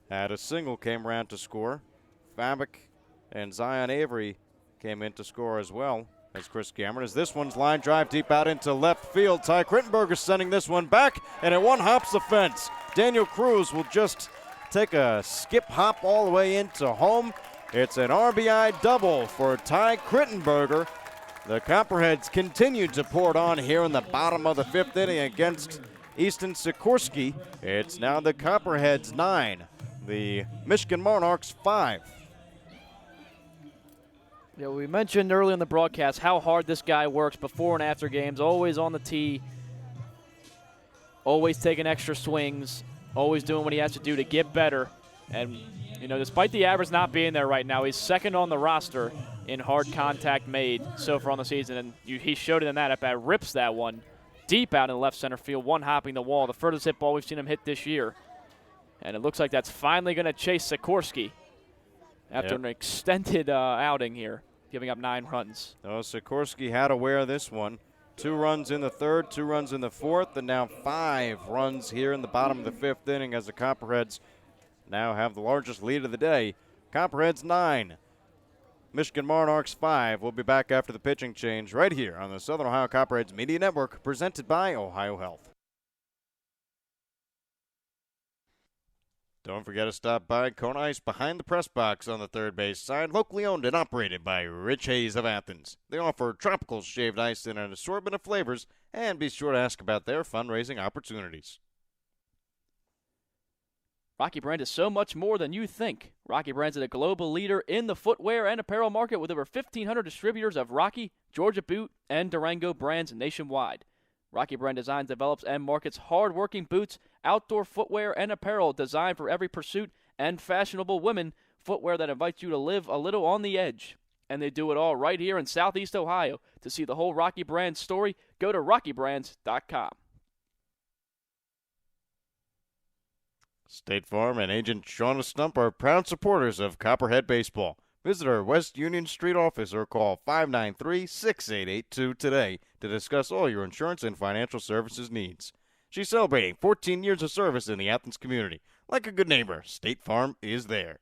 A: Had a single, came around to score. Fabic and Zion Avery came in to score as well as Chris Cameron. As this one's line drive deep out into left field. Ty Krittenberger sending this one back, and it one-hops the fence. Daniel Cruz will just take a skip hop all the way into home. It's an RBI double for Ty Krittenberger. The Copperheads continue to pour it on here in the bottom of the 5th inning against Easton Sikorsky. It's now the Copperheads 9, the Michigan Monarchs 5.
B: Yeah, we mentioned early in the broadcast how hard this guy works before and after games, always on the tee, always taking extra swings, always doing what he has to do to get better. And, you know, despite the average not being there right now, he's second on the roster in hard contact made so far on the season. And he showed it in that at-bat, rips that one deep out in left center field, one hopping the wall, the furthest hit ball we've seen him hit this year. And it looks like that's finally going to chase Sikorsky after an extended outing here, giving up 9 runs.
A: Oh, Sikorsky had to wear this one. 2 runs in the third, 2 runs in the fourth, and now 5 runs here in the bottom of the 5th inning as the Copperheads now have the largest lead of the day. Copperheads 9, Michigan Monarchs 5. We'll be back after the pitching change right here on the Southern Ohio Copperheads Media Network, presented by Ohio Health. Don't forget to stop by Kona Ice behind the press box on the third base side, locally owned and operated by Rich Hayes of Athens. They offer tropical shaved ice in an assortment of flavors, and be sure to ask about their fundraising opportunities.
B: Rocky Brand is so much more than you think. Rocky Brand is a global leader in the footwear and apparel market with over 1,500 distributors of Rocky, Georgia Boot, and Durango brands nationwide. Rocky Brand designs, develops, and markets hard-working boots, outdoor footwear, and apparel designed for every pursuit and fashionable women, footwear that invites you to live a little on the edge. And they do it all right here in Southeast Ohio. To see the whole Rocky Brand story, go to rockybrands.com.
A: State Farm and Agent Shauna Stump are proud supporters of Copperhead Baseball. Visit our West Union Street office or call 593-6882 today to discuss all your insurance and financial services needs. She's celebrating 14 years of service in the Athens community. Like a good neighbor, State Farm is there.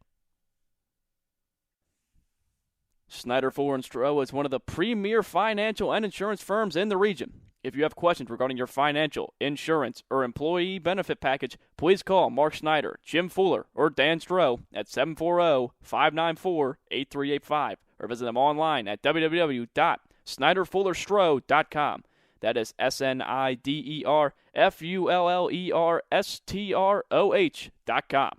B: Snyder, Fuller & Stroh is one of the premier financial and insurance firms in the region. If you have questions regarding your financial, insurance, or employee benefit package, please call Mark Snyder, Jim Fuller, or Dan Stroh at 740-594-8385 or visit them online at www.snyderfullerstroh.com. That is SNIDERFULLERSTROH.com.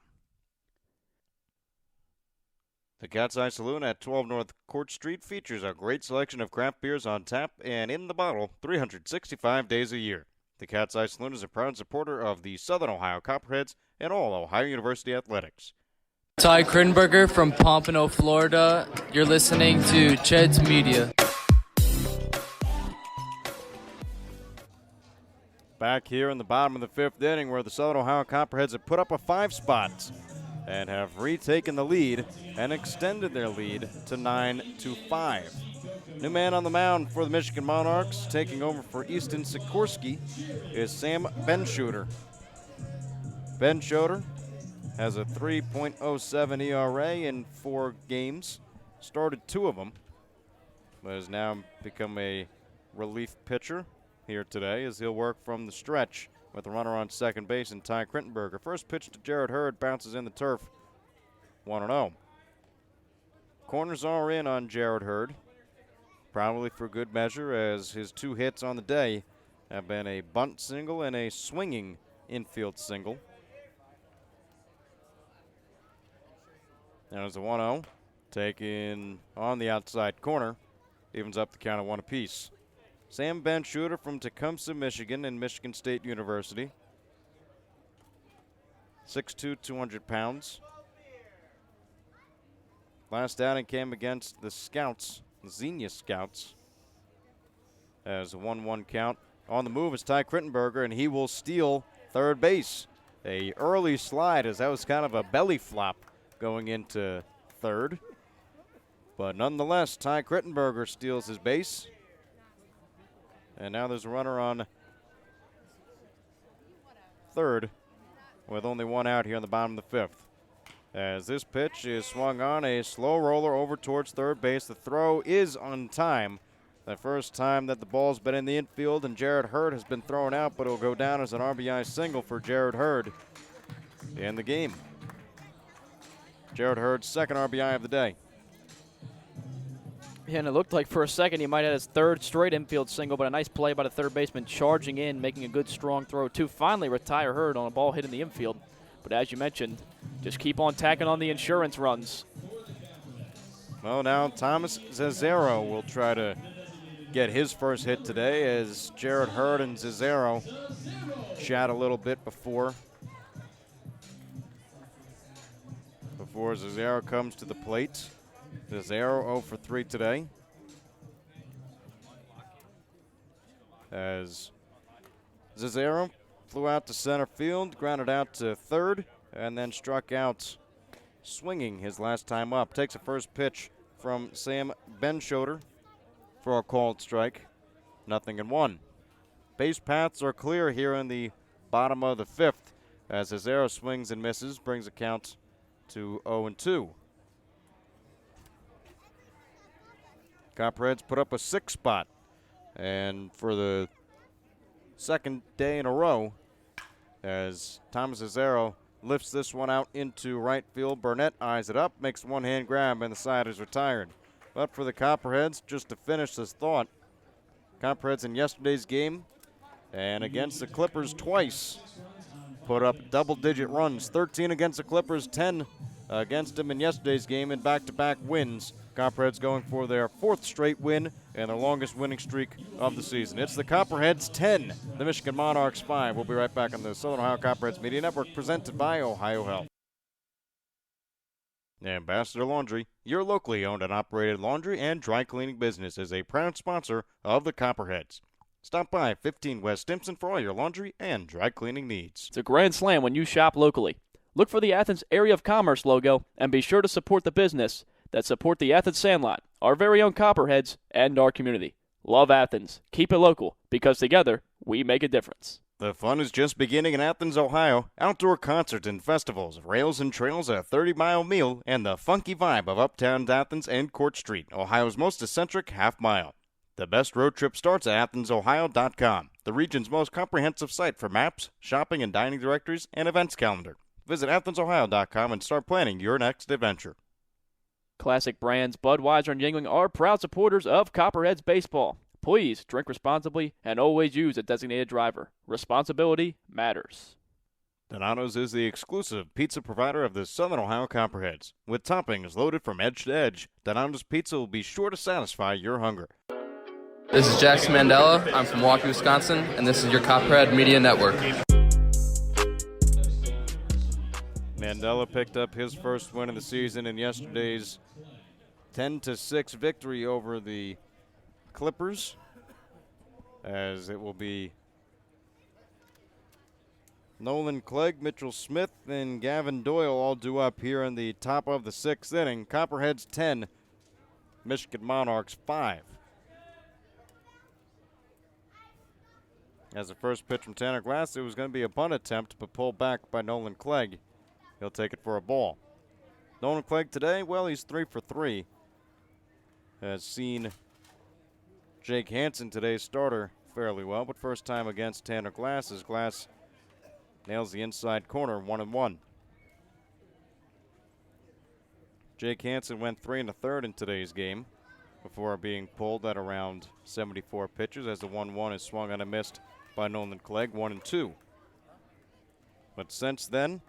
A: The Cat's Eye Saloon at 12 North Court Street features a great selection of craft beers on tap and in the bottle 365 days a year. The Cat's Eye Saloon is a proud supporter of the Southern Ohio Copperheads and all Ohio University athletics.
O: Ty Krinberger from Pompano, Florida. You're listening to Ched's Media.
A: Back here in the bottom of the 5th inning where the Southern Ohio Copperheads have put up a 5 spot and have retaken the lead and extended their lead to 9-5. New man on the mound for the Michigan Monarchs, taking over for Easton Sikorsky, is Sam Benshooter. Benshooter has a 3.07 ERA in 4 games, started 2 of them, but has now become a relief pitcher here today as he'll work from the stretch with a runner on second base and Ty Krintenberger. First pitch to Jared Hurd, bounces in the turf, 1-0. Corners are in on Jared Hurd, probably for good measure, as his 2 hits on the day have been a bunt single and a swinging infield single. Now there's a 1-0, taken on the outside corner, evens up the count of 1 apiece. Sam Benshooter from Tecumseh, Michigan, and Michigan State University. 6'2", 200 pounds. Last outing came against the Scouts, the Xenia Scouts, as a 1-1 count. On the move is Ty Krintenberger, and he will steal third base. A early slide, as that was kind of a belly flop going into third. But nonetheless, Ty Krintenberger steals his base. And now there's a runner on third with only 1 out here in the bottom of the 5th. As this pitch is swung on, a slow roller over towards third base. The throw is on time. The first time that the ball's been in the infield, and Jared Hurd has been thrown out, but it'll go down as an RBI single for Jared Hurd in the game. Jared Hurd's 2nd RBI of the day.
B: Yeah, and it looked like for a second he might have his 3rd straight infield single, but a nice play by the third baseman charging in, making a good strong throw to finally retire Hurd on a ball hit in the infield. But as you mentioned, just keep on tacking on the insurance runs.
A: Well, now Thomas Zazero will try to get his first hit today as Jared Hurd and Zazero chat a little bit before Zazero comes to the plate. Zazero 0 for 3 today, as Zazero flew out to center field, grounded out to third, and then struck out swinging his last time up. Takes a first pitch from Sam Benschoter for a called strike. 0-1. Base paths are clear here in the bottom of the fifth as Zazero swings and misses, brings a count to 0-2. Copperheads put up a 6 spot, and for the second day in a row, as Thomas Zazero lifts this one out into right field. Burnett eyes it up, makes one hand grab, and the side is retired. But for the Copperheads, just to finish this thought, Copperheads in yesterday's game and against the Clippers twice put up double-digit runs. 13 against the Clippers, 10 against them in yesterday's game in back-to-back wins. Copperheads going for their 4th straight win and the longest winning streak of the season. It's the Copperheads 10, the Michigan Monarchs 5. We'll be right back on the Southern Ohio Copperheads Media Network, presented by Ohio Health. Ambassador Laundry, your locally owned and operated laundry and dry cleaning business, is a proud sponsor of the Copperheads. Stop by 15 West Stimson for all your laundry and dry cleaning needs.
B: It's a grand slam when you shop locally. Look for the Athens Area of Commerce logo and be sure to support the business that support the Athens Sandlot, our very own Copperheads, and our community. Love Athens. Keep it local, because together we make a difference.
A: The fun is just beginning in Athens, Ohio. Outdoor concerts and festivals, rails and trails, a 30-mile meal, and the funky vibe of Uptown Athens and Court Street, Ohio's most eccentric half-mile. The best road trip starts at AthensOhio.com, the region's most comprehensive site for maps, shopping and dining directories, and events calendar. Visit AthensOhio.com and start planning your next adventure.
B: Classic brands Budweiser and Yuengling are proud supporters of Copperheads baseball. Please drink responsibly and always use a designated driver. Responsibility matters.
A: Donato's is the exclusive pizza provider of the Southern Ohio Copperheads. With toppings loaded from edge to edge, Donato's Pizza will be sure to satisfy your hunger.
M: This is Jackson Mandela. I'm from Milwaukee, Wisconsin, and this is your Copperhead Media Network.
A: Mandela picked up his first win of the season in yesterday's 10-6 victory over the Clippers, as it will be Nolan Clegg, Mitchell Smith, and Gavin Doyle all due up here in the top of the 6th inning. Copperheads 10, Michigan Monarchs 5. As the first pitch from Tanner Glass, it was going to be a bunt attempt, but pulled back by Nolan Clegg. He'll take it for a ball. Nolan Clegg today, well, he's 3 for 3. Has seen Jake Hansen, today's starter, fairly well, but first time against Tanner Glass as Glass nails the inside corner, 1-1. Jake Hansen went 3 1/3 in today's game before being pulled at around 74 pitches as the 1-1 is swung on and missed by Nolan Clegg, 1-2. But since then,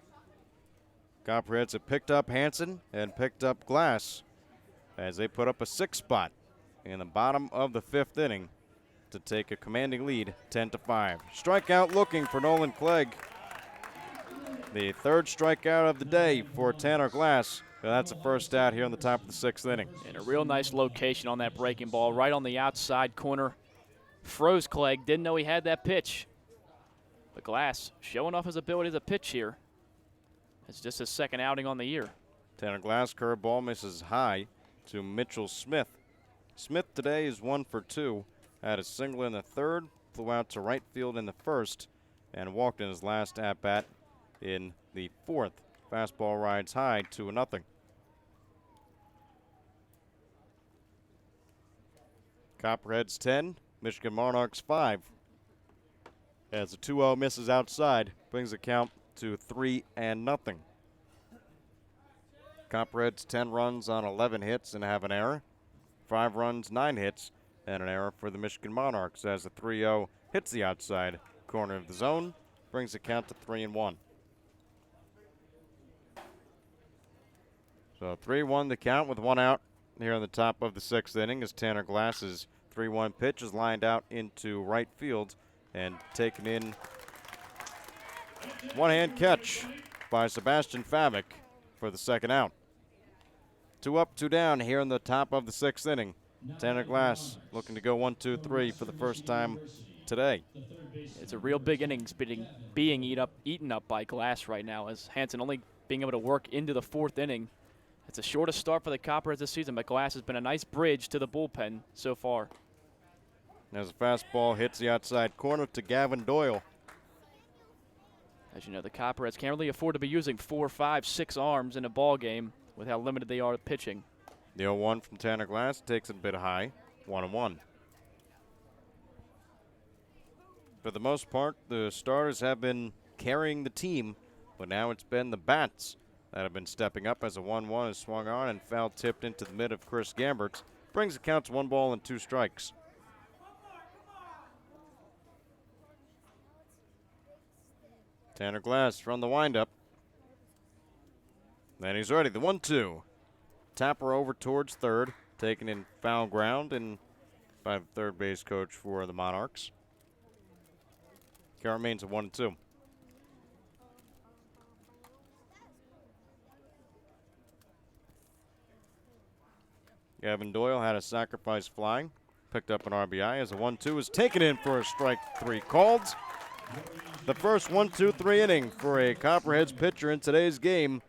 A: Copperheads have picked up Hansen and picked up Glass as they put up a 6 spot in the bottom of the 5th inning to take a commanding lead, 10-5. Strikeout looking for Nolan Clegg. The 3rd strikeout of the day for Tanner Glass. That's a first out here on the top of the 6th inning.
B: And a real nice location on that breaking ball, right on the outside corner. Froze Clegg, didn't know he had that pitch. But Glass showing off his ability to pitch here. It's just his 2nd outing on the year.
A: Tanner Glass curveball misses high to Mitchell Smith. Smith today is 1 for 2. Had a single in the 3rd, flew out to right field in the 1st, and walked in his last at-bat in the 4th. Fastball rides high, 2-0. Copperheads 10, Michigan Monarchs 5. As the 2-0 misses outside, brings the count to 3-0. Copperheads 10 runs on 11 hits and have an error. 5 runs, 9 hits, and an error for the Michigan Monarchs as the 3-0 hits the outside corner of the zone, brings the count to 3-1. So 3-1 the count with 1 out here on the top of the 6th inning as Tanner Glass's 3-1 pitch is lined out into right field and taken in. One-hand catch by Sebastian Fabic for the 2nd out. 2 up, 2 down here in the top of the 6th inning. Tanner Glass looking to go 1-2-3 for the first time today.
B: It's a real big innings being eaten up by Glass right now, as Hansen only being able to work into the 4th inning. It's the shortest start for the Copperheads this season, but Glass has been a nice bridge to the bullpen so far.
A: As a fastball hits the outside corner to Gavin Doyle.
B: As you know, the Copperheads can't really afford to be using 4, 5, 6 arms in a ball game with how limited they are pitching.
A: The 0-1 from Tanner Glass takes it a bit high, 1-1. For the most part, the starters have been carrying the team, but now it's been the bats that have been stepping up as a 1-1 is swung on and foul tipped into the mid of Chris Gambert. Brings the count to 1 ball and 2 strikes. Tanner Glass from the windup. Then he's ready. The 1-2. Tapper over towards third, taken in foul ground and by the third base coach for the Monarchs. Count remains at 1-2. Gavin Doyle had a sacrifice fly, picked up an RBI as a 1-2 is taken in for a strike 3 called. The first 1-2-3 inning for a Copperheads pitcher in today's game.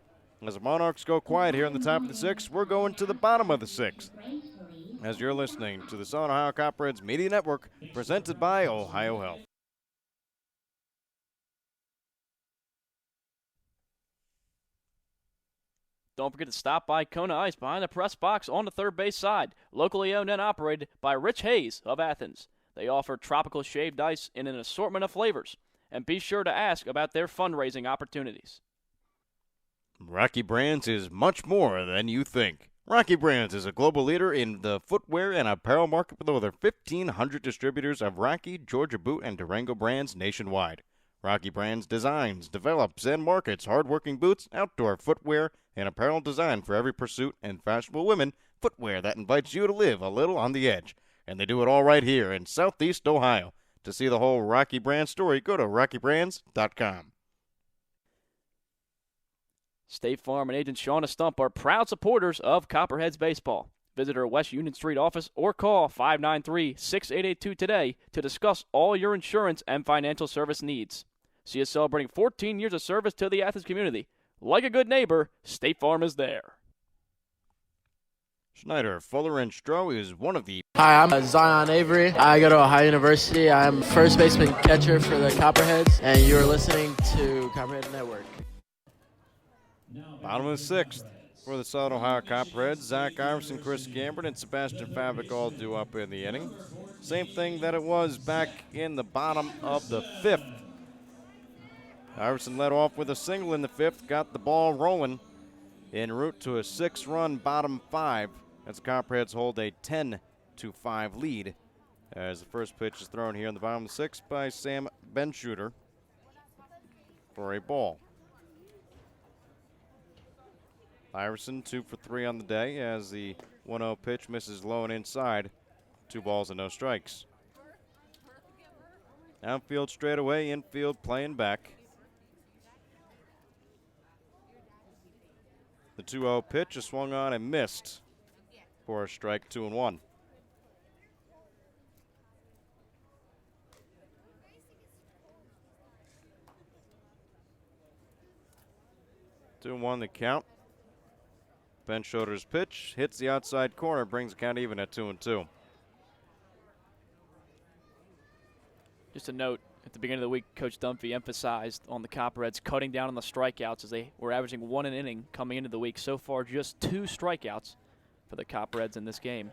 A: As the Monarchs go quiet here in the top of the 6th, we're going to the bottom of the 6th. As you're listening to the Southern Ohio Copperheads Media Network, presented by Ohio Health.
B: Don't forget to stop by Kona Ice behind the press box on the third base side. Locally owned and operated by Rich Hayes of Athens. They offer tropical shaved ice in an assortment of flavors. And be sure to ask about their fundraising opportunities.
A: Rocky Brands is much more than you think. Rocky Brands is a global leader in the footwear and apparel market with over 1,500 distributors of Rocky, Georgia Boot, and Durango brands nationwide. Rocky Brands designs, develops, and markets hardworking boots, outdoor footwear, and apparel designed for every pursuit and fashionable women, footwear that invites you to live a little on the edge. And they do it all right here in Southeast Ohio. To see the whole Rocky Brand story, go to rockybrands.com.
B: State Farm and agent Shauna Stump are proud supporters of Copperheads baseball. Visit our West Union Street office or call 593-6882 today to discuss all your insurance and financial service needs. See us celebrating 14 years of service to the Athens community. Like a good neighbor, State Farm is there.
A: Schneider, Fuller, and Stroh is one of the...
J: Hi, I'm Zion Avery. I go to Ohio University. I'm first baseman catcher for the Copperheads, and you're listening to Copperhead Network.
A: Bottom of the 6th for the Southern Ohio Copperheads. Zach Iverson, Chris Gambert, and Sebastian Fabic all due up in the inning. Same thing that it was back in the bottom of the 5th. Iverson led off with a single in the 5th, got the ball rolling en route to a 6-run bottom 5 as the Copperheads hold a 10-5 lead as the first pitch is thrown here in the bottom of the 6th by Sam Benshooter for a ball. Iverson 2 for 3 on the day as the 1-0 pitch misses low and inside. 2 balls and no strikes. Outfield straight away, infield playing back. The 2-0 pitch is swung on and missed for a strike, 2-1. Two and 1 the count. Benshooter's pitch hits the outside corner, brings the count even at 2-2.
B: Just a note, at the beginning of the week, Coach Dunphy emphasized on the Copperheads cutting down on the strikeouts as they were averaging 1 an inning coming into the week. So far, just 2 strikeouts for the Copperheads in this game.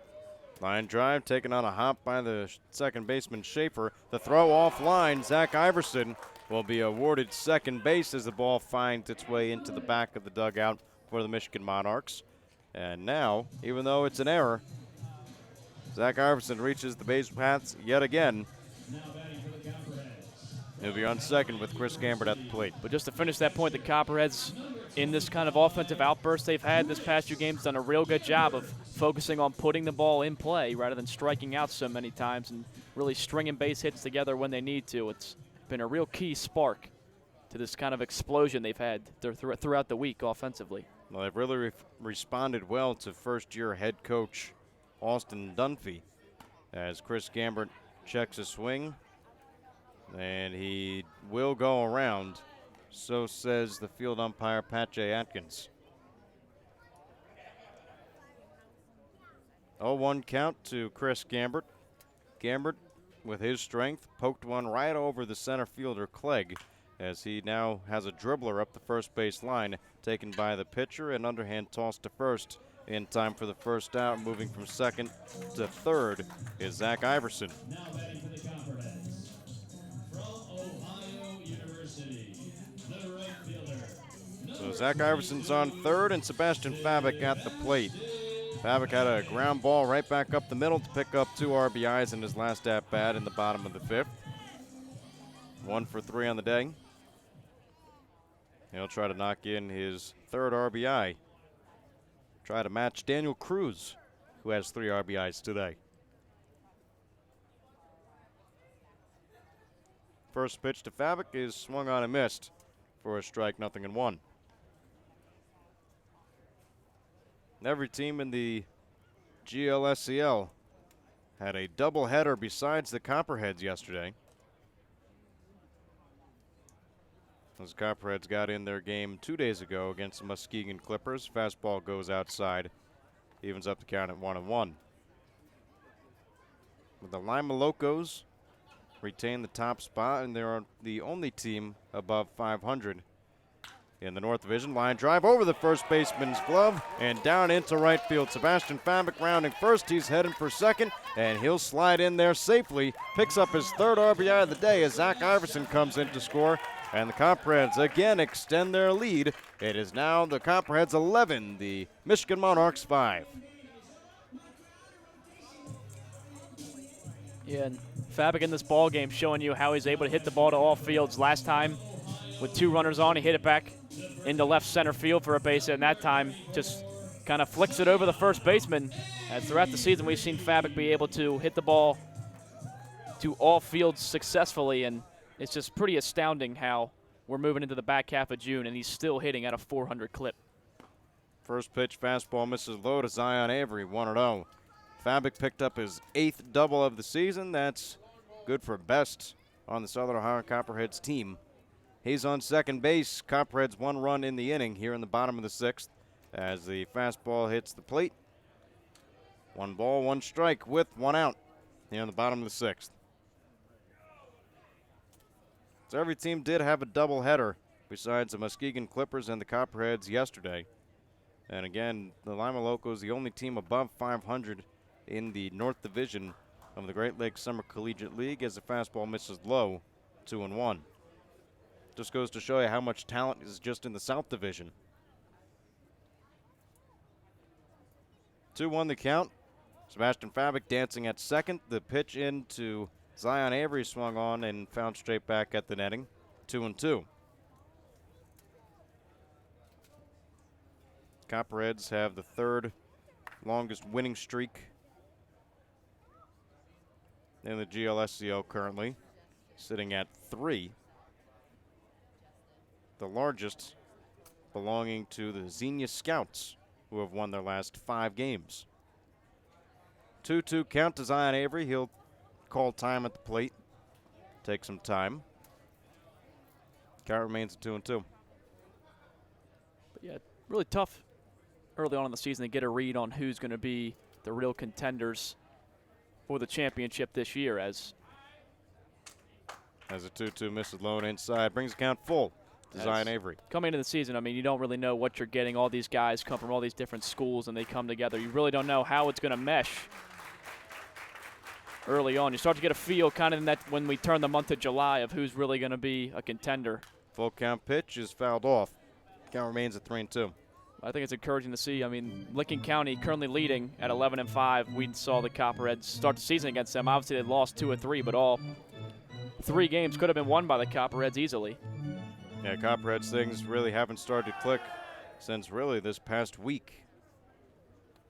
A: Line drive taken on a hop by the second baseman Schafer. The throw off line, Zach Iverson will be awarded second base as the ball finds its way into the back of the dugout for the Michigan Monarchs. And now, even though it's an error, Zach Iverson reaches the base paths yet again. He'll be on second with Chris Gambert at the plate.
B: But just to finish that point, the Copperheads in this kind of offensive outburst they've had this past few games, done a real good job of focusing on putting the ball in play rather than striking out so many times and really stringing base hits together when they need to. It's been a real key spark to this kind of explosion they've had throughout the week offensively.
A: Well, they've really responded well to first-year head coach Austin Dunphy as Chris Gambert checks a swing, and he will go around. So says the field umpire, Pat J. Atkins. 0-1 count to Chris Gambert. Gambert, with his strength, poked one right over the center fielder, Clegg, as he now has a dribbler up the first base line, taken by the pitcher, and underhand toss to first in time for the first out. Moving from second to third is Zach Iverson.
D: Now batting for the Copperheads, from Ohio University, the right fielder.
A: So Zach Iverson's on third, and Sebastian Fabik at the plate. Fabik had a ground ball right back up the middle to pick up 2 RBIs in his last at-bat in the bottom of the 5th. 1 for 3 on the day. He'll try to knock in his 3rd RBI. Try to match Daniel Cruz, who has 3 RBIs today. First pitch to Fabik is swung on and missed for a strike, 0-1. Every team in the GLSCL had a doubleheader besides the Copperheads yesterday. As Copperheads got in their game 2 days ago against the Muskegon Clippers. Fastball goes outside, evens up the count at 1-1. With the Lima Locos retain the top spot, and they're the only team above 500 in the North Division. Line drive over the first baseman's glove and down into right field. Sebastian Fabik rounding first. He's heading for second, and he'll slide in there safely. Picks up his 3rd RBI of the day as Zach Iverson comes in to score. And the Copperheads again extend their lead. It is now the Copperheads 11, the Michigan Monarchs 5.
B: Yeah, and Fabik in this ball game showing you how he's able to hit the ball to all fields. Last time, with 2 runners on, he hit it back into left center field for a base hit, and that time just kind of flicks it over the first baseman. As throughout the season, we've seen Fabik be able to hit the ball to all fields successfully, and it's just pretty astounding how we're moving into the back half of June, and he's still hitting at a 400 clip.
A: First pitch fastball misses low to Zion Avery, 1-0. Fabik picked up his 8th double of the season. That's good for best on the Southern Ohio Copperheads team. He's on second base. Copperheads 1 run in the inning here in the bottom of the 6th as the fastball hits the plate. 1 ball, 1 strike with 1 out here in the bottom of the 6th. So every team did have a doubleheader besides the Muskegon Clippers and the Copperheads yesterday. And again, the Lima Locos, the only team above 500 in the North Division of the Great Lakes Summer Collegiate League as the fastball misses low, 2-1. Just goes to show you how much talent is just in the South Division. 2-1 the count. Sebastian Fabik dancing at second. The pitch into Zion Avery swung on and found straight back at the netting. 2-2. Copperheads have the 3rd longest winning streak in the GLSCO currently, sitting at 3. The largest belonging to the Xenia Scouts, who have won their last 5 games. 2-2 count to Zion Avery. He'll call time at the plate. Take some time. Count remains at 2-2.
B: But yeah, really tough early on in the season to get a read on who's going to be the real contenders for the championship this year. As
A: a 2-2 misses low and inside, brings the count full to Zion Avery.
B: Coming into the season, I mean, you don't really know what you're getting. All these guys come from all these different schools, and they come together. You really don't know how it's going to mesh early on. You start to get a feel kind of in that when we turn the month of July of who's really going to be a contender.
A: Full count pitch is fouled off. Count remains at 3-2.
B: I think it's encouraging to see. I mean, Licking County currently leading at 11-5. We saw the Copperheads start the season against them. Obviously, they lost 2 or 3, but all 3 games could have been won by the Copperheads easily.
A: Yeah, Copperheads things really haven't started to click since really this past week,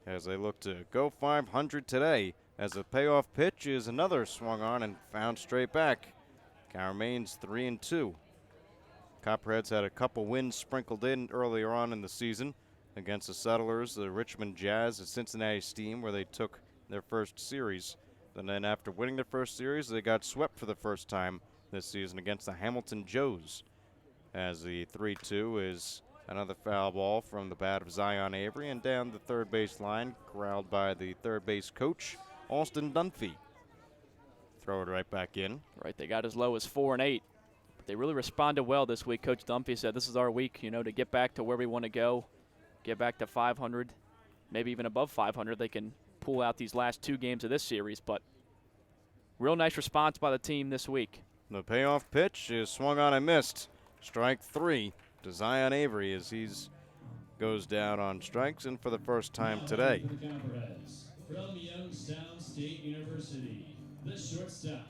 A: as they look to go 500 today, as the payoff pitch is another swung on and found straight back. Count remains 3-2. Copperheads had a couple wins sprinkled in earlier on in the season against the Settlers, the Richmond Jazz, the Cincinnati Steam, where they took their first series. And then after winning their first series, they got swept for the first time this season against the Hamilton Joes. As the 3-2 is another foul ball from the bat of Zion Avery and down the third base line, corralled by the third base coach, Austin Dunphy. Throw it right back in.
B: Right, they got as low as 4 and 8. But they really responded well this week. Coach Dunphy said this is our week, to get back to where we want to go, get back to 500, maybe even above 500. They can pull out these last 2 games of this series, but real nice response by the team this week.
A: The payoff pitch is swung on and missed. Strike 3 to Zion Avery as he goes down on strikes, and for the first time today.
D: From Youngstown State University, the shortstop,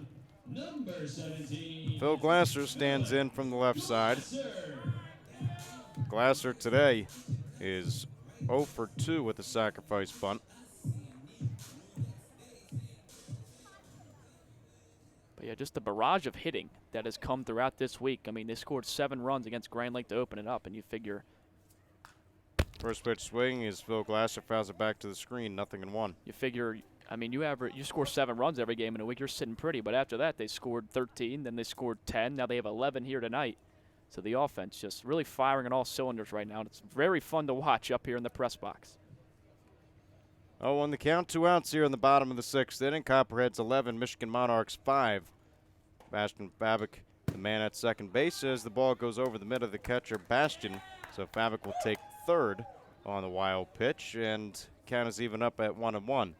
D: number 17.
A: Phil Glasser stands in from the left side. Glasser today is 0 for 2 with the sacrifice bunt.
B: But yeah, just the barrage of hitting that has come throughout this week. I mean, they scored 7 runs against Grand Lake to open it up, and you figure.
A: First pitch swing is Phil Glasser, fouls it back to the screen, 0-1.
B: You figure, I mean, you score 7 runs every game in a week, you're sitting pretty. But after that, they scored 13, then they scored 10. Now they have 11 here tonight. So the offense just really firing on all cylinders right now. And it's very fun to watch up here in the press box.
A: Oh, on the count, 2 outs here in the bottom of the 6th inning. Copperheads 11, Michigan Monarchs 5. Bastian Fabic, the man at second base, as the ball goes over the middle of the catcher, Bastian. So Fabic will take third on the wild pitch, and count is even up at 1-1.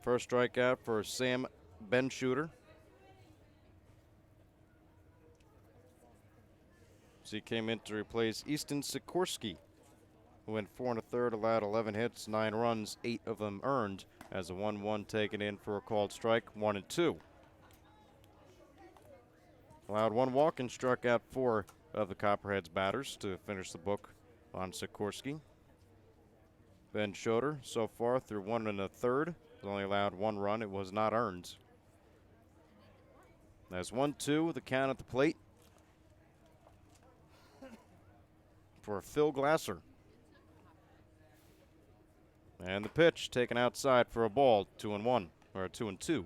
A: First strikeout for Sam Benshooter. He came in to replace Easton Sikorsky, who went 4 1/3, allowed 11 hits, 9 runs, 8 of them earned, as a 1-1 taken in for a called strike, 1-2. Allowed 1 walk and struck out 4 of the Copperheads batters to finish the book on Sikorsky. Ben Schroeder so far through 1 1/3 has only allowed 1 run. It was not earned. That's 1-2, the count at the plate for Phil Glasser. And the pitch taken outside for a ball, 2-1, or 2-2.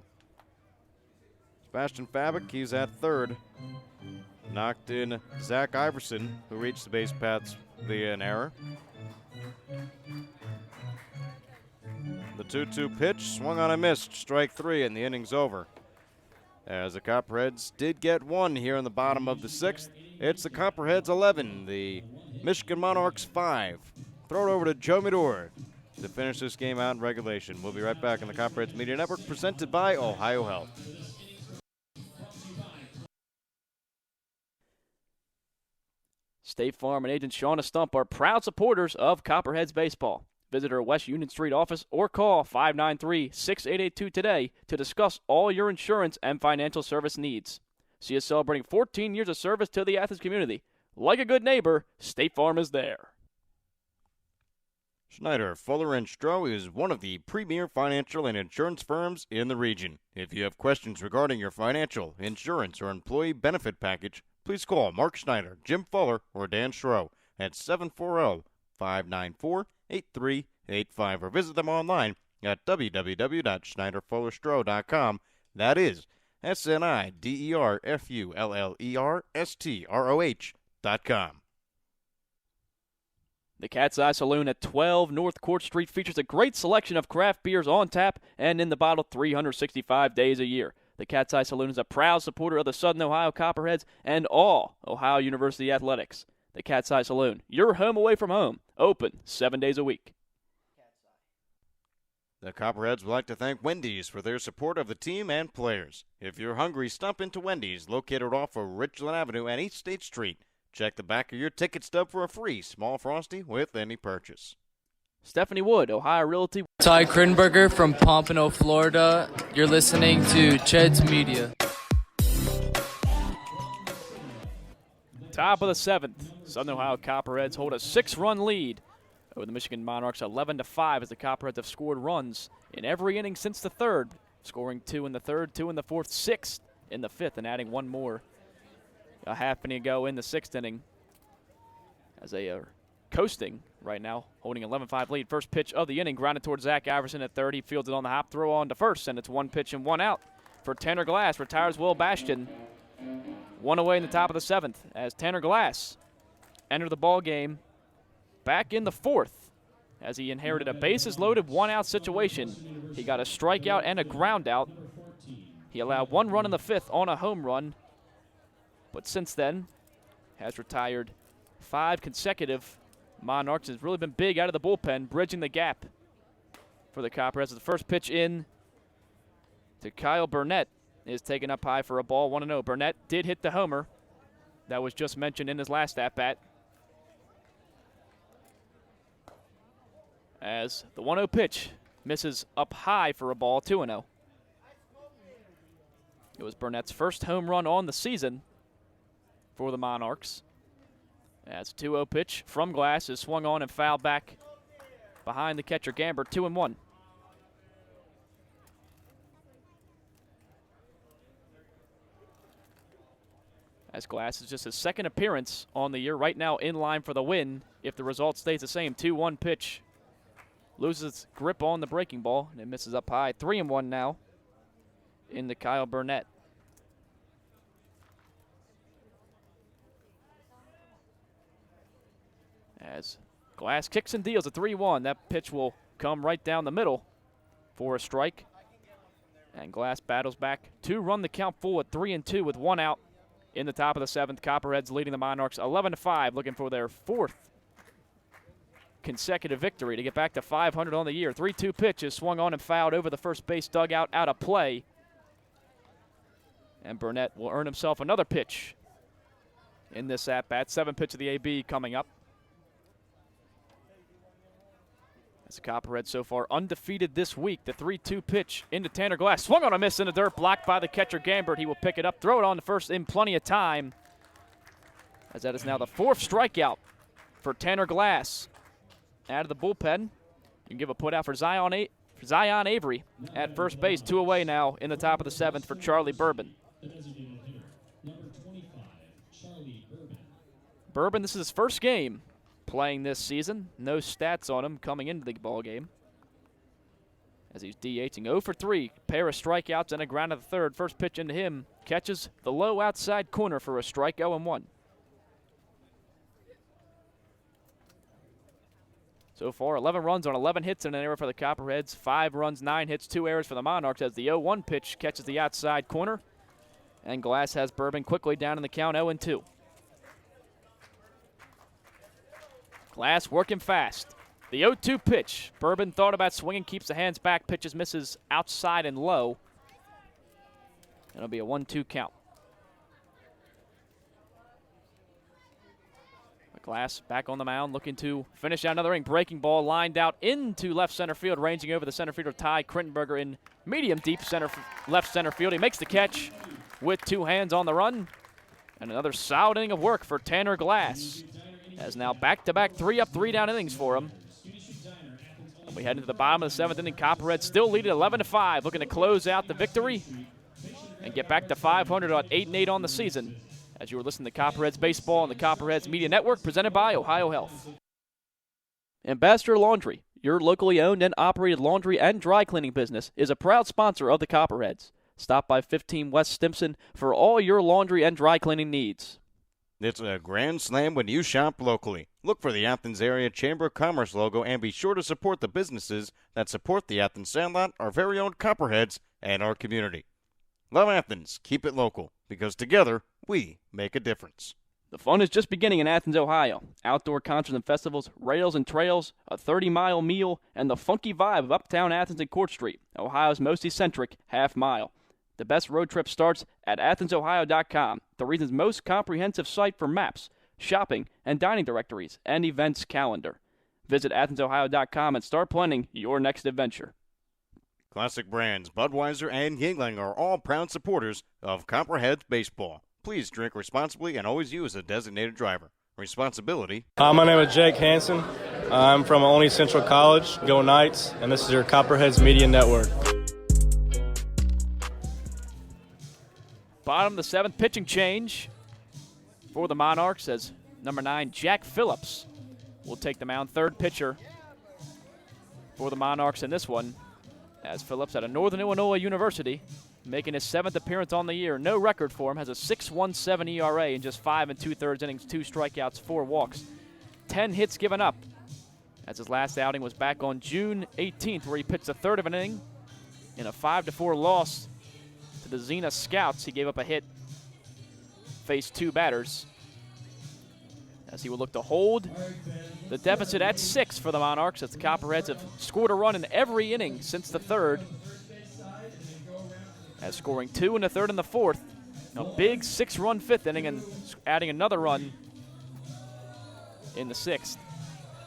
A: Sebastian Fabic, he's at third. Knocked in Zach Iverson, who reached the base paths via an error. The 2-2 pitch swung on and missed, strike 3, and the inning's over. As the Copperheads did get 1 here in the bottom of the 6th. It's the Copperheads 11, the Michigan Monarchs 5. Throw it over to Joe Medor to finish this game out in regulation. We'll be right back on the Copperheads Media Network, presented by Ohio Health.
B: State Farm and agent Shauna Stump are proud supporters of Copperheads baseball. Visit our West Union Street office or call 593-6882 today to discuss all your insurance and financial service needs. See us celebrating 14 years of service to the Athens community. Like a good neighbor, State Farm is there.
A: Schneider, Fuller & Stroh is one of the premier financial and insurance firms in the region. If you have questions regarding your financial, insurance, or employee benefit package, please call Mark Schneider, Jim Fuller, or Dan Stroh at 740-594-8385 or visit them online at www.schneiderfullerstroh.com. That is SNIDERFULLERSTROH.com.
B: The Cat's Eye Saloon at 12 North Court Street features a great selection of craft beers on tap and in the bottle 365 days a year. The Cat's Eye Saloon is a proud supporter of the Southern Ohio Copperheads and all Ohio University athletics. The Cat's Eye Saloon, your home away from home, open 7 days a week.
A: The Copperheads would like to thank Wendy's for their support of the team and players. If you're hungry, stop into Wendy's, located off of Richland Avenue and East State Street. Check the back of your ticket stub for a free small Frosty with any purchase.
B: Stephanie Wood, Ohio Realty.
O: Ty Krinberger from Pompano, Florida. You're listening to Ched's Media.
B: Top of the 7th, Southern Ohio Copperheads hold a 6-run lead over the Michigan Monarchs, 11-5, as the Copperheads have scored runs in every inning since the 3rd, scoring 2 in the 3rd, 2 in the 4th, 6 in the 5th, and adding 1 more a half inning ago in the 6th inning, as they are coasting right now, holding 11-5 lead. First pitch of the inning, grounded towards Zach Iverson at third. He fields it on the hop, throw on to first, and it's 1 pitch and 1 out for Tanner Glass. Retires Will Bastion. 1 away in the top of the 7th as Tanner Glass entered the ball game back in the 4th as he inherited a bases-loaded 1-out situation. He got a strikeout and a ground out. He allowed 1 run in the 5th on a home run, but since then has retired 5 consecutive. Monarchs has really been big out of the bullpen, bridging the gap for the Copperheads. The first pitch in to Kyle Burnett is taken up high for a ball, 1-0. Burnett did hit the homer that was just mentioned in his last at-bat. As the 1-0 pitch misses up high for a ball, 2-0. It was Burnett's first home run on the season for the Monarchs. As a 2-0 pitch from Glass is swung on and fouled back behind the catcher Gamber, 2-1. As Glass is just his 2nd appearance on the year, right now in line for the win if the result stays the same. 2-1 pitch. Loses grip on the breaking ball and it misses up high. 3-1 now into Kyle Burnett. As Glass kicks and deals a 3-1. That pitch will come right down the middle for a strike. And Glass battles back to run the count full at 3-2 with 1 out in the top of the 7th. Copperheads leading the Monarchs 11-5, looking for their 4th consecutive victory to get back to 500 on the year. 3-2 pitch is swung on and fouled over the first base dugout, out of play. And Burnett will earn himself another pitch in this at-bat. 7th pitch of the AB coming up. As the Copperheads so far undefeated this week. The 3-2 pitch into Tanner Glass. Swung on a miss in the dirt, blocked by the catcher Gambert. He will pick it up, throw it on to first in plenty of time, as that is now the 4th strikeout for Tanner Glass. Out of the bullpen, you can give a put out for Zion Avery at first base. 2 away now in the top of the 7th for Charlie Bourbon. Bourbon, this is his first game playing this season. No stats on him coming into the ball game, as he's DHing 0 for 3. Pair of strikeouts and a ground of the 3rd. First pitch into him catches the low outside corner for a strike. 0-1. So far, 11 runs on 11 hits and an error for the Copperheads. 5 runs, 9 hits, 2 errors for the Monarchs, as the 0-1 pitch catches the outside corner. And Glass has Bourbon quickly down in the count, 0-2. Glass working fast. The 0-2 pitch. Bourbon thought about swinging, keeps the hands back, pitches, misses outside and low. It'll be a 1-2 count. Glass back on the mound, looking to finish out another inning. Breaking ball lined out into left center field, ranging over the center fielder Ty Krittenberger in medium deep left center field. He makes the catch with 2 hands on the run. And another solid inning of work for Tanner Glass, as now back-to-back 3-up, 3-down innings for him. And we head into the bottom of the 7th inning. Copperheads still lead at 11-5, looking to close out the victory and get back to 500 at 8-8 on the season. As you were listening to Copperheads Baseball on the Copperheads Media Network, presented by Ohio Health. Ambassador Laundry, your locally owned and operated laundry and dry cleaning business, is a proud sponsor of the Copperheads. Stop by 15 West Stimson for all your laundry and dry cleaning needs.
A: It's a grand slam when you shop locally. Look for the Athens Area Chamber of Commerce logo and be sure to support the businesses that support the Athens Sandlot, our very own Copperheads, and our community. Love Athens. Keep it local, because together we make a difference.
B: The fun is just beginning in Athens, Ohio. Outdoor concerts and festivals, rails and trails, a 30-mile meal, and the funky vibe of Uptown Athens and Court Street, Ohio's most eccentric half-mile. The best road trip starts at AthensOhio.com, the region's most comprehensive site for maps, shopping, and dining directories, and events calendar. Visit AthensOhio.com and start planning your next adventure.
A: Classic brands Budweiser and Yingling are all proud supporters of Copperheads Baseball. Please drink responsibly and always use a designated driver. Responsibility.
E: Hi, my name is Jake Hansen. I'm from Olney Central College. Go Knights, and this is your Copperheads Media Network.
B: Bottom of the 7th, pitching change for the Monarchs as number 9, Jack Phillips, will take the mound. Third pitcher for the Monarchs in this one, as Phillips out of Northern Illinois University, making his 7th appearance on the year. No record for him, has a 6.17 ERA in just 5 2/3 innings, 2 strikeouts, 4 walks, 10 hits given up, as his last outing was back on June 18th, where he pitched a third of an inning in a 5-4 loss to the Xena Scouts. He gave up a hit, faced 2 batters, as he will look to hold the deficit at 6 for the Monarchs, as the Copperheads have scored a run in every inning since the 3rd, as scoring 2 in the 3rd and the 4th. A big 6-run 5th inning and adding another run in the 6th.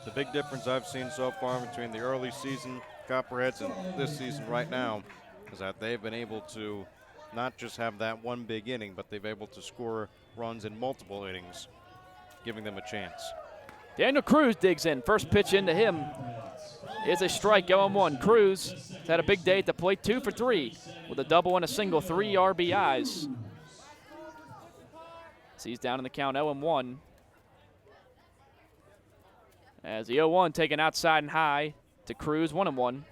A: The big difference I've seen so far between the early season Copperheads and this season right now is that they've been able to not just have that one big inning, but they've been able to score runs in multiple innings, giving them a chance.
B: Daniel Cruz digs in. First pitch into him is a strike, 0-1. Cruz has had a big day at the plate, 2 for 3 with a double and a single, 3 RBIs. So he's down in the count, 0-1. As the 0-1 taken outside and high to Cruz, 1-1.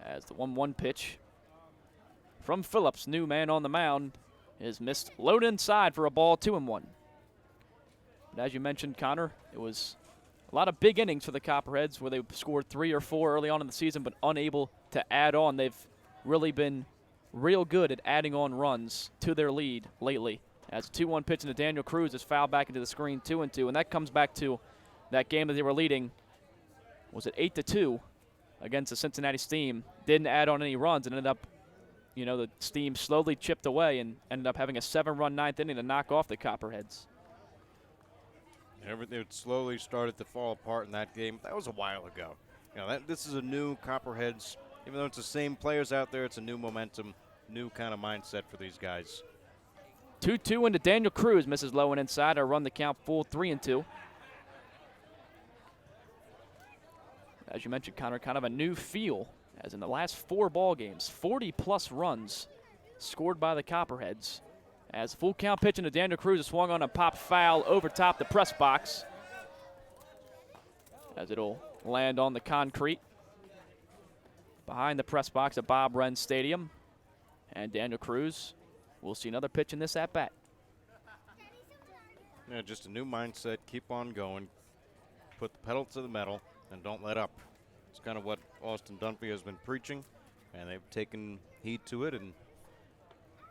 B: As the 1-1 pitch from Phillips, new man on the mound, is missed low inside for a ball, 2-1. But as you mentioned, Connor, it was a lot of big innings for the Copperheads where they scored 3 or 4 early on in the season but unable to add on. They've really been real good at adding on runs to their lead lately. As a 2-1 pitch into Daniel Cruz is fouled back into the screen, 2-2, and that comes back to that game that they were leading. Was it 8-2 against the Cincinnati Steam? Didn't add on any runs and ended up, you know, the Steam slowly chipped away and ended up having a 7-run 9th inning to knock off the Copperheads.
A: Everything slowly started to fall apart in that game. That was a while ago. You know, this is a new Copperheads. Even though it's the same players out there, it's a new momentum, new kind of mindset for these guys.
B: 2-2 into Daniel Cruz, misses low and inside. Or run the count full, 3-2. As you mentioned, Connor, kind of a new feel, as in the last 4 ball games, 40-plus runs scored by the Copperheads. As full count pitch into Daniel Cruz is swung on and popped foul over top the press box, as it'll land on the concrete behind the press box at Bob Wren Stadium. And Daniel Cruz will see another pitch in this at-bat.
A: Yeah, just a new mindset. Keep on going. Put the pedal to the metal and don't let up. It's kind of what Austin Dunphy has been preaching, and they've taken heed to it and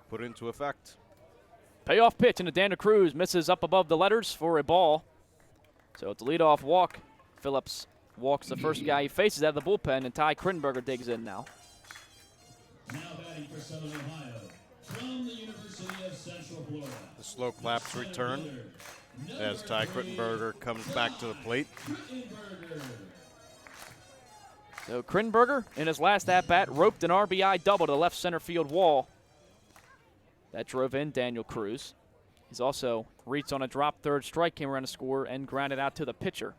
A: put it into effect.
B: Payoff pitch into Daniel Cruz, misses up above the letters for a ball. So it's a leadoff walk. Phillips walks the first guy he faces out of the bullpen, and Ty Krittenberger digs in now.
D: Now batting for Southern Ohio, from the University of Central Florida.
A: The slow claps return as Ty Krittenberger comes back to the plate.
B: So Krittenberger, in his last at-bat, roped an RBI double to the left center field wall. That drove in Daniel Cruz. He's also reached on a drop third strike, came around to score, and grounded out to the pitcher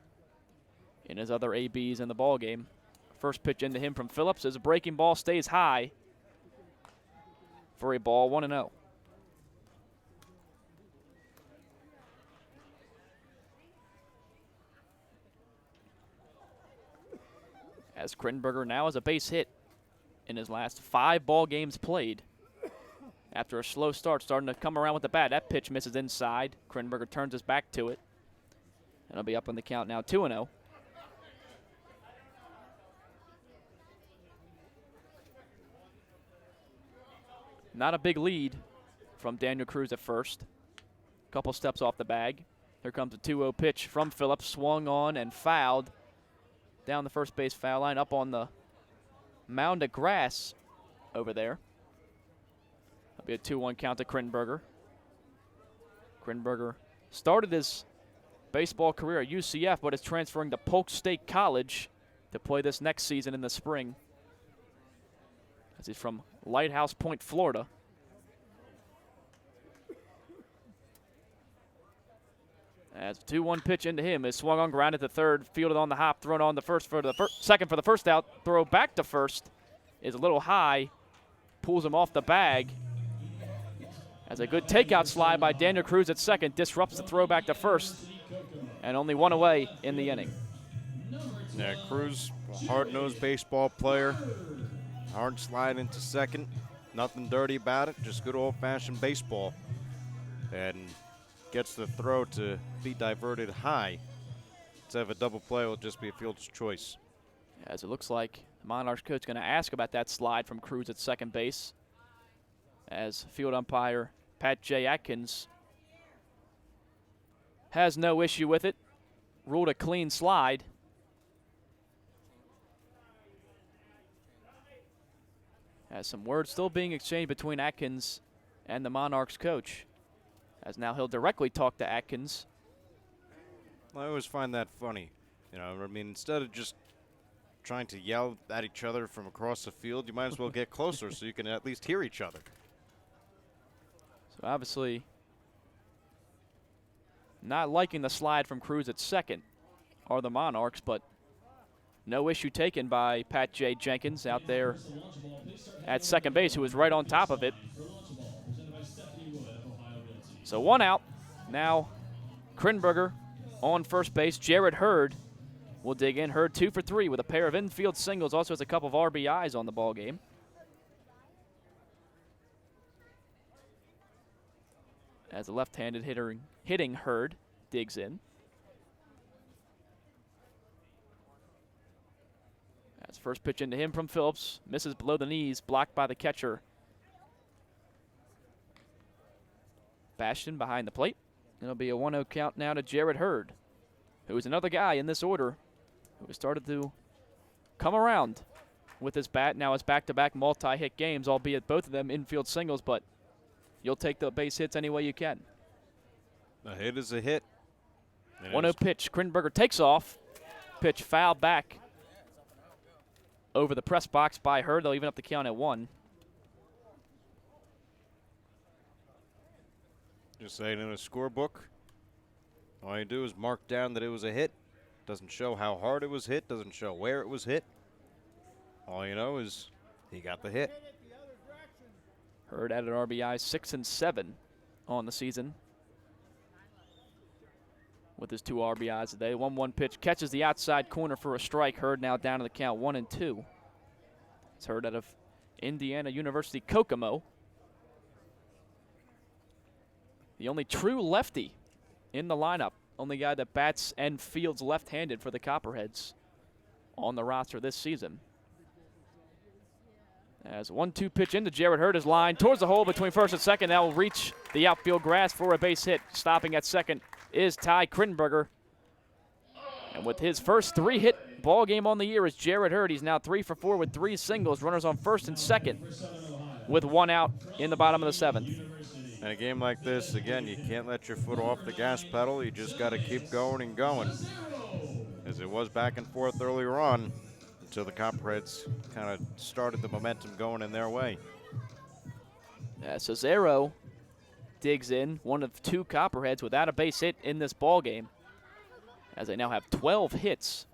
B: in his other ABs in the ballgame. First pitch into him from Phillips as a breaking ball stays high for a ball, 1-0. As Krittenberger now has a base hit in his last 5 ball games played. After a slow start, starting to come around with the bat. That pitch misses inside. Krittenberger turns his back to it. And it'll be up on the count now, 2-0. Not a big lead from Daniel Cruz at first. Couple steps off the bag. Here comes a 2-0 pitch from Phillips. Swung on and fouled down the first base foul line, up on the mound of grass over there. That'll be a 2-1 count to Krittenberger. Krittenberger started his baseball career at UCF, but is transferring to Polk State College to play this next season in the spring, as he's from Lighthouse Point, Florida. As a 2-1 pitch into him is swung on, grounded to third, fielded on the hop, thrown on the second for the first out. Throw back to first is a little high, pulls him off the bag. As a good takeout slide by Daniel Cruz at second disrupts the throw back to first, and only one away in the inning.
A: Yeah, Cruz, a hard-nosed baseball player, hard slide into second, nothing dirty about it, just good old-fashioned baseball, and gets the throw to be diverted high. Instead of a double play, will just be a fielder's choice.
B: As it looks like the Monarchs coach is going to ask about that slide from Cruz at second base, as field umpire Pat J. Atkins has no issue with it, ruled a clean slide. As some words still being exchanged between Atkins and the Monarchs coach, as now he'll directly talk to Atkins.
A: I always find that funny. You know, I mean, instead of just trying to yell at each other from across the field, you might as well get closer so you can at least hear each other.
B: So obviously not liking the slide from Cruz at second are the Monarchs, but no issue taken by Pat J. Jenkins out there at second base, who was right on top of it. So one out. Now Krinberger on first base. Jared Hurd will dig in. Hurd 2 for 3 with a pair of infield singles. Also has a couple of RBIs on the ball game. As a left-handed hitter hitting Hurd digs in. As first pitch into him from Phillips. Misses below the knees, blocked by the catcher. Bastion behind the plate. It'll be a 1-0 count now to Jared Hurd, who is another guy in this order who has started to come around with his bat. Now his back-to-back multi-hit games, albeit both of them infield singles, but you'll take the base hits any way you can.
A: A hit is a hit.
B: 1-0 pitch. Krinberger takes off. Pitch fouled back over the press box by Hurd. They'll even up the count at 1.
A: Just saying, in a scorebook, all you do is mark down that it was a hit. Doesn't show how hard it was hit. Doesn't show where it was hit. All you know is he got the hit.
B: Hurd added RBI 6 and 7 on the season with his 2 RBIs today. 1-1 pitch catches the outside corner for a strike. Hurd now down to the count 1-2. It's Hurd out of Indiana University Kokomo. The only true lefty in the lineup. Only guy that bats and fields left-handed for the Copperheads on the roster this season. As a 1-2 pitch into Jared Hurd is lined towards the hole between first and second. That will reach the outfield grass for a base hit. Stopping at second is Ty Krinberger. And with his first 3-hit ball game on the year is Jared Hurd. He's now 3 for 4 with 3 singles. Runners on first and second with 1 out in the bottom of the 7th.
A: In a game like this, again, you can't let your foot off the gas pedal. You just got to keep going and going, as it was back and forth earlier on until the Copperheads kind of started the momentum going in their way.
B: Cesaro digs in, one of 2 Copperheads without a base hit in this ball game, as they now have 12 hits,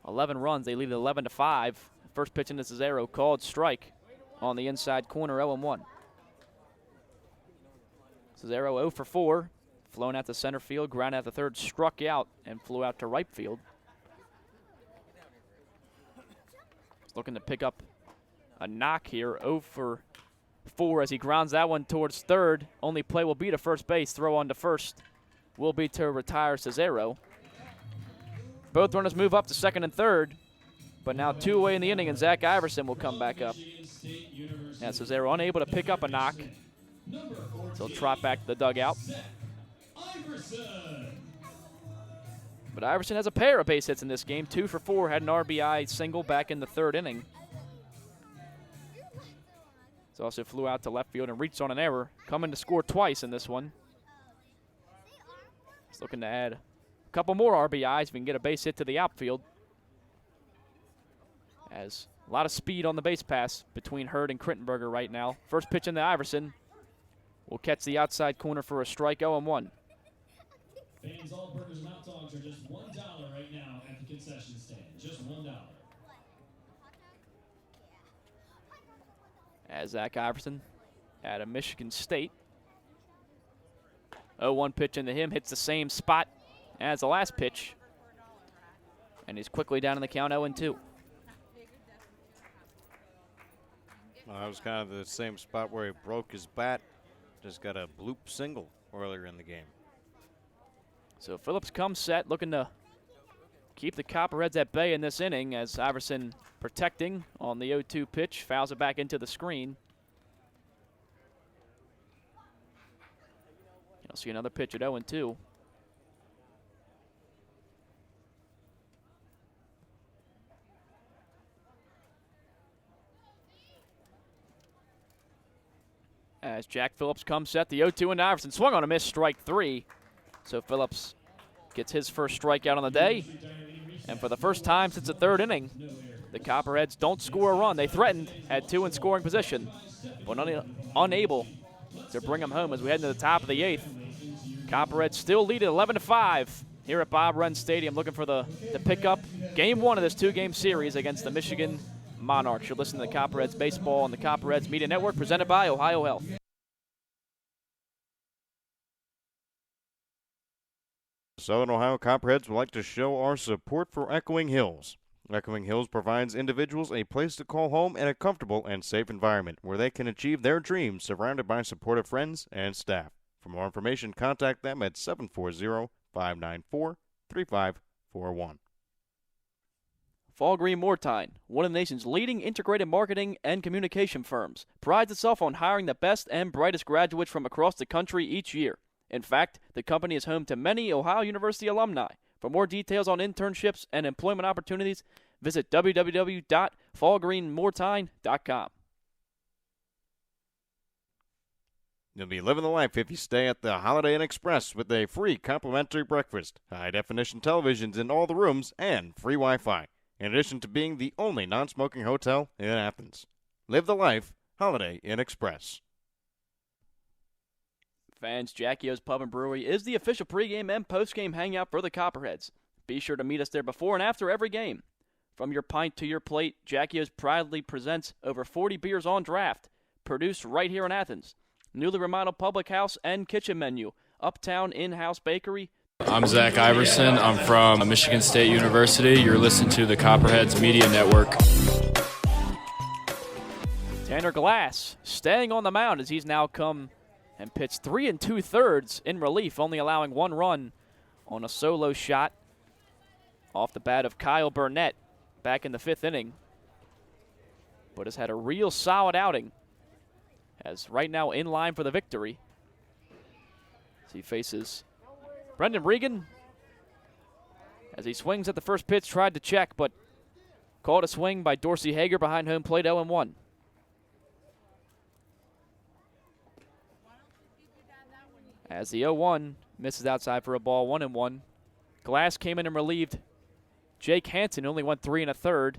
B: 11 runs. They lead it 11-5. First pitch into Cesaro, called strike on the inside corner, 0-1. Cesaro 0 for 4, flown out to center field, grounded out to third, struck out, and flew out to right field. He's looking to pick up a knock here, 0 for 4 as he grounds that one towards third. Only play will be to first base, throw on to first will be to retire Cesaro. Both runners move up to second and third, but now 2 away in the inning, and Zach Iverson will come back up. And Cesaro unable to pick up a knock. So he'll trot back to the dugout. But Iverson has a pair of base hits in this game. 2 for 4, had an RBI single back in the 3rd inning. He also flew out to left field and reached on an error, coming to score twice in this one. He's looking to add a couple more RBIs if we can get a base hit to the outfield. As a lot of speed on the base pass between Hurd and Krittenberger right now. First pitch in the Iverson will catch the outside corner for a strike, 0-1.
D: Fans, all burgers and hot dogs are just $1 right now at the concession stand. Just $1.
B: As Zach Iverson out of Michigan State. 0-1 pitch into him, hits the same spot as the last pitch. And he's quickly down in the count, 0-2.
A: Well, that was kind of the same spot where he broke his bat. Just got a bloop single earlier in the game.
B: So Phillips comes set, looking to keep the Copperheads at bay in this inning as Iverson protecting on the 0-2 pitch, fouls it back into the screen. You'll see another pitch at 0-2. As Jack Phillips comes set, the 0-2 and Iverson swung on a miss, strike 3. So Phillips gets his first strikeout on the day. And for the first time since the third inning, the Copperheads don't score a run. They threatened, had 2 in scoring position, but unable to bring them home as we head into the top of the 8th. Copperheads still lead at 11-5 here at Bob Wrenn Stadium, looking for to pick up game 1 of this 2-game series against the Michigan Monarchs. You're listening to the Copperheads Baseball on the Copperheads Media Network, presented by Ohio Health.
A: Southern Ohio Copperheads would like to show our support for Echoing Hills. Echoing Hills provides individuals a place to call home and a comfortable and safe environment where they can achieve their dreams surrounded by supportive friends and staff. For more information, contact them at 740-594-3541.
B: Fall Green Mortine, one of the nation's leading integrated marketing and communication firms, prides itself on hiring the best and brightest graduates from across the country each year. In fact, the company is home to many Ohio University alumni. For more details on internships and employment opportunities, visit www.fallgreenmortine.com.
A: You'll be living the life if you stay at the Holiday Inn Express with a free complimentary breakfast, high-definition televisions in all the rooms, and free Wi-Fi, in addition to being the only non-smoking hotel in Athens. Live the life, Holiday Inn Express.
B: Fans, Jackie O's Pub and Brewery is the official pregame and postgame hangout for the Copperheads. Be sure to meet us there before and after every game. From your pint to your plate, Jackie O's proudly presents over 40 beers on draft, produced right here in Athens. Newly remodeled public house and kitchen menu, uptown in-house bakery.
H: I'm Zach Iverson. I'm from Michigan State University. You're listening to the Copperheads Media Network.
B: Tanner Glass staying on the mound as he's now come and pitched 3 2/3 in relief, only allowing 1 run on a solo shot off the bat of Kyle Burnett back in the 5th inning. But has had a real solid outing, as right now in line for the victory. As he faces Brendan Regan. As he swings at the first pitch, tried to check, but called a swing by Dorsey Hager behind home plate, 0-1. As the 0-1 misses outside for a ball, 1-1. Glass came in and relieved Jake Hansen, only went 3 1/3.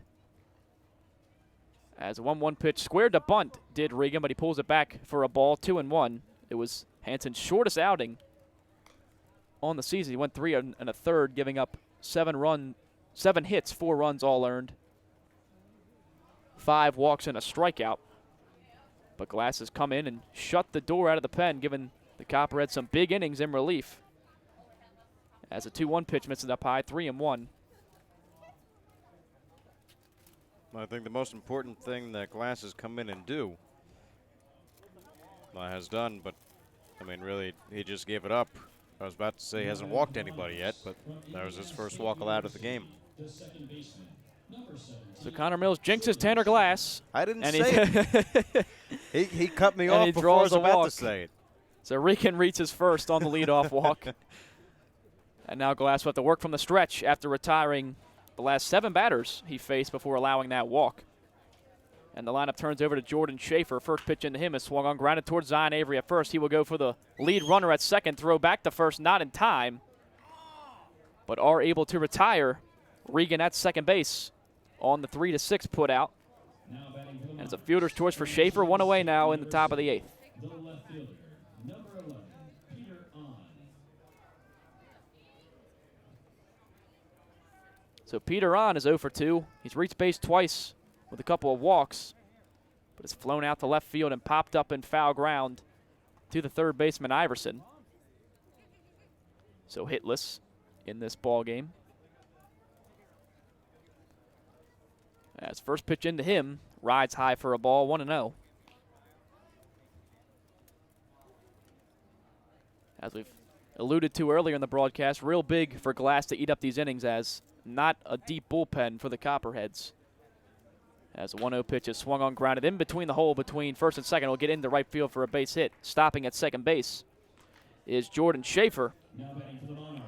B: As a 1-1 pitch squared to bunt, did Regan, but he pulls it back for a ball, 2-1. It was Hansen's shortest outing on the season. He went 3 1/3, giving up 7 hits, 4 runs all earned, 5 walks and a strikeout. But Glass has come in and shut the door out of the pen, giving the Copperheads some big innings in relief. As a 2-1 pitch misses up high, 3-1.
A: I think the most important thing that Glass has come in and has done, but I mean, really, he just gave it up. I was about to say he hasn't walked anybody yet, but that was his first walk allowed of the game.
B: So Connor Mills jinxes Tanner Glass.
A: I didn't say it. He cut me off before I was about to say it.
B: So Regan reaches first on the leadoff walk. And now Glass will have to work from the stretch after retiring the last 7 batters he faced before allowing that walk. And the lineup turns over to Jordan Schafer. First pitch into him is swung on, grounded towards Zion Avery at first. He will go for the lead runner at second, throw back to first, not in time. but are able to retire Regan at second base on the 3-6 put out. And it's a fielder's choice for Schafer, one away now in the top of the 8th.
D: The left fielder, number 11, Peter On.
B: So Peter On is 0 for 2. He's reached base twice with a couple of walks, but it's flown out to left field and popped up in foul ground to the third baseman Iverson. So hitless in this ball game. As first pitch into him, rides high for a ball, 1-0. As we've alluded to earlier in the broadcast, real big for Glass to eat up these innings, as not a deep bullpen for the Copperheads. As a 1-0 pitch is swung on, grounded in between the hole between first and second. Will get into right field for a base hit. Stopping at second base is Jordan Schafer.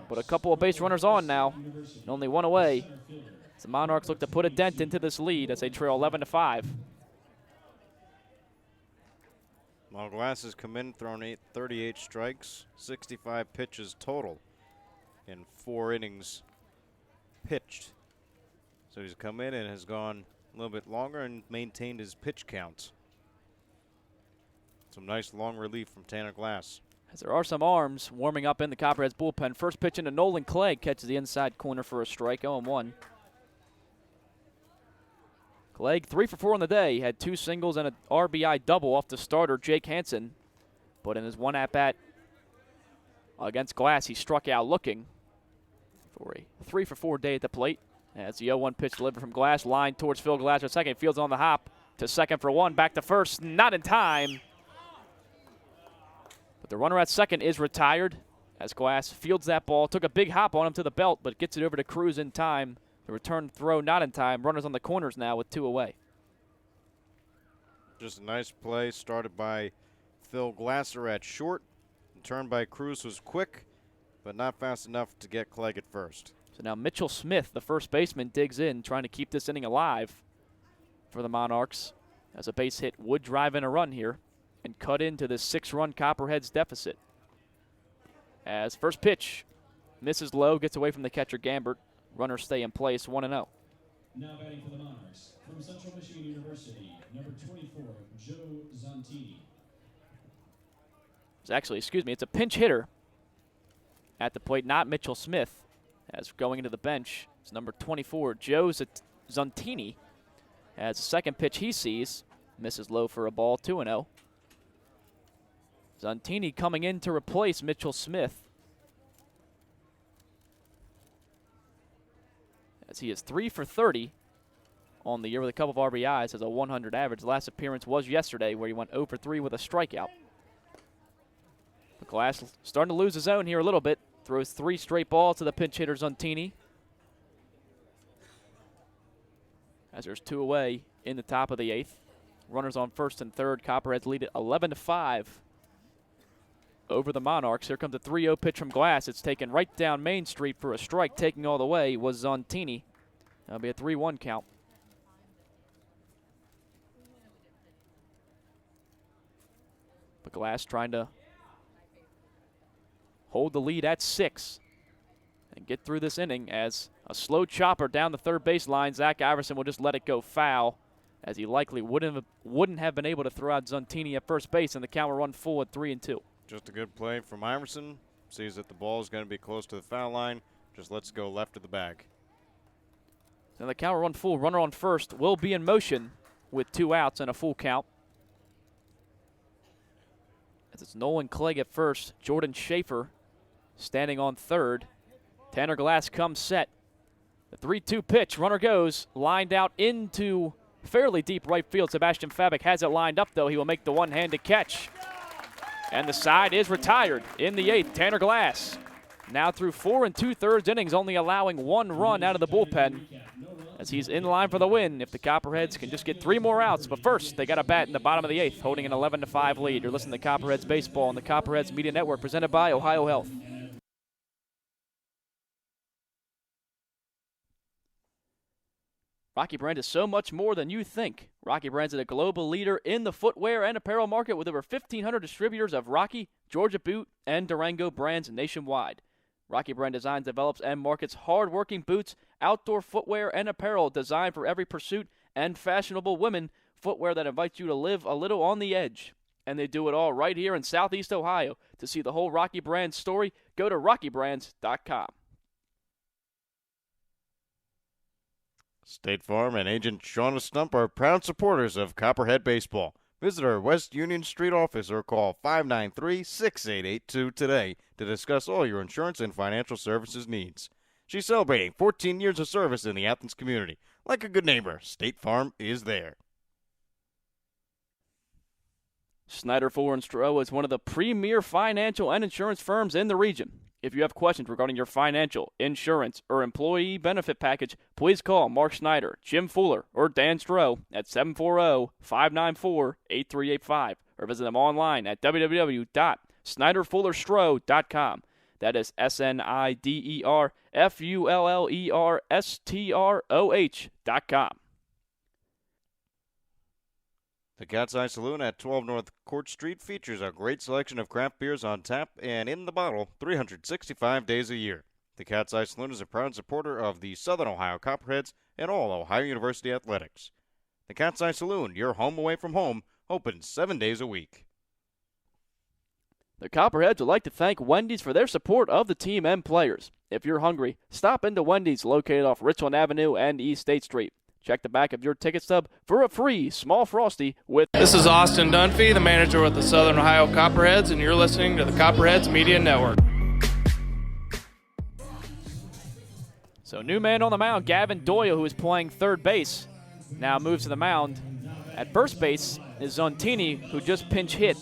B: But a couple of base runners on now, and only one away. As the Monarchs look to put a dent into this lead as they trail 11-5.
A: Well, Glass has come in, thrown 38 strikes, 65 pitches total in 4 innings pitched. So he's come in and has gone a little bit longer and maintained his pitch count. Some nice long relief from Tanner Glass.
B: As there are some arms warming up in the Copperheads bullpen. First pitch into Nolan Clegg, catches the inside corner for a strike, 0-1. Clegg 3 for 4 on the day. He had 2 singles and an RBI double off the starter, Jake Hansen. But in his one at-bat against Glass, he struck out looking for a 3 for 4 day at the plate. As the 0-1 pitch delivered from Glass, line towards Phil Glass for second. Fields on the hop to second for 1. Back to first, not in time. But the runner at second is retired as Glass fields that ball. Took a big hop on him to the belt, but gets it over to Cruz in time. The return throw not in time. Runners on the corners now with 2 away.
A: Just a nice play started by Phil Glasser at short. The turn by Cruz was quick, but not fast enough to get Clegg at first.
B: So now Mitchell Smith, the first baseman, digs in, trying to keep this inning alive for the Monarchs, as a base hit would drive in a run here and cut into this 6-run Copperheads deficit. As first pitch misses low, gets away from the catcher Gambert. Runners stay in place, 1-0.
D: Now batting for the Monarchs, from Central Michigan University, number 24, Joe Zontini.
B: It's a pinch hitter at the plate, not Mitchell Smith. As going into the bench, it's number 24, Joe Zontini. As the second pitch he sees, misses low for a ball, 2-0. Zontini coming in to replace Mitchell Smith, as he is 3 for 30 on the year with a couple of RBIs, has a 100 average. The last appearance was yesterday, where he went 0 for 3 with a strikeout. But Glass starting to lose his own here a little bit. Throws 3 straight balls to the pinch hitter Zontini. As there's 2 away in the top of the 8th. Runners on first and third. Copperheads lead it 11-5 over the Monarchs. Here comes a 3-0 pitch from Glass. It's taken right down Main Street for a strike. Taking all the way was Zontini. That'll be a 3-1 count. But Glass trying to hold the lead at 6 and get through this inning, as a slow chopper down the third baseline. Zach Iverson will just let it go foul, as he likely wouldn't have been able to throw out Zontini at first base, and the count will run full at 3-2.
A: Just a good play from Iverson. Sees that the ball is going to be close to the foul line. Just lets go left of the bag.
B: Now the count will run full. Runner on first will be in motion with 2 outs and a full count. As it's Nolan Clegg at first, Jordan Schafer standing on third. Tanner Glass comes set. The 3-2 pitch, runner goes, lined out into fairly deep right field. Sebastian Fabic has it lined up, though. He will make the one-handed catch. And the side is retired in the 8th. Tanner Glass now through 4 2/3 innings, only allowing 1 run out of the bullpen, as he's in line for the win if the Copperheads can just get 3 more outs. But first, they got a bat in the bottom of the 8th, holding an 11-5 lead. You're listening to Copperheads Baseball on the Copperheads Media Network, presented by Ohio Health. Rocky Brand is so much more than you think. Rocky Brand is a global leader in the footwear and apparel market with over 1,500 distributors of Rocky, Georgia Boot, and Durango brands nationwide. Rocky Brand designs, develops, and markets hard-working boots, outdoor footwear, and apparel designed for every pursuit and fashionable women, footwear that invites you to live a little on the edge. And they do it all right here in Southeast Ohio. To see the whole Rocky Brand story, go to rockybrands.com.
A: State Farm and Agent Shauna Stump are proud supporters of Copperhead Baseball. Visit our West Union Street office or call 593-6882 today to discuss all your insurance and financial services needs. She's celebrating 14 years of service in the Athens community. Like a good neighbor, State Farm is there.
B: Snyder, Fuller & Stroh is one of the premier financial and insurance firms in the region. If you have questions regarding your financial, insurance, or employee benefit package, please call Mark Snyder, Jim Fuller, or Dan Stroh at 740-594-8385 or visit them online at www.snyderfullerstroh.com. That is SNIDERFULLERSTROH.com.
A: The Cat's Eye Saloon at 12 North Court Street features a great selection of craft beers on tap and in the bottle 365 days a year. The Cat's Eye Saloon is a proud supporter of the Southern Ohio Copperheads and all Ohio University athletics. The Cat's Eye Saloon, your home away from home, open 7 days a week.
B: The Copperheads would like to thank Wendy's for their support of the team and players. If you're hungry, stop into Wendy's located off Richland Avenue and East State Street. Check the back of your ticket stub for a free small Frosty with...
N: This is Austin Dunphy, the manager with the Southern Ohio Copperheads, and you're listening to the Copperheads Media Network.
B: So new man on the mound, Gavin Doyle, who is playing third base, now moves to the mound. At first base is Zontini, who just pinch hit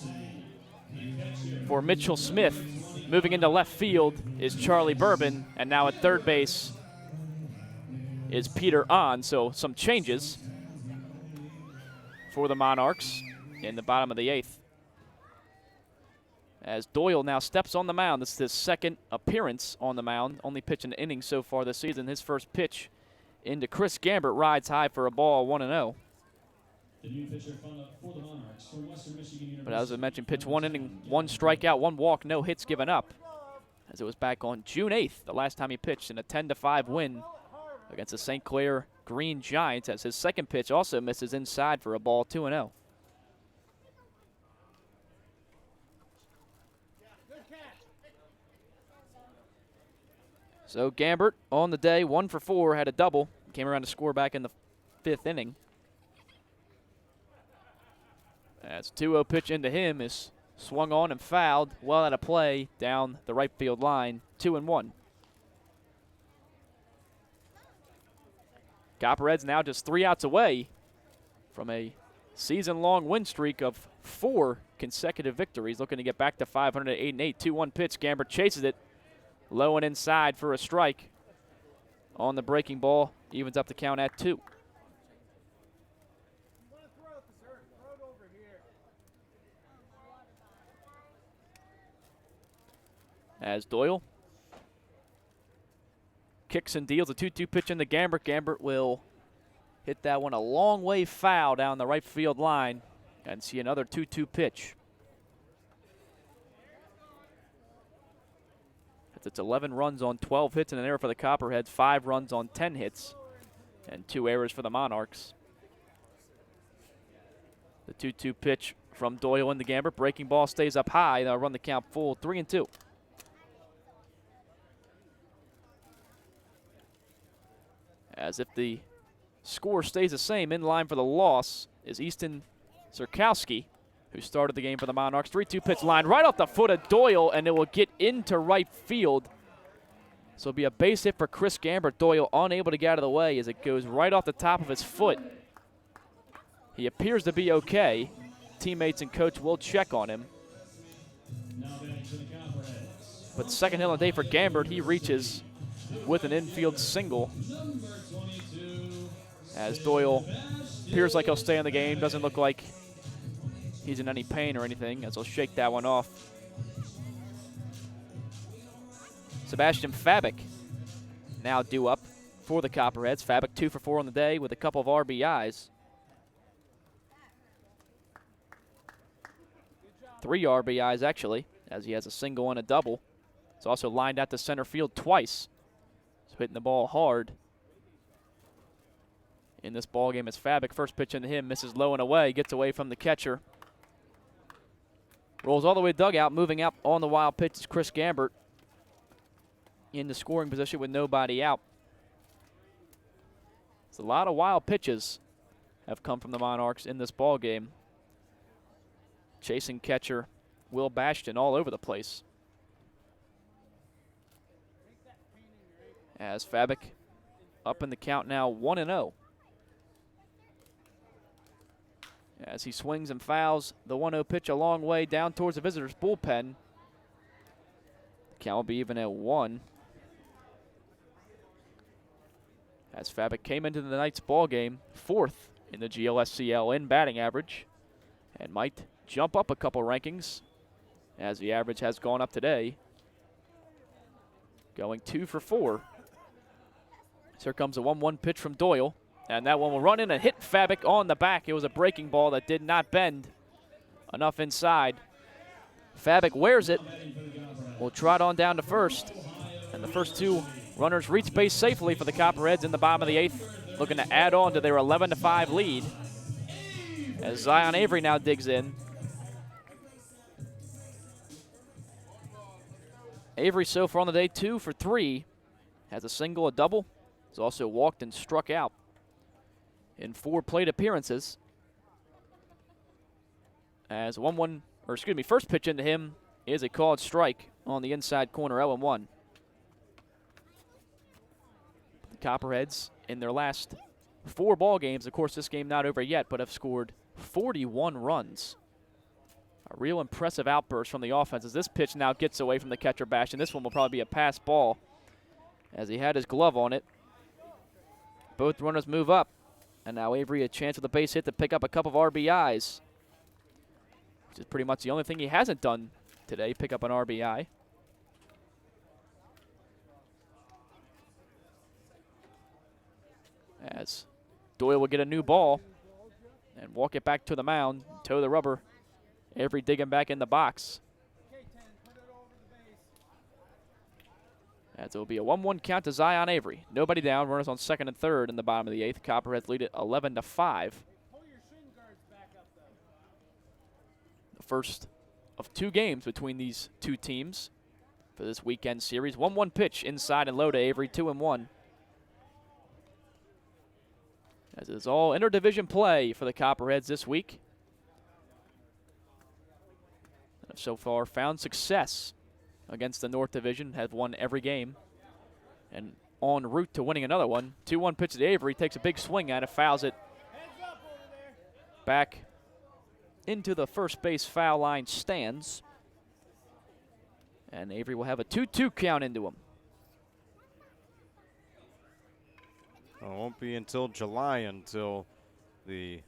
B: for Mitchell Smith. Moving into left field is Charlie Bourbon, and now at third base is Peter On. So some changes for the Monarchs in the bottom of the eighth. As Doyle now steps on the mound. This is his second appearance on the mound. Only pitched an inning so far this season. His first pitch into Chris Gambert rides high for a ball, 1-0.
D: The new pitcher for the Monarchs from Western Michigan University.
B: But as I mentioned, pitched one inning, one strikeout, one walk, no hits given up. As it was back on June 8th, the last time he pitched in a 10-5 win against the St. Clair Green Giants, as his second pitch also misses inside for a ball, 2-0. So Gambert on the day, 1 for 4, had a double, came around to score back in the 5th inning. As 2-0 pitch into him is swung on and fouled, well out of play down the right field line, 2-1. Copperheads now just 3 outs away from a season-long win streak of 4 consecutive victories, looking to get back to 500 at 8-8. 2-1 pitch, Gambert chases it, low and inside for a strike. On the breaking ball, evens up the count at 2. As Doyle kicks and deals a 2-2 pitch into Gambert. Gambert will hit that one a long way foul down the right field line and see another 2-2 pitch. It's 11 runs on 12 hits and an error for the Copperheads, 5 runs on 10 hits, and 2 errors for the Monarchs. The 2-2 pitch from Doyle into Gambert. Breaking ball stays up high. They'll run the count full, 3-2. As if the score stays the same, in line for the loss is Easton Zerkowski, who started the game for the Monarchs. 3-2 pitch line right off the foot of Doyle, and it will get into right field. So it'll be a base hit for Chris Gambert. Doyle unable to get out of the way as it goes right off the top of his foot. He appears to be okay. Teammates and coach will check on him. But second hit on the day for Gambert, he reaches with an infield single. As Doyle appears like he'll stay in the game, doesn't look like he's in any pain or anything, as he'll shake that one off. Sebastian Fabic now due up for the Copperheads. Fabic 2 for 4 on the day with a couple of RBIs. 3 RBIs actually, as he has a single and a double. He's also lined out to center field twice. He's hitting the ball hard. In this ball game, it's Fabic. First pitch into him, misses low and away, gets away from the catcher. Rolls all the way to dugout, moving out on the wild pitch is Chris Gambert in the scoring position with nobody out. It's a lot of wild pitches have come from the Monarchs in this ball game. Chasing catcher Will Bastion all over the place. As Fabic up in the count now 1-0. As he swings and fouls the 1-0 pitch a long way down towards the visitors' bullpen. The count will be even at 1. As Fabic came into the night's ball game 4th in the GLSCL in batting average and might jump up a couple rankings as the average has gone up today. Going 2 for 4. So here comes a 1-1 pitch from Doyle. And that one will run in and hit Fabic on the back. It was a breaking ball that did not bend enough inside. Fabic wears it. Will trot on down to first. And the first 2 runners reach base safely for the Copperheads in the bottom of the 8th. Looking to add on to their 11-5 lead. As Zion Avery now digs in. Avery so far on the day 2 for 3. Has a single, a double. He's also walked and struck out in 4 plate appearances. As first pitch into him is a called strike on the inside corner, 0-1. The Copperheads in their last 4 ball games, of course this game not over yet, but have scored 41 runs. A real impressive outburst from the offense as this pitch now gets away from the catcher Bastion. This one will probably be a pass ball as he had his glove on it. Both runners move up. And now Avery a chance with a base hit to pick up a couple of RBIs, which is pretty much the only thing he hasn't done today, pick up an RBI. As Doyle will get a new ball and walk it back to the mound, toe the rubber. Avery digging back in the box. As it will be a 1-1 count to Zion Avery. Nobody down, runners on second and third in the bottom of the 8th. Copperheads lead it 11-5. The first of 2 games between these 2 teams for this weekend series. 1-1 pitch inside and low to Avery, 2-1. As it is all interdivision play for the Copperheads this week. And have so far found success against the North Division, have won every game, and en route to winning another one. 2-1 pitch to Avery, takes a big swing at it, fouls it back into the first base foul line stands. And Avery will have a 2-2 count into him.
A: Well, it won't be until July until the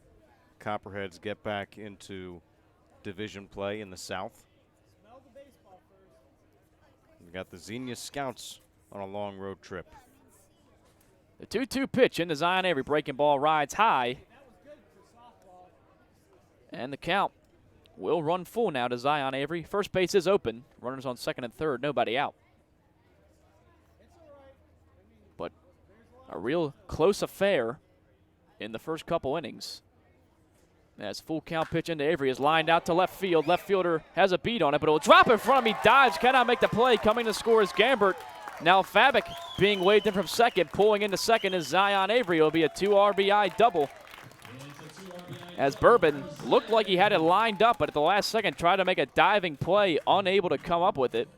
A: Copperheads get back into division play in the South. We got the Xenia Scouts on a long road trip.
B: The 2-2 pitch into Zion Avery. Breaking ball rides high. And the count will run full now to Zion Avery. First base is open. Runners on second and third. Nobody out. But a real close affair in the first couple innings. As full count pitch into Avery is lined out to left field. Left fielder has a beat on it, but it will drop in front of him. He dives, cannot make the play. Coming to score is Gambert. Now Fabic being waved in from second. Pulling into second is Zion Avery. It will be a 2 RBI double. As Bourbon looked like he had it lined up, but at the last second tried to make a diving play, unable to come up with it.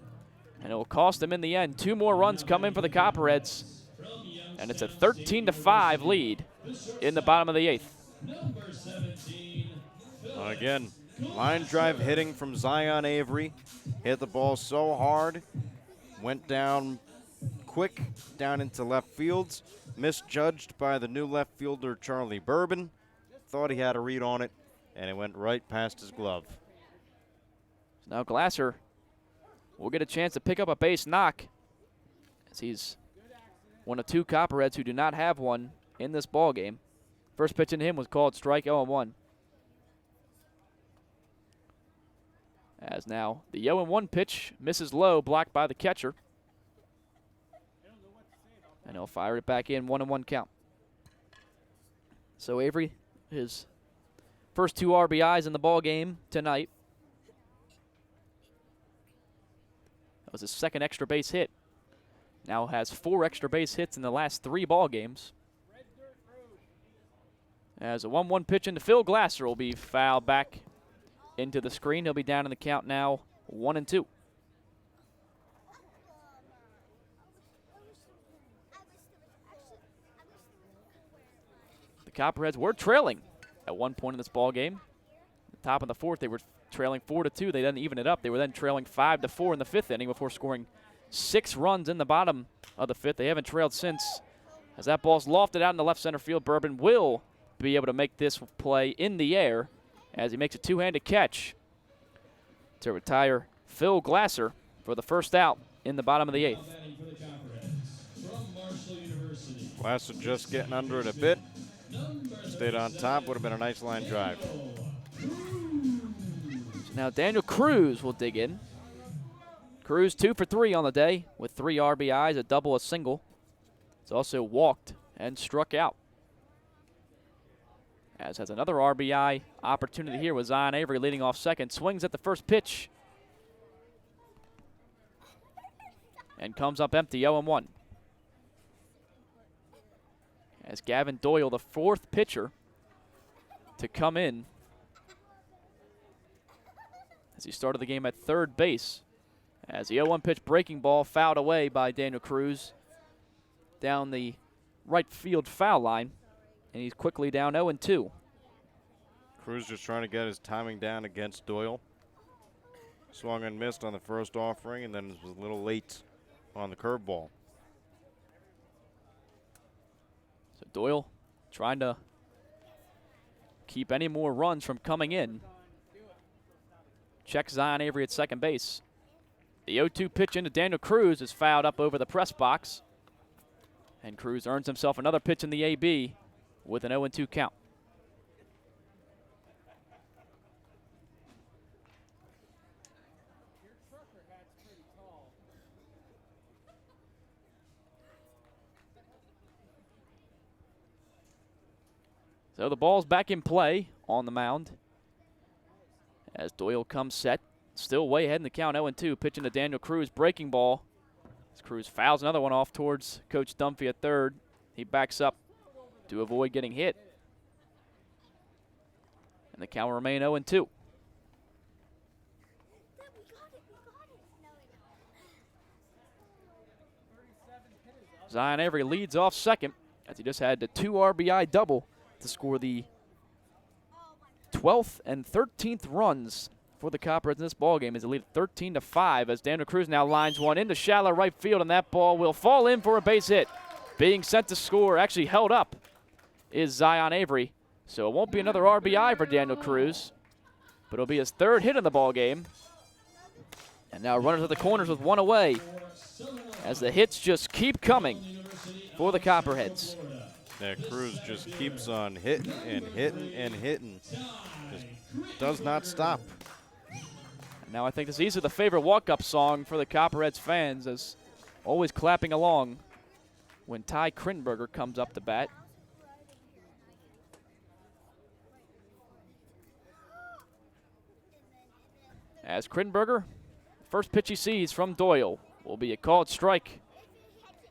B: And it will cost him in the end. 2 more runs come in for the Copperheads. And it's a 13-5 lead in the bottom of the 8th.
A: Again, line drive hitting from Zion Avery. Hit the ball so hard. Went down quick, down into left fields. Misjudged by the new left fielder, Charlie Bourbon. Thought he had a read on it, and it went right past his glove.
B: Now Glasser will get a chance to pick up a base knock, as he's one of 2 Copperheads who do not have one in this ball game. First pitch into him was called strike, 0-1. As now the 0-1 pitch misses low, blocked by the catcher. And he'll fire it back in, 1-1 count. So Avery, his first 2 RBIs in the ball game tonight. That was his second extra base hit. Now has 4 extra base hits in the last 3 ball games. As a 1-1 pitch into Phil Glasser will be fouled back into the screen. He'll be down in the count now, 1-2. The Copperheads were trailing at one point in this ball game. At the top of the 4th, they were trailing 4-2. They then even it up. They were then trailing 5-4 in the 5th inning before scoring 6 runs in the bottom of the 5th. They haven't trailed since. As that ball's lofted out in the left center field, Bourbon will be able to make this play in the air as he makes a 2-handed catch to retire Phil Glasser for the first out in the bottom of the 8th.
A: Glasser just getting under it a bit. Stayed on top, would have been a nice line drive.
B: So now Daniel Cruz will dig in. Cruz 2 for 3 on the day with 3 RBIs, a double, a single. He's also walked and struck out. As has another RBI opportunity here with Zion Avery leading off second. Swings at the first pitch. And comes up empty, 0-1. As Gavin Doyle, the 4th pitcher to come in, as he started the game at third base. As the 0-1 pitch breaking ball fouled away by Daniel Cruz down the right field foul line, and he's quickly down 0-2.
A: Cruz just trying to get his timing down against Doyle. Swung and missed on the first offering, and then was a little late on the curveball.
B: So Doyle trying to keep any more runs from coming in. Checks Zion Avery at second base. The 0-2 pitch into Daniel Cruz is fouled up over the press box. And Cruz earns himself another pitch in the AB with an 0-2 count. So the ball's back in play on the mound as Doyle comes set. Still way ahead in the count, 0-2. Pitching to Daniel Cruz, breaking ball. As Cruz fouls another one off towards Coach Dunphy at third. He backs up to avoid getting hit. And the count will remain 0-2. Zion Avery leads off second as he just had the 2 RBI double to score the 12th and 13th runs for the Copperheads in this ballgame as they lead 13-5 as Daniel Cruz now lines one into shallow right field, and that ball will fall in for a base hit. Being sent to score, actually held up, is Zion Avery. So it won't be another RBI for Daniel Cruz, but it'll be his 3rd hit in the ballgame. And now runners at the corners with 1 away as the hits just keep coming for the Copperheads.
A: Yeah, Cruz just keeps on hitting and hitting and hitting. Just does not stop.
B: Now I think this is easily the favorite walk-up song for the Copperheads fans, as always clapping along when Ty Krinberger comes up to bat. As Krinberger, first pitch he sees from Doyle will be a called strike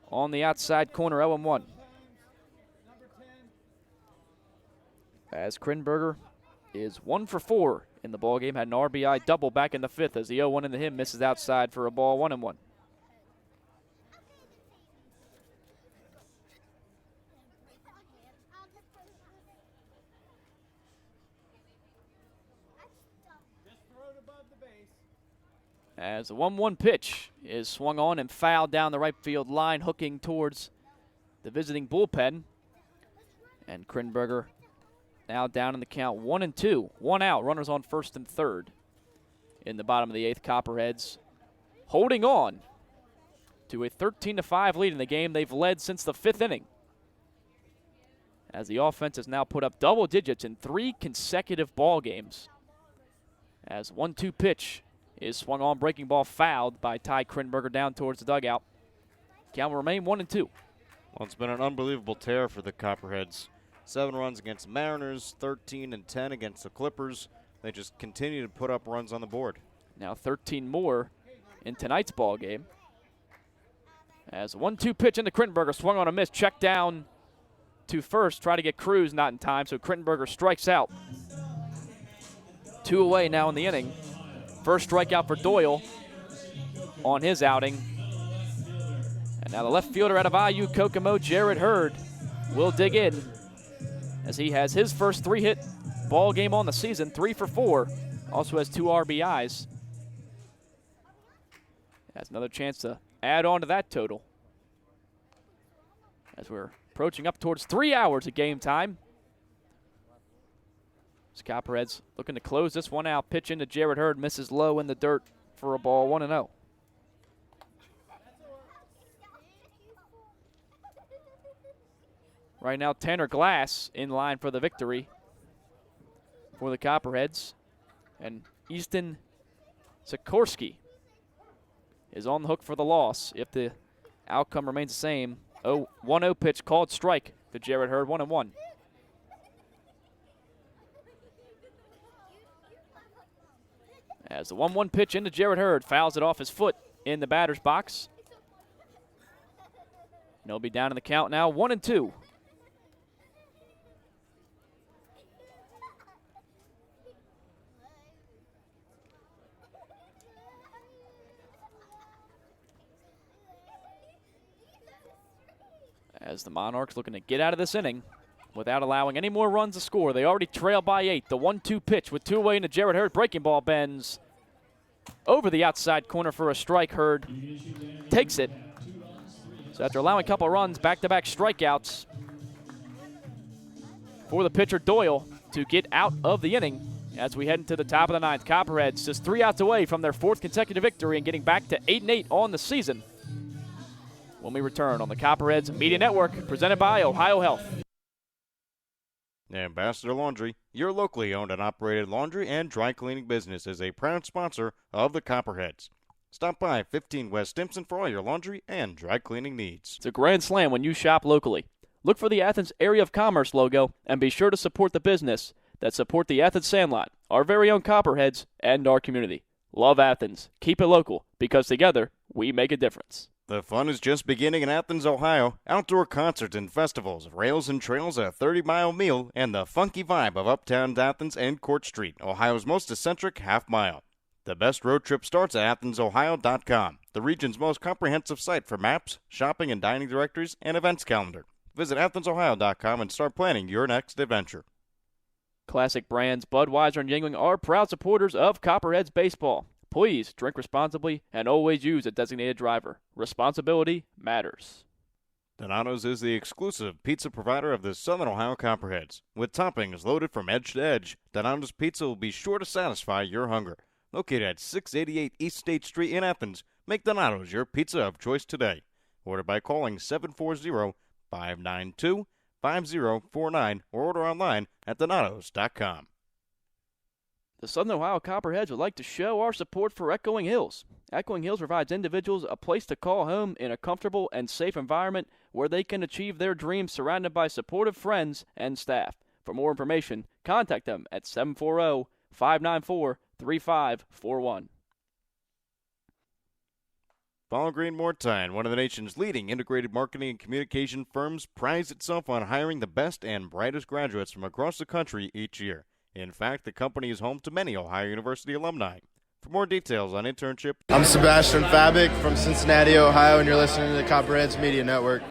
B: on the outside corner, 0-1. As Krinberger is 1 for 4 in the ballgame, had an RBI double back in the 5th as the 0-1 into him misses outside for a ball, 1-1. As the 1-1 pitch is swung on and fouled down the right field line, hooking towards the visiting bullpen. And Krinberger now down in the count, 1-2. 1 out, runners on first and third in the bottom of the 8th. Copperheads holding on to a 13-5 lead in the game they've led since the 5th inning, as the offense has now put up double digits in 3 consecutive ball games. As 1-2 pitch is swung on, breaking ball fouled by Ty Krinberger down towards the dugout. Count will remain 1-2.
A: Well, it's been an unbelievable tear for the Copperheads. 7 runs against the Mariners, 13 and 10 against the Clippers. They just continue to put up runs on the board.
B: Now 13 more in tonight's ball game. As a 1-2 pitch into Krittenberger, swung on a miss, checked down to first, try to get Cruz, not in time, so Krittenberger strikes out. 2 away now in the inning. First strikeout for Doyle on his outing. And now the left fielder out of IU Kokomo, Jared Hurd, will dig in as he has his first 3-hit ball game on the season, 3 for 4. Also has 2 RBIs. Has another chance to add on to that total as we're approaching up towards 3 hours of game time. Copperheads looking to close this one out. Pitch into Jared Hurd, misses low in the dirt for a ball, 1-0. Right now, Tanner Glass in line for the victory for the Copperheads. And Easton Sikorsky is on the hook for the loss if the outcome remains the same. 1-0 pitch called strike to Jared Hurd, 1-1. As the 1-1 pitch into Jared Hurd, fouls it off his foot in the batter's box. And he'll be down in the count now, 1-2. As the Monarchs looking to get out of this inning without allowing any more runs to score. They already trail by 8. The 1-2 pitch with 2 away into Jared Hurd. Breaking ball bends over the outside corner for a strike. Hurd takes it. So after allowing a couple runs, back-to-back strikeouts for the pitcher Doyle to get out of the inning as we head into the top of the 9th. Copperheads just 3 outs away from their 4th consecutive victory and getting back to 8-8 on the season. When we return on the Copperheads Media Network, presented by Ohio Health.
A: Ambassador Laundry, your locally owned and operated laundry and dry cleaning business, is a proud sponsor of the Copperheads. Stop by 15 West Stimson for all your laundry and dry cleaning needs.
B: It's a grand slam when you shop locally. Look for the Athens Area of Commerce logo and be sure to support the business that support the Athens Sandlot, our very own Copperheads, and our community. Love Athens. Keep it local, because together we make a difference.
A: The fun is just beginning in Athens, Ohio. Outdoor concerts and festivals, rails and trails, a 30-mile meal, and the funky vibe of Uptown Athens and Court Street, Ohio's most eccentric half-mile. The best road trip starts at AthensOhio.com, the region's most comprehensive site for maps, shopping and dining directories, and events calendar. Visit AthensOhio.com and start planning your next adventure.
B: Classic brands Budweiser and Yuengling are proud supporters of Copperheads baseball. Please drink responsibly and always use a designated driver. Responsibility matters.
A: Donato's is the exclusive pizza provider of the Southern Ohio Copperheads. With toppings loaded from edge to edge, Donato's Pizza will be sure to satisfy your hunger. Located at 688 East State Street in Athens, make Donato's your pizza of choice today. Order by calling 740-592-5049 or order online at donatos.com.
B: The Southern Ohio Copperheads would like to show our support for Echoing Hills. Echoing Hills provides individuals a place to call home in a comfortable and safe environment where they can achieve their dreams surrounded by supportive friends and staff. For more information, contact them at 740-594-3541.
A: Follow Green more time. One of the nation's leading integrated marketing and communication firms, prides itself on hiring the best and brightest graduates from across the country each year. In fact, the company is home to many Ohio University alumni. For more details on internship,
L: I'm Sebastian Fabic from Cincinnati, Ohio, and you're listening to the Copperheads Media Network.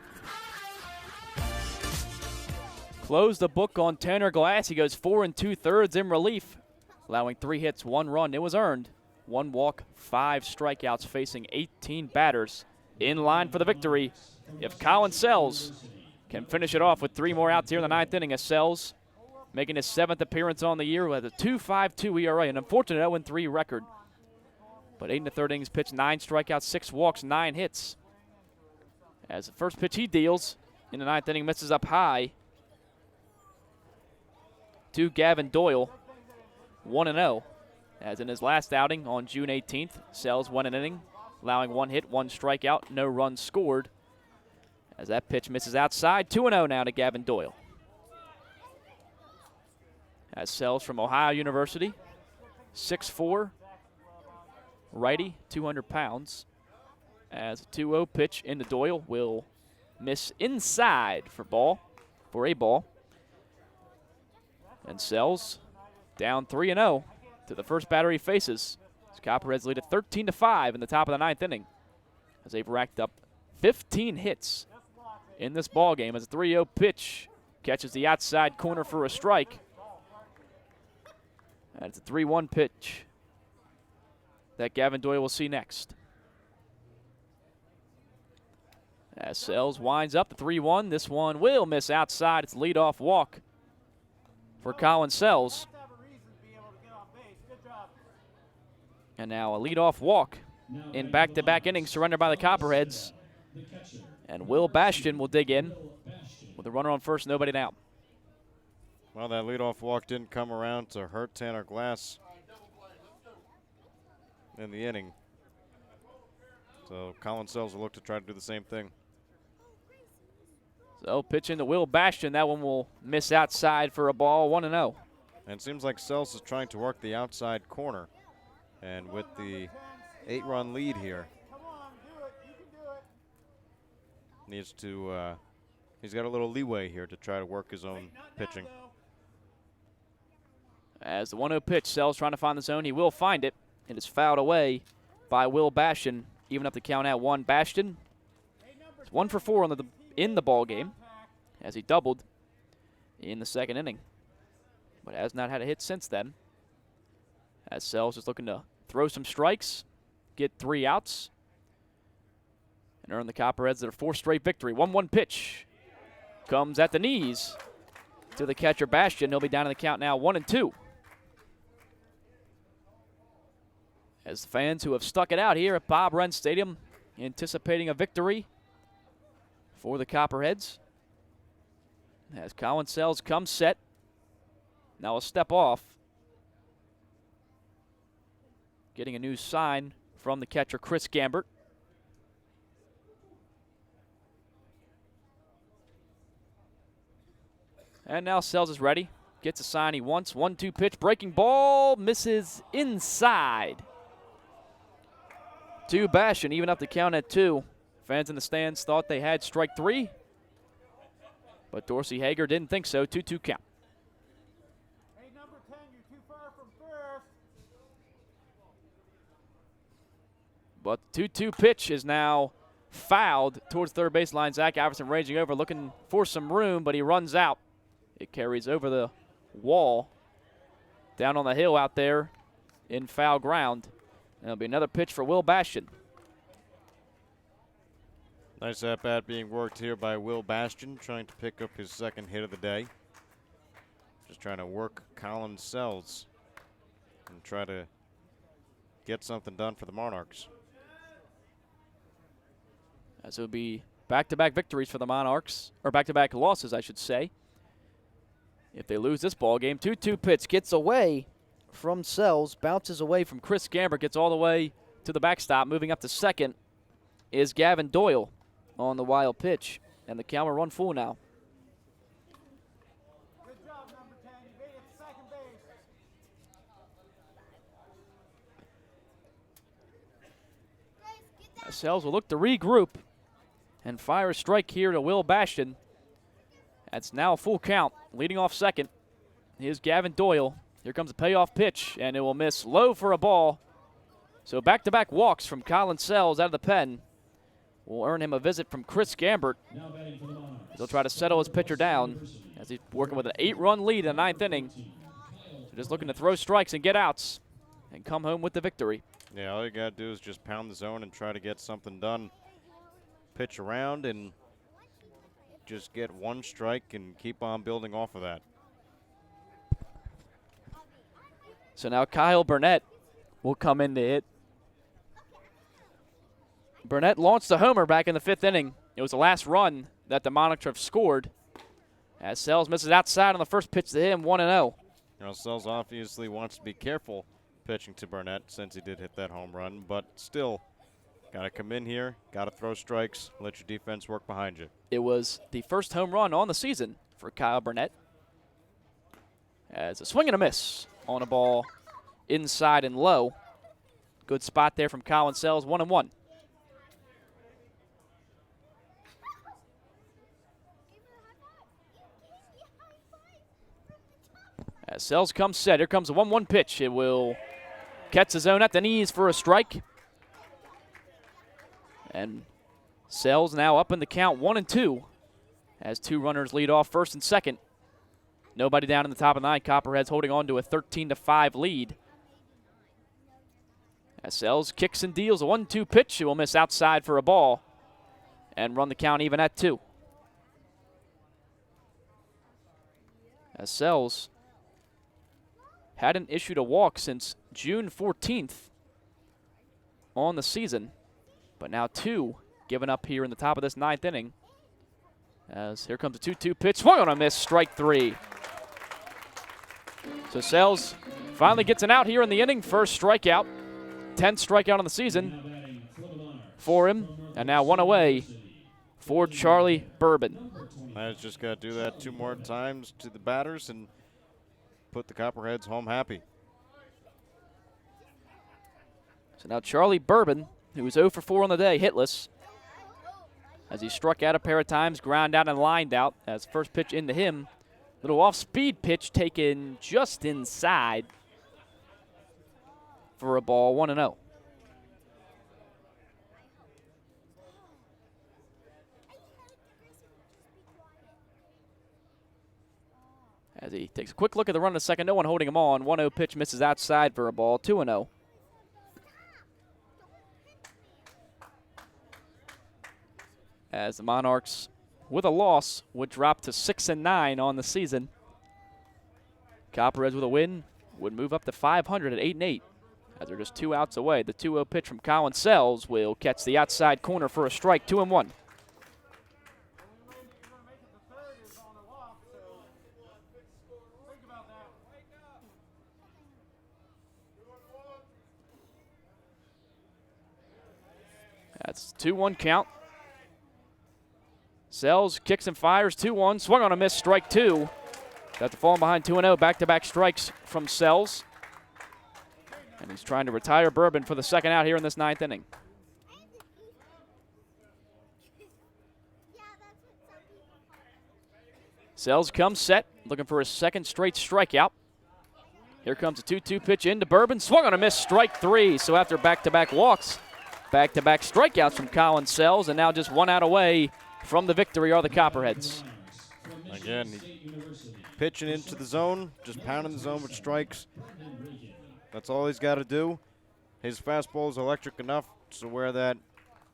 B: Close the book on Tanner Glass. He goes 4 2/3 in relief, allowing 3 hits, 1 run. It was earned. 1 walk, 5 strikeouts, facing 18 batters in line for the victory. If Colin Sells can finish it off with 3 more outs here in the 9th inning, as Sells making his 7th appearance on the year with a 2.52 ERA, an unfortunate 0-3 record. But 8 1/3 innings pitched, 9 strikeouts, 6 walks, 9 hits. As the first pitch he deals in the 9th inning misses up high to Gavin Doyle, 1-0. As in his last outing on June 18th, Sells won an inning, allowing 1 hit, 1 strikeout, no runs scored. As that pitch misses outside, 2-0 now to Gavin Doyle. As Sells from Ohio University, 6'4", righty, 200 pounds. As a 2-0 pitch into Doyle will miss inside for a ball. And Sells down 3-0 to the first batter he faces. As Copperheads lead at 13-5 in the top of the 9th inning, as they've racked up 15 hits in this ball game. As a 3-0 pitch catches the outside corner for a strike. And it's a 3-1 pitch that Gavin Doyle will see next. As Sells winds up the 3-1, this one will miss outside. It's a leadoff walk for Colin Sells. And now a leadoff walk in back-to-back innings surrendered by the Copperheads. And Will Bastian will dig in with a runner on first, nobody down.
A: Well, that leadoff walk didn't come around to hurt Tanner Glass in the inning. So Colin Sells will look to try to do the same thing.
B: So pitch into Will Bastian. That one will miss outside for a ball, 1-0.
A: And it seems like Sells is trying to work the outside corner. And with the 8-run lead here, needs to, he's got a little leeway here to try to work his own pitching.
B: As the 1-0 pitch, Sells trying to find the zone. He will find it. It is fouled away by Will Bastian, even up the count at 1. Bastian is 1 for 4 in the ball game, as he doubled in the second inning, but has not had a hit since then. As Sells is looking to throw some strikes, get 3 outs, and earn the Copperheads their 4th straight victory. 1-1 pitch comes at the knees to the catcher Bastian. He'll be down in the count now, 1-2. As the fans who have stuck it out here at Bob Wren Stadium anticipating a victory for the Copperheads. As Colin Sells comes set. Now a step off. Getting a new sign from the catcher Chris Gambert. And now Sells is ready. Gets a sign he wants. 1-2 pitch. Breaking ball. Misses inside. To Bastian, even up the count at 2. Fans in the stands thought they had strike 3. But Dorsey Hager didn't think so. 2-2 count.
P: Hey, number 10, you're too far from first.
B: But the 2-2 pitch is now fouled towards third baseline. Zach Iverson raging over, looking for some room, but he runs out. It carries over the wall, down on the hill out there in foul ground. And it'll be another pitch for Will Bastian.
A: Nice at-bat being worked here by Will Bastian, trying to pick up his 2nd hit of the day. Just trying to work Colin Sells and try to get something done for the Monarchs.
B: As it would be back-to-back victories for the Monarchs, or back-to-back losses, I should say. If they lose this ball game, 2-2 pitch gets away from Sells, bounces away from Chris Gambert, gets all the way to the backstop. Moving up to second is Gavin Doyle on the wild pitch, and the count will run full now.
P: Good job, number 10. You made it to second base.
B: Sells will look to regroup and fire a strike here to Will Bastian. That's now a full count. Leading off second is Gavin Doyle. Here comes a payoff pitch, and it will miss low for a ball. So back-to-back walks from Colin Sells out of the pen will earn him a visit from Chris Gambert. He'll try to settle his pitcher down as he's working with an 8-run lead in the 9th inning. So just looking to throw strikes and get outs and come home with the victory.
A: Yeah, all you got to do is just pound the zone and try to get something done. Pitch around and just get 1 strike and keep on building off of that.
B: So now Kyle Burnett will come in to hit. Burnett launched a homer back in the 5th inning. It was the last run that the Monarchs have scored. As Sells misses outside on the first pitch to him, 1-0.
A: You know, Sells obviously wants to be careful pitching to Burnett since he did hit that home run, but still, got to come in here, got to throw strikes, let your defense work behind you.
B: It was the first home run on the season for Kyle Burnett. As a swing and a miss on a ball inside and low. Good spot there from Colin Sells, 1-1. As Sells comes set, here comes a 1-1 pitch. It will catch the zone at the knees for a strike. And Sells now up in the count 1-2 as two runners lead off first and second. Nobody down in the top of the ninth. Copperheads holding on to a 13-5 lead. As Sells kicks and deals a 1-2 pitch. It will miss outside for a ball and run the count even at 2. As Sells hadn't issued a walk since June 14th on the season, but now 2 given up here in the top of this ninth inning. As here comes a 2-2 pitch, swung on a miss, strike 3. So Sells finally gets an out here in the inning, first strikeout, 10th strikeout on the season for him, and now 1 away for Charlie Bourbon.
A: I just got to do that 2 more times to the batters and put the Copperheads home happy.
B: So now Charlie Bourbon, who was 0 for 4 on the day, hitless, as he struck out a pair of times, ground out and lined out. As first pitch into him, little off-speed pitch taken just inside for a ball, 1-0. As he takes a quick look at the run to second, no one holding him on. 1-0 pitch misses outside for a ball, 2-0. As the Monarchs, with a loss, would drop to 6-9 on the season. Copperheads with a win would move up to 500 at 8-8. As they're just 2 outs away. The 2-0 pitch from Colin Sells will catch the outside corner for a strike, 2-1. That's 2-1 count. Sells kicks and fires, 2-1. Swung on a miss, strike 2. After falling behind 2-0, back-to-back strikes from Sells. And he's trying to retire Bourbon for the second out here in this ninth inning. Sells comes set, looking for his second straight strikeout. Here comes a 2-2 pitch into Bourbon. Swung on a miss, strike 3. So after back-to-back walks, back-to-back strikeouts from Colin Sells, and now just 1 out away from the victory are the Copperheads.
A: Again, pitching into the zone, just pounding the zone with strikes. That's all he's got to do. His fastball is electric enough to where that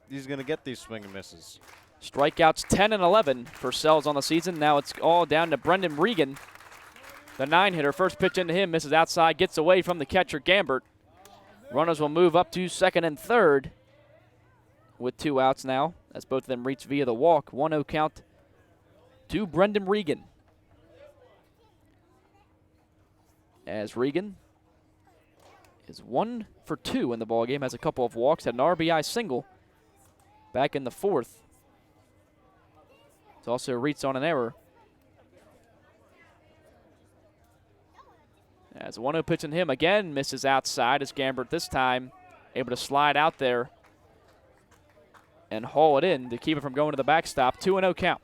A: he's going to get these swing and misses.
B: Strikeouts 10 and 11 for Sells on the season. Now it's all down to Brendan Regan, the 9-hitter. First pitch into him, misses outside, gets away from the catcher Gambert. Runners will move up to second and third with 2 outs now, as both of them reach via the walk. 1-0 count to Brendan Regan. As Regan is 1 for 2 in the ballgame, has a couple of walks, had an RBI single back in the 4th. It's also reached on an error. As a 1-0 pitch in him again, misses outside as Gambert this time able to slide out there and haul it in to keep it from going to the backstop. 2-0 count.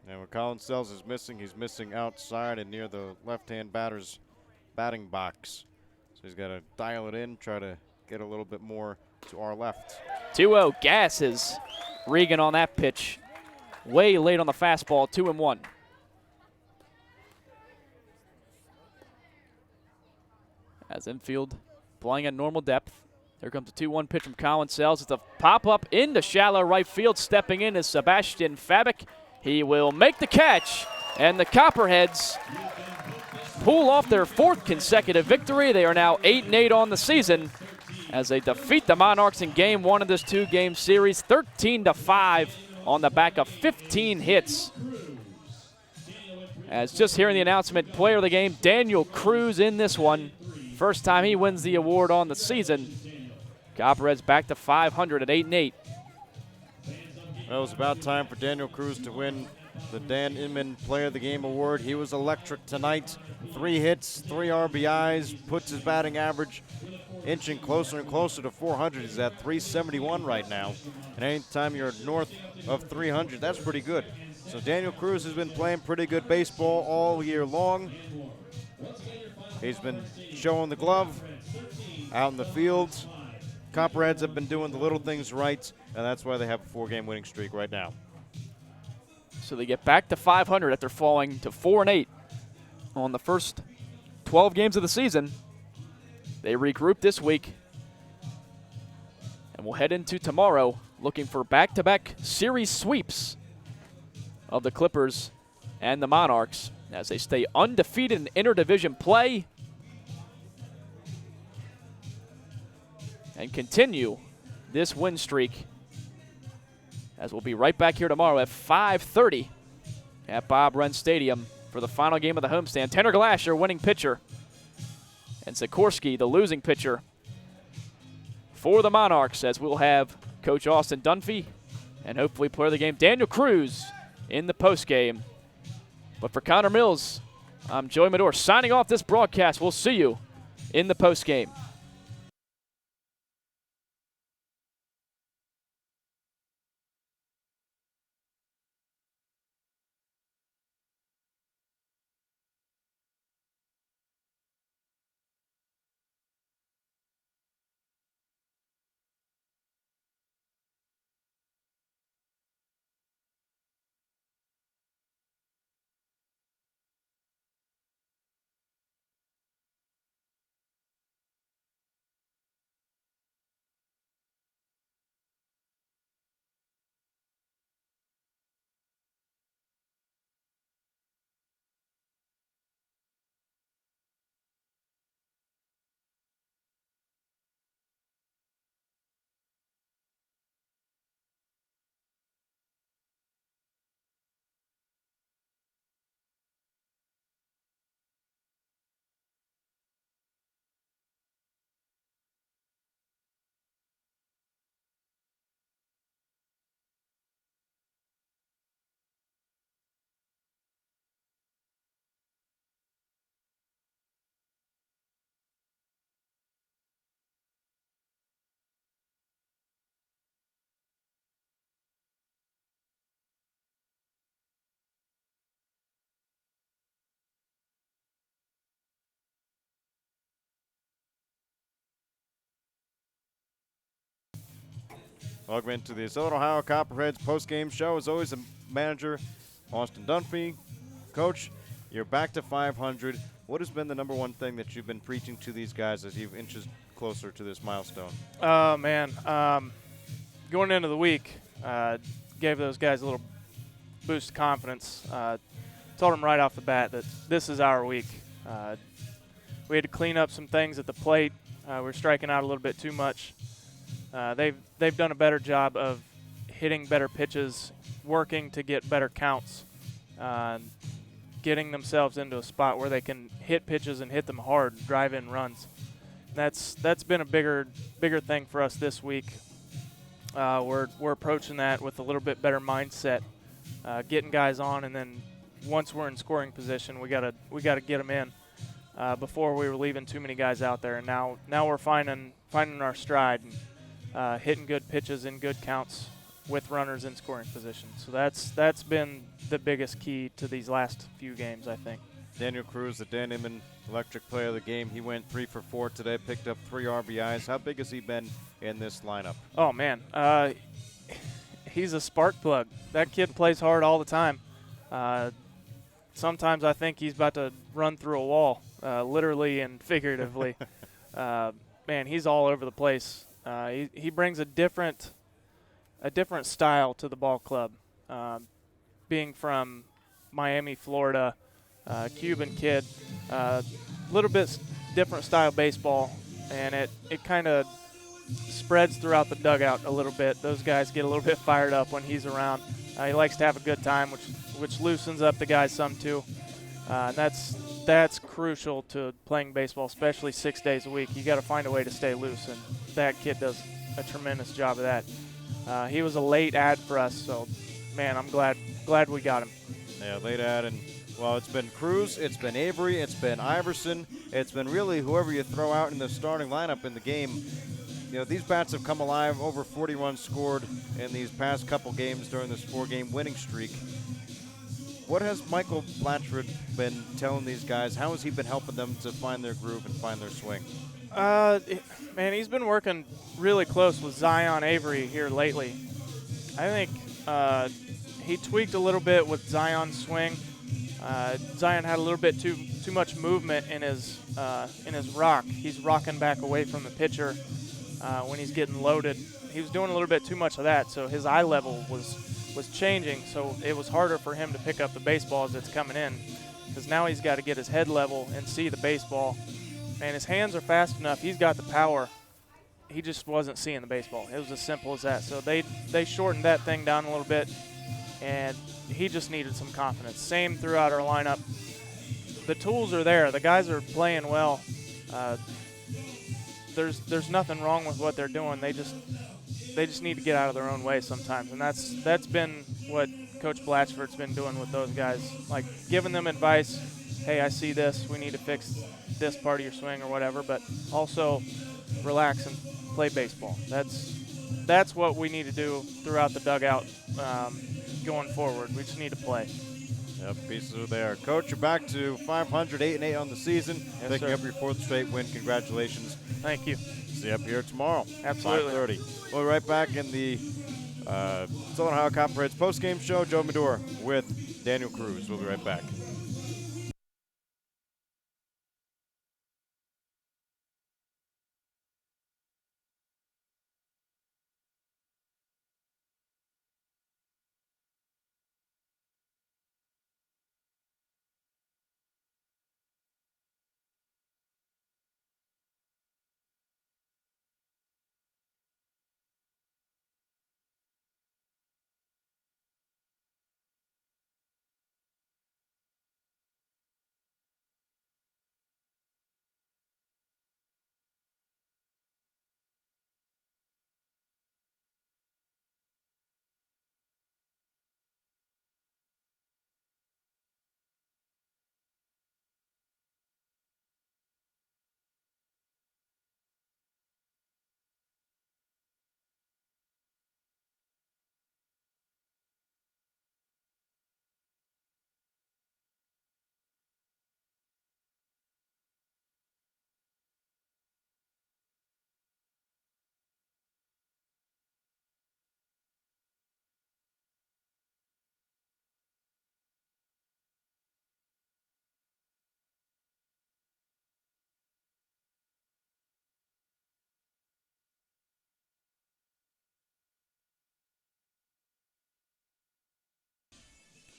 A: And when Colin Sells is missing, he's missing outside and near the left-hand batter's batting box. So he's got to dial it in, try to get a little bit more to our left.
B: 2-0 gasses Regan on that pitch. Way late on the fastball, 2-1. As infield playing at normal depth. There comes a 2-1 pitch from Colin Sells. It's a pop-up into shallow right field. Stepping in is Sebastian Fabic. He will make the catch, and the Copperheads pull off their 4th consecutive victory. They are now 8-8 on the season as they defeat the Monarchs in Game 1 of this 2-game series, 13-5 on the back of 15 hits. As just hearing the announcement, player of the game, Daniel Cruz in this one. First time he wins the award on the season. Copperheads back to 500 at 8-8.
A: Well, it was about time for Daniel Cruz to win the Dan Inman Player of the Game award. He was electric tonight. 3 hits, 3 RBIs, puts his batting average inching closer and closer to 400. He's at 371 right now. And anytime you're north of 300, that's pretty good. So Daniel Cruz has been playing pretty good baseball all year long. He's been showing the glove out in the fields. Copperheads have been doing the little things right, and that's why they have a 4-game winning streak right now.
B: So they get back to 500 after falling to 4-8 on the first 12 games of the season. They regroup this week, and we'll head into tomorrow looking for back-to-back series sweeps of the Clippers and the Monarchs as they stay undefeated in interdivision play and continue this win streak, as we'll be right back here tomorrow at 5:30 at Bob Wren Stadium for the final game of the homestand. Tanner Glass, your winning pitcher, and Sikorsky, the losing pitcher for the Monarchs, as we'll have Coach Austin Dunphy and hopefully player of the game Daniel Cruz in the postgame. But for Connor Mills, I'm Joey Medor signing off this broadcast. We'll see you in the postgame.
A: Welcome into the Southern Ohio Copperheads postgame show. As always, the manager, Austin Dunphy. Coach, you're back to 500. What has been the number one thing that you've been preaching to these guys as you've inched closer to this milestone?
N: Going into the week, gave those guys a little boost of confidence. Told them right off the bat that this is our week. We had to clean up some things at the plate. We were striking out a little bit too much. They've done a better job of hitting better pitches, working to get better counts, getting themselves into a spot where they can hit pitches and hit them hard, drive in runs. That's been a bigger thing for us this week. We're approaching that with a little bit better mindset, getting guys on, and then once we're in scoring position, we gotta get them in. Before we were leaving too many guys out there, and now we're finding our stride and hitting good pitches in good counts with runners in scoring position. So that's been the biggest key to these last few games, I think.
A: Daniel Cruz, the Dan Inman Electric Player of the Game. He went 3 for 4 today, picked up 3 RBIs. How big has he been in this lineup?
N: Oh man, he's a spark plug. That kid plays hard all the time. Sometimes I think he's about to run through a wall, literally and figuratively. Man, he's all over the place. He brings a different style to the ball club. Being from Miami, Florida, Cuban kid, little bit different style baseball, and it kind of spreads throughout the dugout a little bit. Those guys get a little bit fired up when he's around. He likes to have a good time, which loosens up the guys some too. And that's crucial to playing baseball, especially 6 days a week. You got to find a way to stay loose, and that kid does a tremendous job of that. He was a late ad for us, so man, I'm glad we got him.
A: Yeah, late ad, and well, it's been Cruz, it's been Avery, it's been Iverson, it's been really whoever you throw out in the starting lineup in the game. You know, these bats have come alive, over 40 runs scored in these past couple games during this 4-game winning streak. What has Michael Blatchford been telling these guys? How has he been helping them to find their groove and find their swing?
N: Man, he's been working really close with Zion Avery here lately. I think he tweaked a little bit with Zion's swing. Zion had a little bit too much movement in his rock. He's rocking back away from the pitcher when he's getting loaded. He was doing a little bit too much of that, so his eye level was changing, so it was harder for him to pick up the baseball as it's coming in, because now he's got to get his head level and see the baseball. Man, his hands are fast enough. He's got the power. He just wasn't seeing the baseball. It was as simple as that. So they shortened that thing down a little bit, and he just needed some confidence. Same throughout our lineup. The tools are there. The guys are playing well. There's nothing wrong with what they're doing. They just need to get out of their own way sometimes, and that's been what Coach Blatchford's been doing with those guys, like giving them advice. Hey, I see this. We need to fix this part of your swing or whatever, but also relax and play baseball. That's what we need to do throughout the dugout going forward. We just need to play.
A: Yep, pieces are there. Coach, you're back to 500, 8-8 on the season.
N: Yes,
A: Picking
N: sir.
A: up your 4th straight win. Congratulations.
N: Thank you.
A: See you up here tomorrow.
N: Absolutely.
A: 5:30. We'll be right back in the Southern Ohio Copperheads postgame show. Joe Medora with Daniel Cruz. We'll be right back.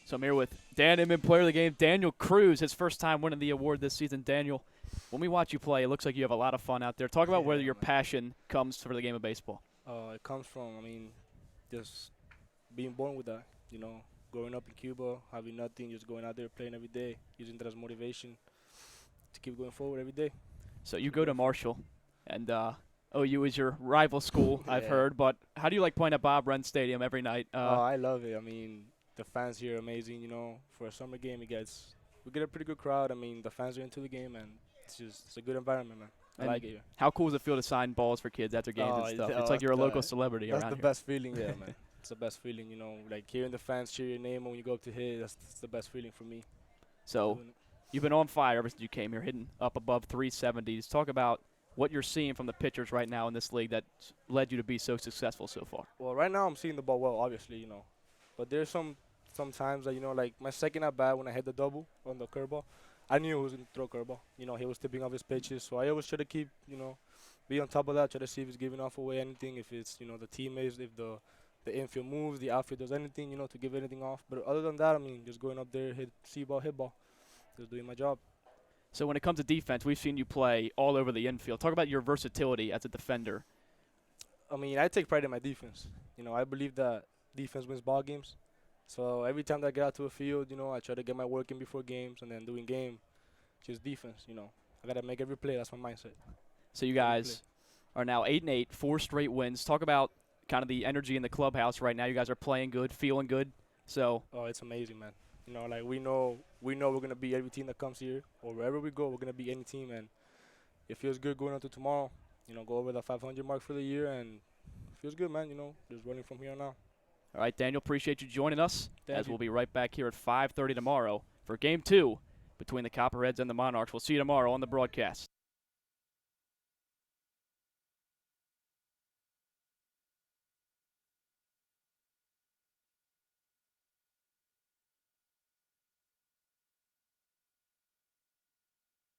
B: So I'm here with Dan Inman, player of the game, Daniel Cruz, his first time winning the award this season. Daniel, when we watch you play, it looks like you have a lot of fun out there. Talk about where your passion comes for the game of baseball.
E: It comes from, just being born with that, growing up in Cuba, having nothing, just going out there playing every day, using that as motivation to keep going forward every day.
B: So you go to Marshall, and OU is your rival school, I've heard, but how do you like playing at Bob Wren Stadium every night?
E: I love it. The fans here are amazing, for a summer game, we get a pretty good crowd. The fans are into the game, and it's a good environment, man. I like it here.
B: How cool does it feel to sign balls for kids after games and stuff? It's like you're a local celebrity around here.
E: That's the best feeling, yeah, man. It's the best feeling, like hearing the fans cheer your name when you go up to hit. That's the best feeling for me.
B: So you've been on fire ever since you came here, hitting up above 370s. Talk about what you're seeing from the pitchers right now in this league that led you to be so successful so far.
E: Well, right now I'm seeing the ball well, obviously, but there's some times that, like my second at bat when I hit the double on the curveball, I knew he was going to throw curveball. He was tipping off his pitches, so I always try to keep, be on top of that, try to see if he's giving off away anything, if it's, the teammates, if the infield moves, the outfield does anything, to give anything off. But other than that, just going up there, see ball, hit ball, just doing my job.
B: So when it comes to defense, we've seen you play all over the infield. Talk about your versatility as a defender.
E: I take pride in my defense. I believe that defense wins ball games. So every time that I get out to a field, you know, I try to get my work in before games, and then doing game, just defense. You know, I gotta make every play. That's my mindset.
B: So you guys are now 8-8, 4 straight wins. Talk about kind of the energy in the clubhouse right now. You guys are playing good, feeling good. So.
E: Oh, it's amazing, man. You know, like we know we're gonna beat every team that comes here, or wherever we go, we're gonna beat any team, and it feels good going on to tomorrow. You know, go over the 500 mark for the year, and it feels good, man. You know, just running from here on out.
B: All right, Daniel, appreciate you joining us.
E: Thank you.
B: We'll be right back here at 5:30 tomorrow for Game 2 between the Copperheads and the Monarchs. We'll see you tomorrow on the broadcast.